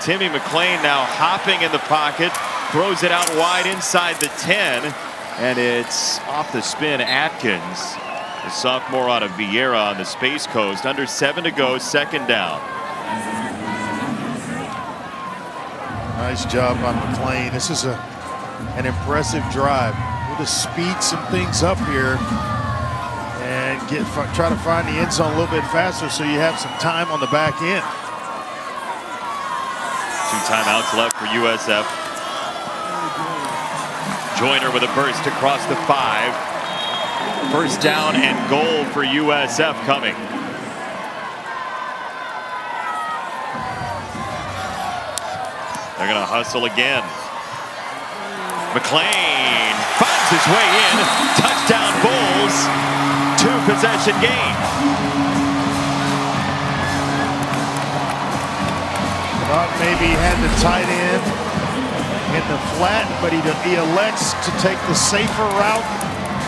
Timmy McClain now hopping in the pocket, throws it out wide inside the 10, and it's off the spin. Atkins, the sophomore out of Vieira on the Space Coast. Under 7 to go, 2nd down. Nice job on McClain. This is an impressive drive. We'll just speed some things up here and try to find the end zone a little bit faster so you have some time on the back end. 2 timeouts left for USF. Joyner with a burst across the 5. First down and goal for USF coming. They're going to hustle again. McClain finds his way in. Touchdown Bulls. 2-possession game. Thought maybe he had the tight end in the flat, but he elects to take the safer route,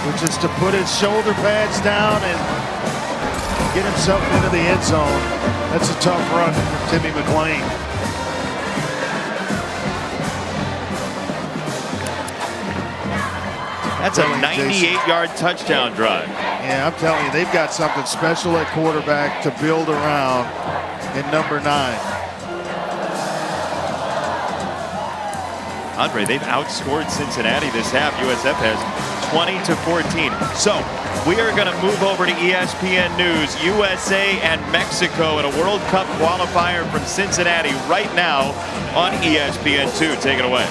which is to put his shoulder pads down and get himself into the end zone. That's a tough run for Timmy McClain. That's a 98-yard touchdown drive. Yeah, I'm telling you, they've got something special at quarterback to build around in number 9. Andre, they've outscored Cincinnati this half. USF has 20-14. So we are going to move over to ESPN News. USA and Mexico in a World Cup qualifier from Cincinnati right now on ESPN2. Take it away.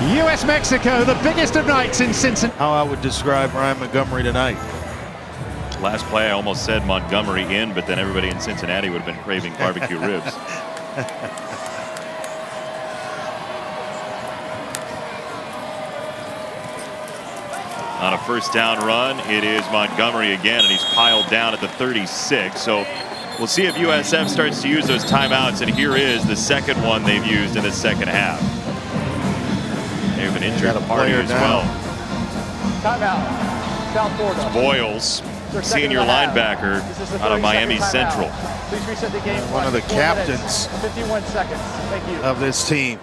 US-Mexico, the biggest of nights in Cincinnati. How I would describe Ryan Montgomery tonight. Last play I almost said Montgomery in, but then everybody in Cincinnati would have been craving barbecue ribs. On a first down run, it is Montgomery again, and he's piled down at the 36. So we'll see if USF starts to use those timeouts, and here is the second one they've used in the second half. They have an injured party as well. Timeout. South Florida. Boyles, senior linebacker out of Miami Central. Please reset the game. One of the captains 51 seconds. Thank you. of this team.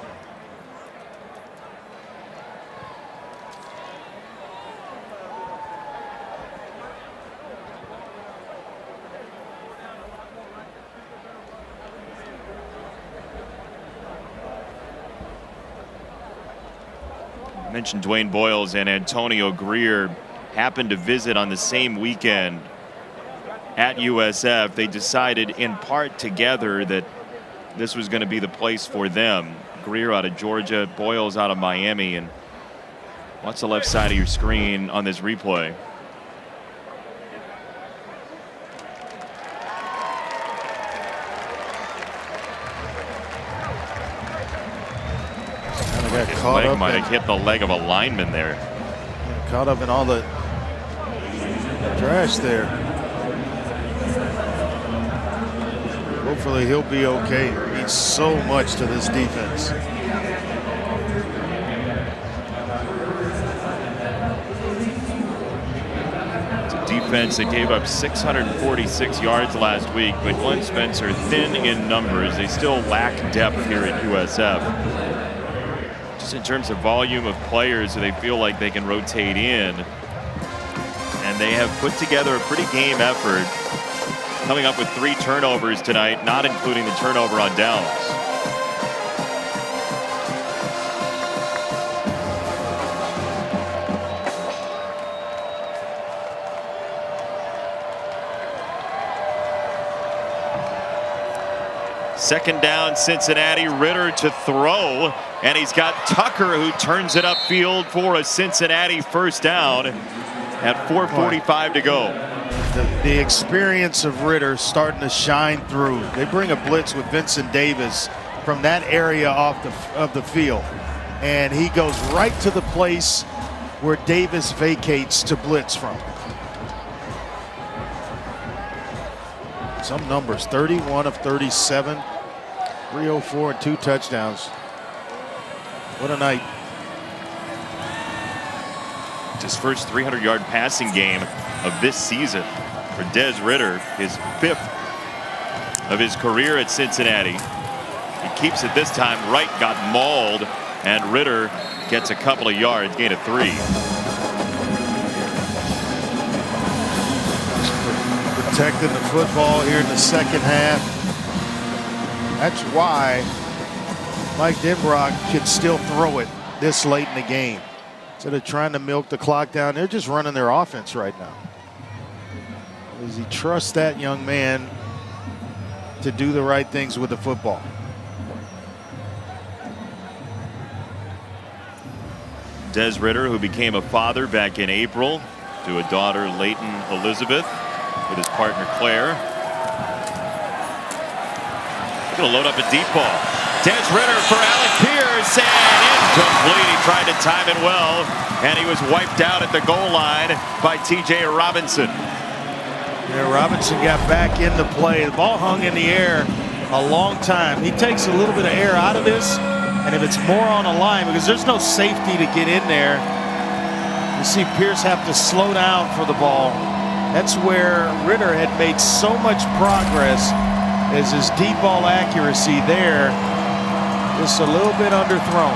I mentioned Dwayne Boyles and Antonio Greer happened to visit on the same weekend at USF. They decided in part together that this was going to be the place for them. Greer out of Georgia, Boyles out of Miami. And watch the left side of your screen on this replay. Got caught up might have hit the leg of a lineman there. Caught up in all the trash there. Hopefully he'll be okay. He means so much to this defense. It's a defense that gave up 646 yards last week, but Glenn Spencer thin in numbers. They still lack depth here at USF. In terms of volume of players who they feel like they can rotate in, and they have put together a pretty game effort, coming up with 3 turnovers tonight, not including the turnover on downs. Second down, Cincinnati. Ritter to throw, and he's got Tucker, who turns it upfield for a Cincinnati first down at 4:45 to go. The experience of Ritter starting to shine through. They bring a blitz with Vincent Davis from that area of the field, and he goes right to the place where Davis vacates to blitz from. Some numbers, 31 of 37, 304 and 2 touchdowns. What a night. His first 300-yard passing game of this season for Des Ritter, his 5th of his career at Cincinnati. He keeps it this time. Wright got mauled, and Ritter gets a couple of yards, gain of 3. Protecting the football here in the second half. That's why Mike Denbrock can still throw it this late in the game. Instead of trying to milk the clock down, they're just running their offense right now. Does he trust that young man to do the right things with the football? Des Ritter, who became a father back in April to a daughter, Leighton Elizabeth, with his partner Claire. Gonna load up a deep ball. Des Ritter for Alec Pierce, and incomplete. He tried to time it well, and he was wiped out at the goal line by T.J. Robinson. Yeah, Robinson got back into play. The ball hung in the air a long time. He takes a little bit of air out of this, and if it's more on a line, because there's no safety to get in there, you see Pierce have to slow down for the ball. That's where Ritter had made so much progress, as his deep ball accuracy there, just a little bit underthrown.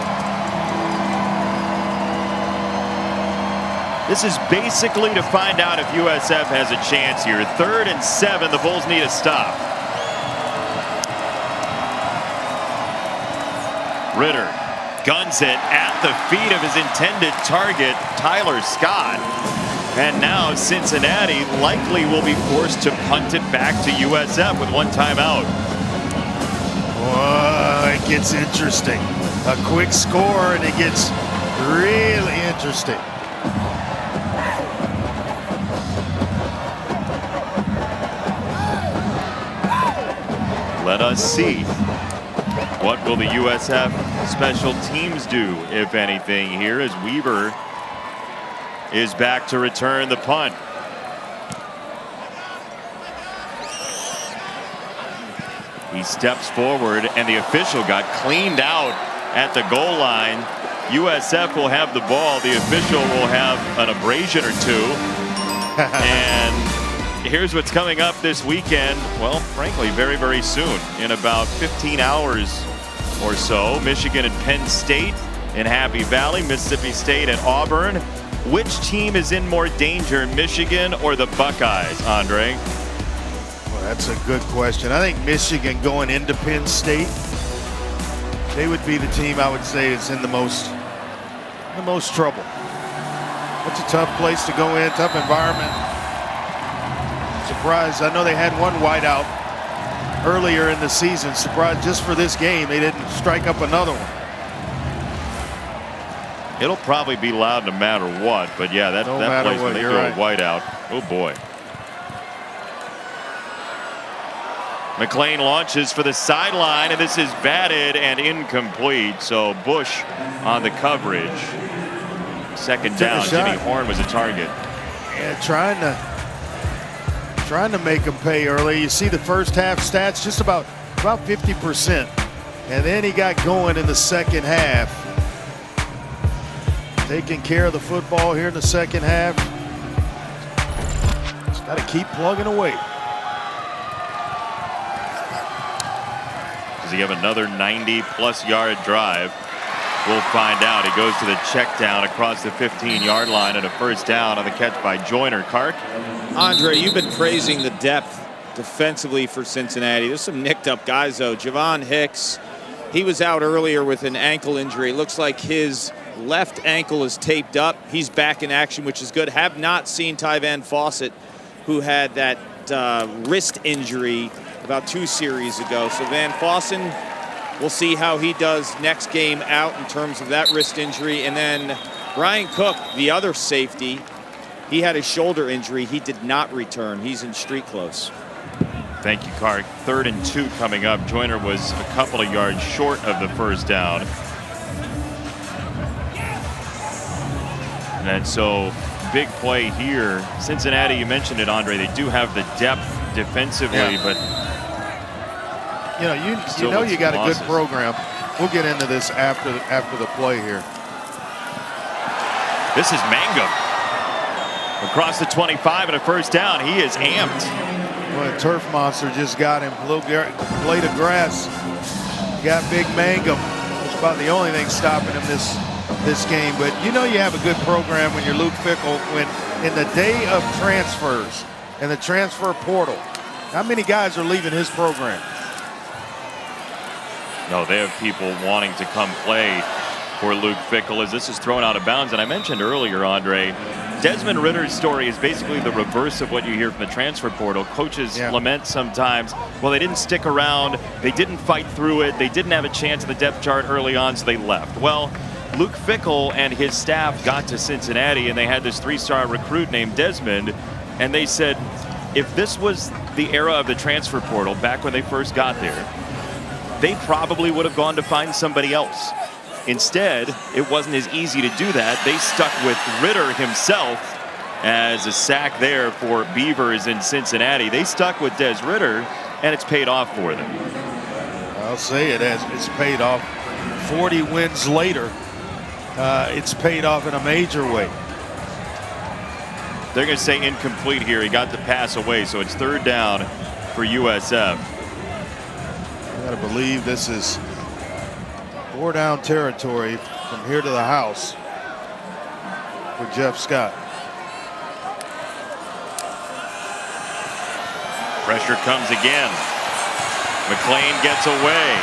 This is basically to find out if USF has a chance here. 3rd and 7, the Bulls need a stop. Ritter guns it at the feet of his intended target, Tyler Scott. And now Cincinnati likely will be forced to punt it back to USF with 1 timeout. Whoa, it gets interesting. A quick score, and it gets really interesting. Let us see. What will the USF special teams do, if anything, here as Weaver is back to return the punt. He steps forward, and the official got cleaned out at the goal line. USF will have the ball. The official will have an abrasion or 2. And here's what's coming up this weekend. Well, frankly, very, very soon. In about 15 hours or so, Michigan and Penn State in Happy Valley, Mississippi State and Auburn. Which team is in more danger, Michigan or the Buckeyes, Andre? Well, that's a good question. I think Michigan going into Penn State, they would be the team I would say is in the most trouble. That's a tough place to go in, tough environment. Surprised, I know they had one whiteout earlier in the season. Surprised just for this game they didn't strike up another one. It'll probably be loud no matter what, but yeah, that place when they do a whiteout. Oh boy. McClain launches for the sideline, and this is batted and incomplete. So Bush on the coverage. Second down. Jimmy Horn was a target. Yeah, trying to make him pay early. You see the first half stats, just about 50%, and then he got going in the second half. Taking care of the football here in the second half. Just got to keep plugging away. Does he have another 90-plus yard drive? We'll find out. He goes to the check down across the 15-yard line and a first down on the catch by Joyner. Clark. Andre, you've been praising the depth defensively for Cincinnati. There's some nicked up guys, though. Javon Hicks, he was out earlier with an ankle injury. It looks like his left ankle is taped up. He's back in action, which is good. Have not seen Tyvan Fawcett, who had that wrist injury about 2 series ago. So Van Fossen, we'll see how he does next game out in terms of that wrist injury. And then Brian Cook, the other safety, he had a shoulder injury. He did not return. He's in street clothes. Thank you, Clark. 3rd and 2 coming up. Joyner was a couple of yards short of the first down. And so big play here. Cincinnati, you mentioned it, Andre, they do have the depth defensively, but you know you got a good program. We'll get into this after the play here. This is Mangum across the 25 and a first down. He is amped. Well, a turf monster just got him. A little blade of grass. Got big Mangum. That's about the only thing stopping him this game. But you know you have a good program when you're Luke Fickell. When in the day of transfers and the transfer portal, how many guys are leaving his program? No, they have people wanting to come play for Luke Fickell as this is thrown out of bounds. And I mentioned earlier, Andre, Desmond Ritter's story is basically the reverse of what you hear from the transfer portal. Coaches lament sometimes, well, they didn't stick around, they didn't fight through it, they didn't have a chance in the depth chart early on, so they left. Well, Luke Fickell and his staff got to Cincinnati and they had this 3-star recruit named Desmond, and they said if this was the era of the transfer portal back when they first got there, they probably would have gone to find somebody else. Instead, it wasn't as easy to do that. They stuck with Ritter himself as a sack there for Beavers in Cincinnati. They stuck with Des Ritter, and it's paid off for them. I'll say it as it's paid off. 40 wins later, it's paid off in a major way. They're going to say incomplete here. He got the pass away, so it's 3rd down for USF. I gotta believe this is 4-down territory from here to the house for Jeff Scott. Pressure comes again. McClain gets away.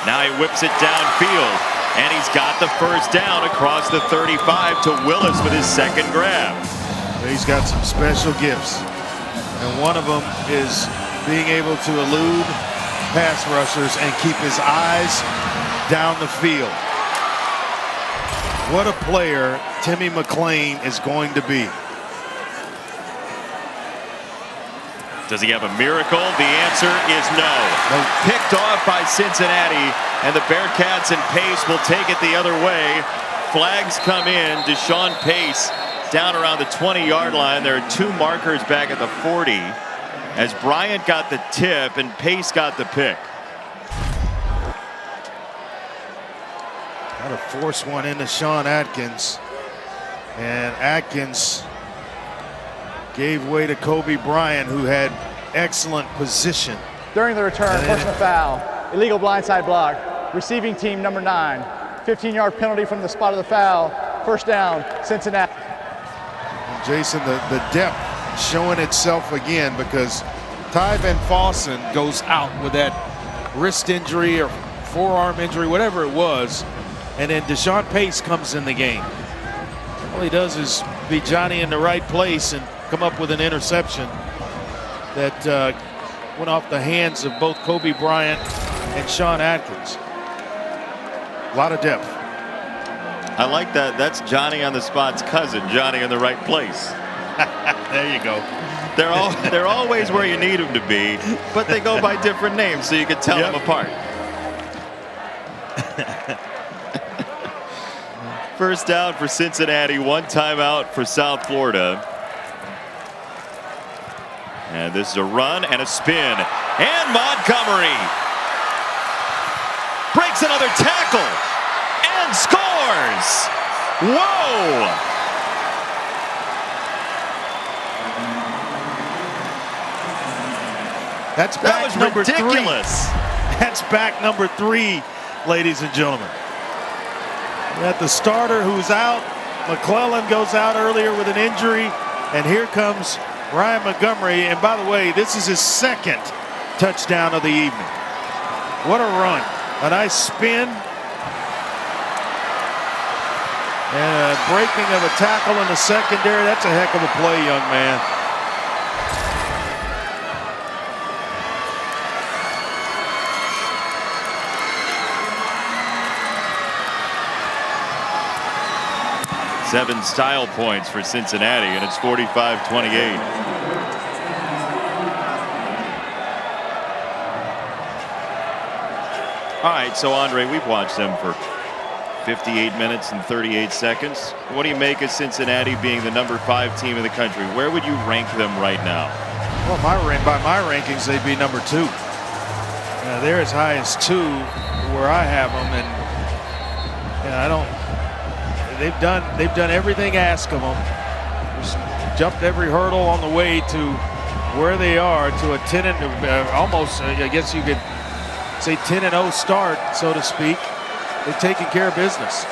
Now he whips it downfield, and he's got the first down across the 35 to Willis with his 2nd grab. He's got some special gifts, and one of them is being able to elude pass rushers and keep his eyes down the field. What a player Timmy McClain is going to be. Does he have a miracle? The answer is no. Picked off by Cincinnati, and the Bearcats and Pace will take it the other way. Flags come in. Deshaun Pace down around the 20-yard line. There are 2 markers back at the 40 as Bryant got the tip and Pace got the pick. Got to force one into Sean Atkins, and Atkins gave way to Kobe Bryant, who had excellent position. During the return, personal foul, illegal blindside block, receiving team number 9, 15-yard penalty from the spot of the foul, first down, Cincinnati. And Jason, the depth showing itself again, because Ty Van Fossen goes out with that wrist injury or forearm injury, whatever it was, and then Deshaun Pace comes in the game. All he does is be Johnny in the right place and come up with an interception that went off the hands of both Kobe Bryant and Sean Atkins. A lot of depth. I like that. That's Johnny on the spot's cousin, Johnny in the right place. There you go. They're always where you need them to be, but they go by different names, so you can tell them apart. First down for Cincinnati, 1 timeout for South Florida. And this is a run and a spin. And Montgomery breaks another tackle and scores. Whoa! That's back number ridiculous. 3. That's back number 3, ladies and gentlemen. We got the starter who's out. McClellan goes out earlier with an injury. And here comes Ryan Montgomery. And by the way, this is his 2nd touchdown of the evening. What a run. A nice spin. And a breaking of a tackle in the secondary. That's a heck of a play, young man. 7 style points for Cincinnati, and it's 45-28. All right, so Andre, we've watched them for 58 minutes and 38 seconds. What do you make of Cincinnati being the #5 team in the country? Where would you rank them right now? Well, by my rankings, they'd be number 2. They're as high as 2 where I have them, and I don't. They've done everything asked of them. Just jumped every hurdle on the way to where they are, to a 10 and almost, I guess you could say 10-0 start, so to speak. They're taking care of business.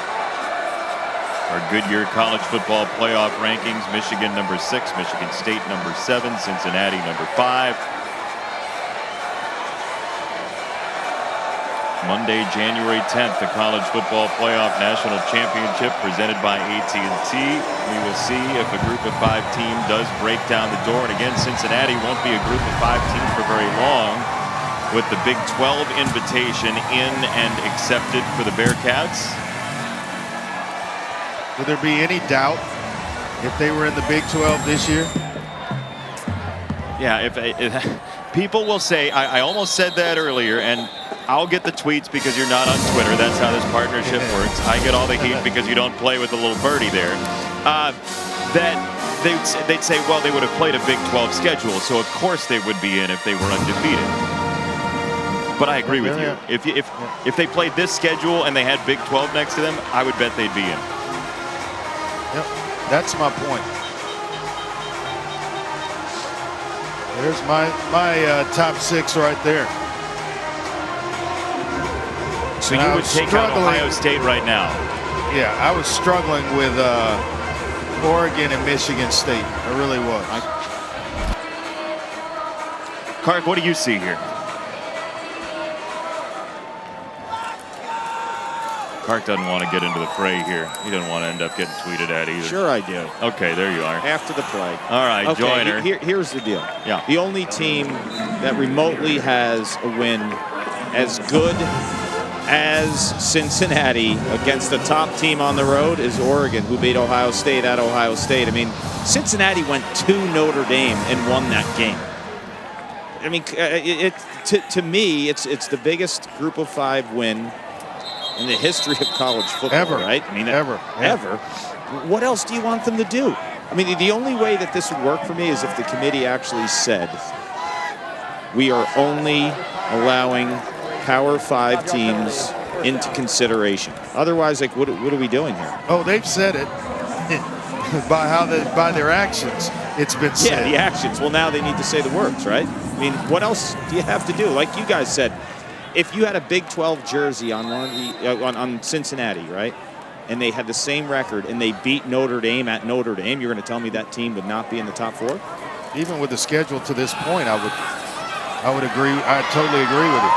Our Goodyear College Football Playoff rankings: Michigan #6, Michigan State #7, Cincinnati #5. Monday, January 10th, the College Football Playoff National Championship presented by AT&T. We will see if a group of 5 team does break down the door. And again, Cincinnati won't be a group of 5 team for very long, with the Big 12 invitation in and accepted for the Bearcats. Would there be any doubt if they were in the Big 12 this year? Yeah, if people will say, I almost said that earlier, and I'll get the tweets because you're not on Twitter. That's how this partnership works. I get all the heat because you don't play with a little birdie there. That they'd say, well, they would have played a Big 12 schedule, so of course they would be in if they were undefeated. But I agree with you. If they played this schedule and they had Big 12 next to them, I would bet they'd be in. Yep, that's my point. There's my top 6 right there. So you would take out Ohio State right now? Yeah, I was struggling with Oregon and Michigan State. I really was. Clark, what do you see here? Clark doesn't want to get into the fray here. He doesn't want to end up getting tweeted at either. Sure I do. Okay, there you are. After the play. All right, okay, Joyner. Here's the deal. Yeah. The only team that remotely has a win as good as Cincinnati against the top team on the road is Oregon, who beat Ohio State at Ohio State. I mean, Cincinnati went to Notre Dame and won that game. I mean, to me, it's the biggest Group of 5 win in the history of college football, ever, right? I mean, ever. What else do you want them to do? I mean, the only way that this would work for me is if the committee actually said, we are only allowing Power 5 teams into consideration. Otherwise, like, what are we doing here? Oh, they've said it by their actions. It's been said. Yeah, the actions. Well, now they need to say the words, right? I mean, what else do you have to do? Like you guys said, if you had a Big 12 jersey on on Cincinnati, right, and they had the same record and they beat Notre Dame at Notre Dame, you're going to tell me that team would not be in the top 4? Even with the schedule to this point, I would agree. I totally agree with you.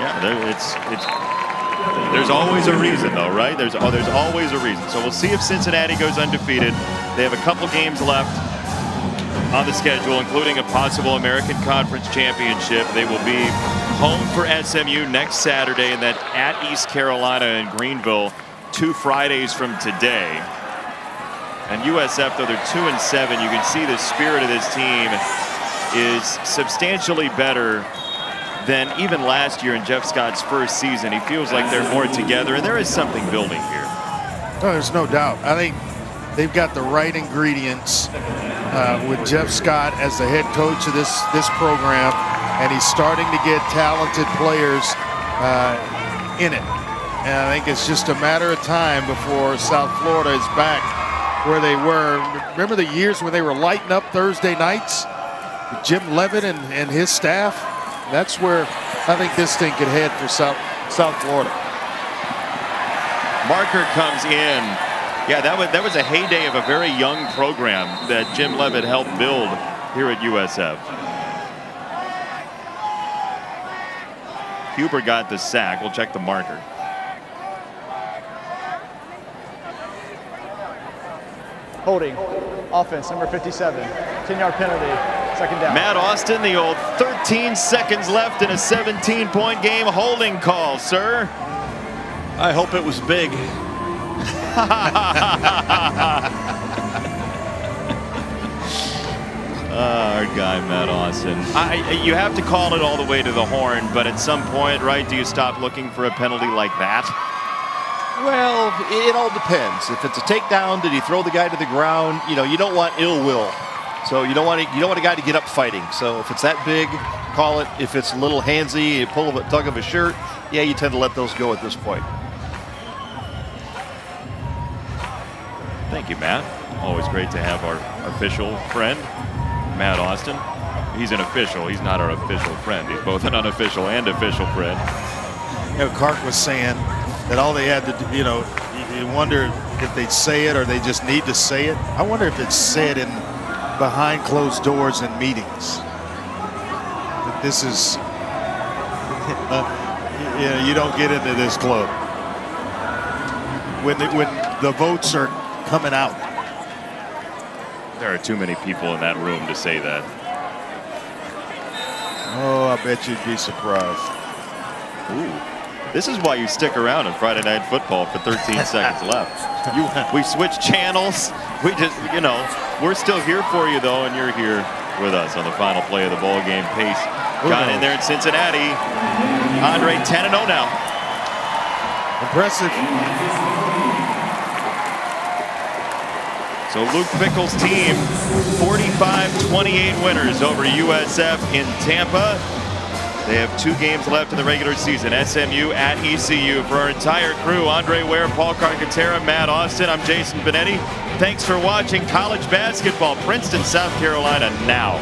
Yeah, there's always a reason, though, right? There's always a reason. So we'll see if Cincinnati goes undefeated. They have a couple games left on the schedule, including a possible American Conference Championship. They will be home for SMU next Saturday, and then at East Carolina in Greenville 2 Fridays from today. And USF, though they're 2-7, you can see the spirit of this team is substantially better than even last year in Jeff Scott's first season. He feels like they're more together, and there is something building here. No, there's no doubt. I think they've got the right ingredients with Jeff Scott as the head coach of this program, and he's starting to get talented players in it. And I think it's just a matter of time before South Florida is back where they were. Remember the years when they were lighting up Thursday nights? Jim Levitt and his staff? That's where I think this thing could head for South Florida. Marker comes in. Yeah, that was a heyday of a very young program that Jim Levitt helped build here at USF. Huber got the sack. We'll check the marker. Holding. Offense, number 57. 10-yard penalty. Second down. Matt Austin, the old 13 seconds left in a 17-point game. Holding call, sir. I hope it was big. Our guy, Matt Austin. You have to call it all the way to the horn, but at some point, right, do you stop looking for a penalty like that? Well, it all depends. If it's a takedown, did he throw the guy to the ground? You know, you don't want ill will. So you don't want a guy to get up fighting. So if it's that big, call it. If it's a little handsy, you pull a tug of a shirt, yeah, you tend to let those go at this point. Thank you, Matt. Always great to have our official friend, Matt Austin. He's an official. He's not our official friend. He's both an unofficial and official friend. You know, Clark was saying that all they had to do, you know, you wonder if they'd say it or they just need to say it. I wonder if it's said in behind closed doors in meetings. That this is, you know, you don't get into this club when the votes are coming out. There are too many people in that room to say that. Oh, I bet you'd be surprised. Ooh. This is why you stick around on Friday Night Football for 13 seconds left. We switched channels. We just, you know, we're still here for you, though, and you're here with us on the final play of the ball game. Pace got in there in Cincinnati. Andre 10-0 now. Impressive. So Luke Fickell's team, 45-28 winners over USF in Tampa. They have 2 games left in the regular season. SMU at ECU. For our entire crew, Andre Ware, Paul Carcaterra, Matt Austin, I'm Jason Benetti. Thanks for watching college basketball. Princeton, South Carolina now.